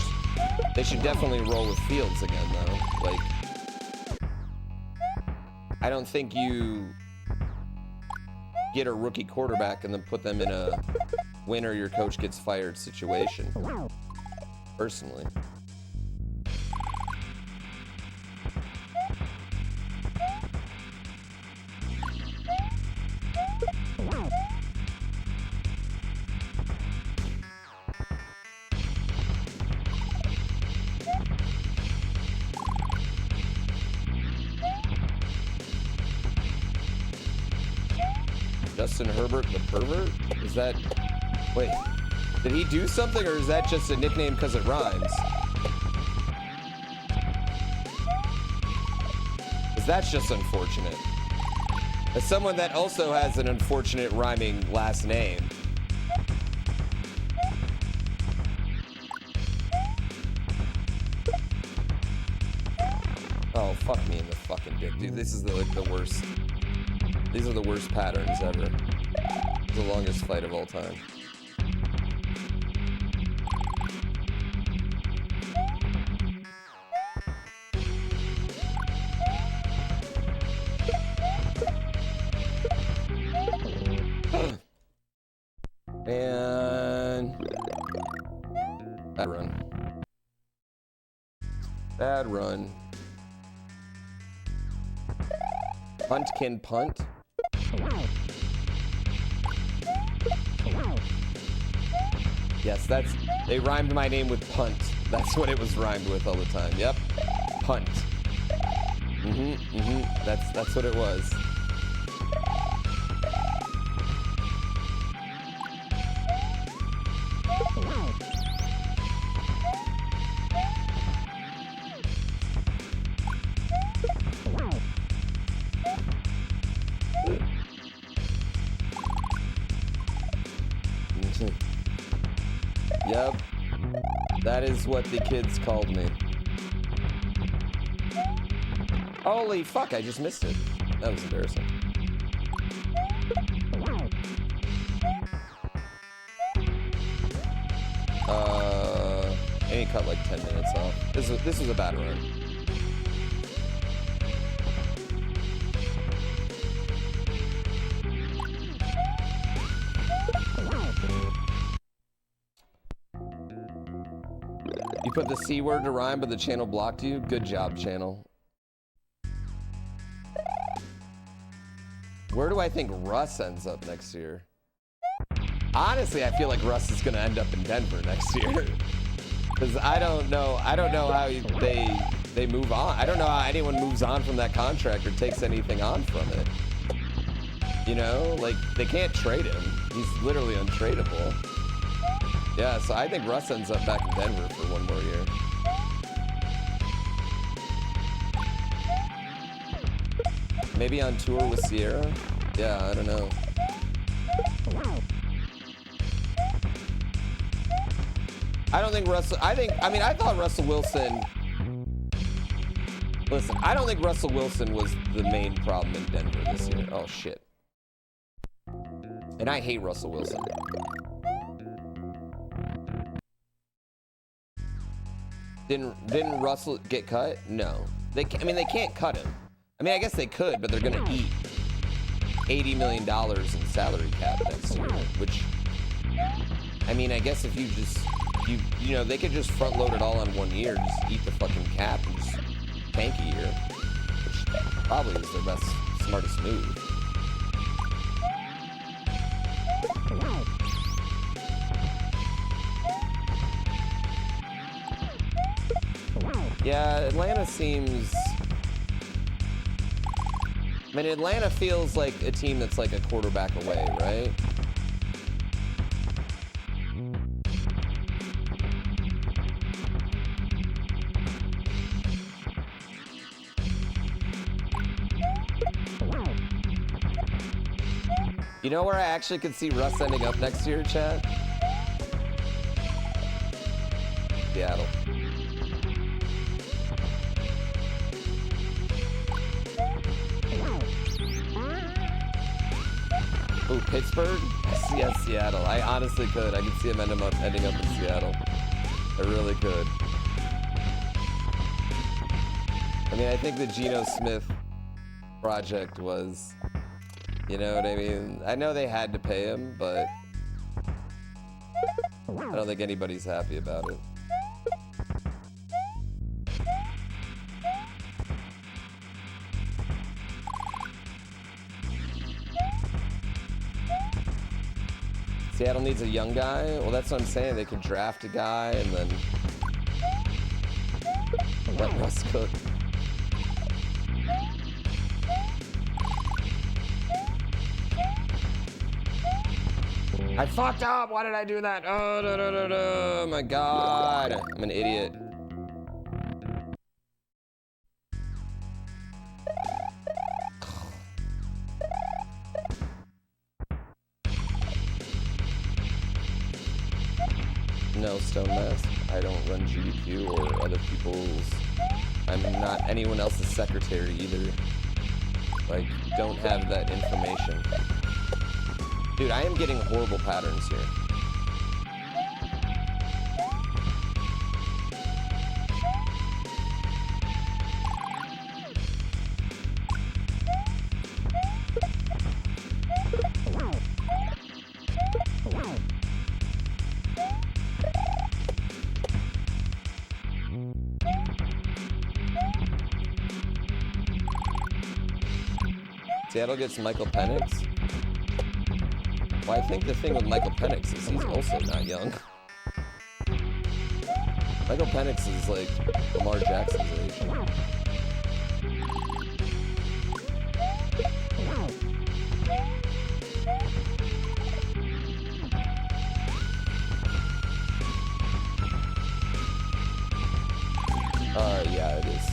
they should definitely roll with Fields again, though. Like, I don't think you get a rookie quarterback and then put them in a win or your coach gets fired situation, personally. Justin Herbert the pervert? Is that... Wait, did he do something, or is that just a nickname because it rhymes? Because that's just unfortunate. As someone that also has an unfortunate rhyming last name. Oh, fuck me in the fucking dick, dude. This is like the worst. These are the worst patterns ever. The longest fight of all time. And bad run. Bad run. Punt can punt. Yes, they rhymed my name with punt. That's what it was rhymed with all the time. Yep. Punt. That's what it was. Yep. That is what the kids called me. Holy fuck, I just missed it. That was embarrassing. I need to cut like 10 minutes off. This was a bad run. You put the C word to rhyme, but the channel blocked you? Good job, channel. Where do I think Russ ends up next year? Honestly, I feel like Russ is gonna end up in Denver next year. Because I don't know how they move on. I don't know how anyone moves on from that contract or takes anything on from it. You know, like they can't trade him. He's literally untradeable. Yeah, so I think Russ ends up back in Denver for one more year. Maybe on tour with Sierra? Yeah, I don't know. I don't think Russell, I thought Russell Wilson, listen, I don't think Russell Wilson was the main problem in Denver this year. Oh shit. And I hate Russell Wilson. Didn't Russell get cut? No. They can't cut him. I mean, I guess they could, but they're gonna eat $80 million in salary cap next year, which, I mean, I guess if you just, you know, they could just front load it all on 1 year, just eat the fucking cap and just tank a year, which probably is their best, smartest move. Yeah, Atlanta seems, I mean, Atlanta feels like a team that's like a quarterback away, right? You know where I actually could see Russ ending up next year, Chad? Seattle. Ooh, Pittsburgh? Yes, Seattle. I honestly could. I could see him ending up in Seattle. I really could. I mean, I think the Geno Smith project was, you know what I mean? I know they had to pay him, but I don't think anybody's happy about it. Seattle needs a young guy? Well, that's what I'm saying. They could draft a guy and then let Russ cook. I fucked up. Why did I do that? Oh, no, no, no, no. Oh my God. I'm an idiot. No, Stone Mask. I don't run GDQ or other people's. I'm not anyone else's secretary either. Like, don't have that information. Dude, I am getting horrible patterns here. Seattle gets Michael Penix. Well, I think the thing with Michael Penix is he's also not young. Michael Penix is like Lamar Jackson's age. Yeah, it is.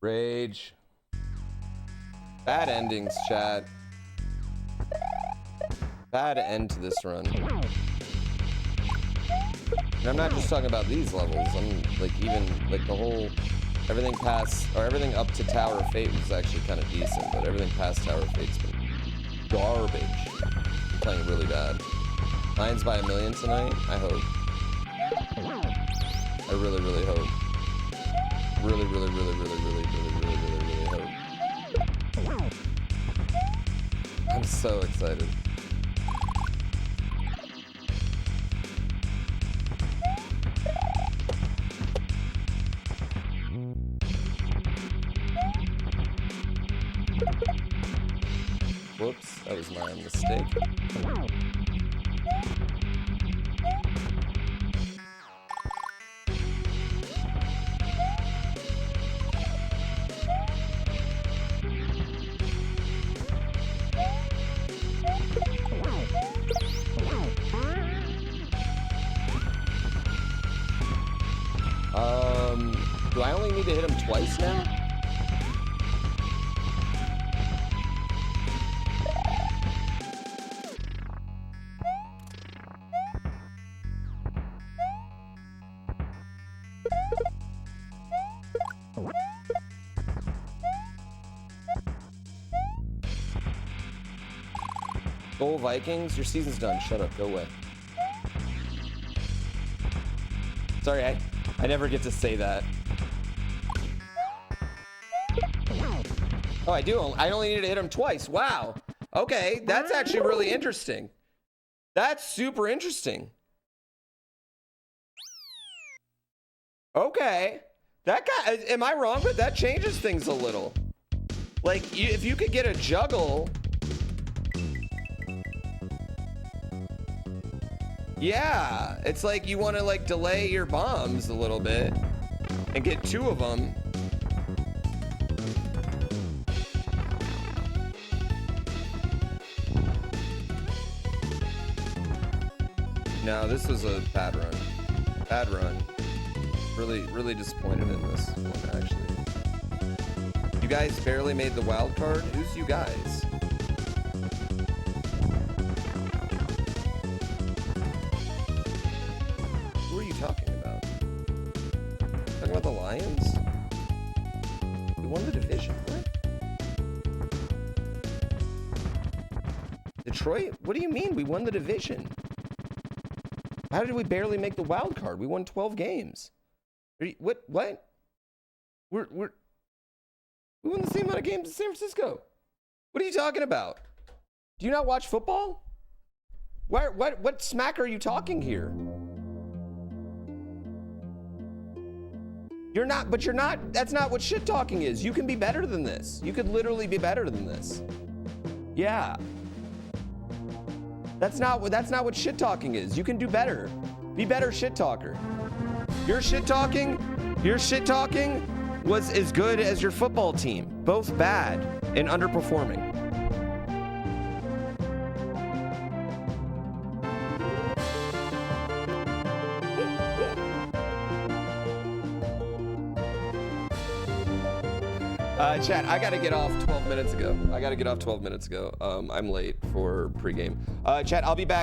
Rage. Bad endings, chat. Bad end to this run. And I'm not just talking about these levels. I'm like even like the whole everything past or everything up to Tower of Fate was actually kind of decent, but everything past Tower of Fate's been garbage. I'm playing really bad. Lions by 1 million tonight. I hope. I really, really hope. Really, really, really, really, really, really, really, really, really hope. I'm so excited. Whoops, that was my mistake. Do I only need to hit him twice now? Goal Vikings, your season's done. Shut up, go away. Sorry, I never get to say that. Oh, I do. I only need to hit him twice. Wow. Okay, that's actually really interesting. That's super interesting. Okay. That guy, am I wrong? But that changes things a little. Like, if you could get a juggle. Yeah, it's like you want to like delay your bombs a little bit and get 2 of them. No, this was a bad run. Bad run. Really, really disappointed in this one, actually. You guys barely made the wild card? Who's you guys? Who are you talking about? Talking about the Lions? We won the division. What? Detroit? What do you mean? We won the division. How did we barely make the wild card? We won 12 games. What? We won the same amount of games as San Francisco. What are you talking about? Do you not watch football? What smack are you talking here? You're not, but you're not, that's not what shit talking is. You can be better than this. You could literally be better than this. Yeah. That's not what shit talking is. You can do better. Be better shit talker. Your shit talking was as good as your football team. Both bad and underperforming. Chat, I gotta get off 12 minutes ago. I'm late for pregame. Chat, I'll be back.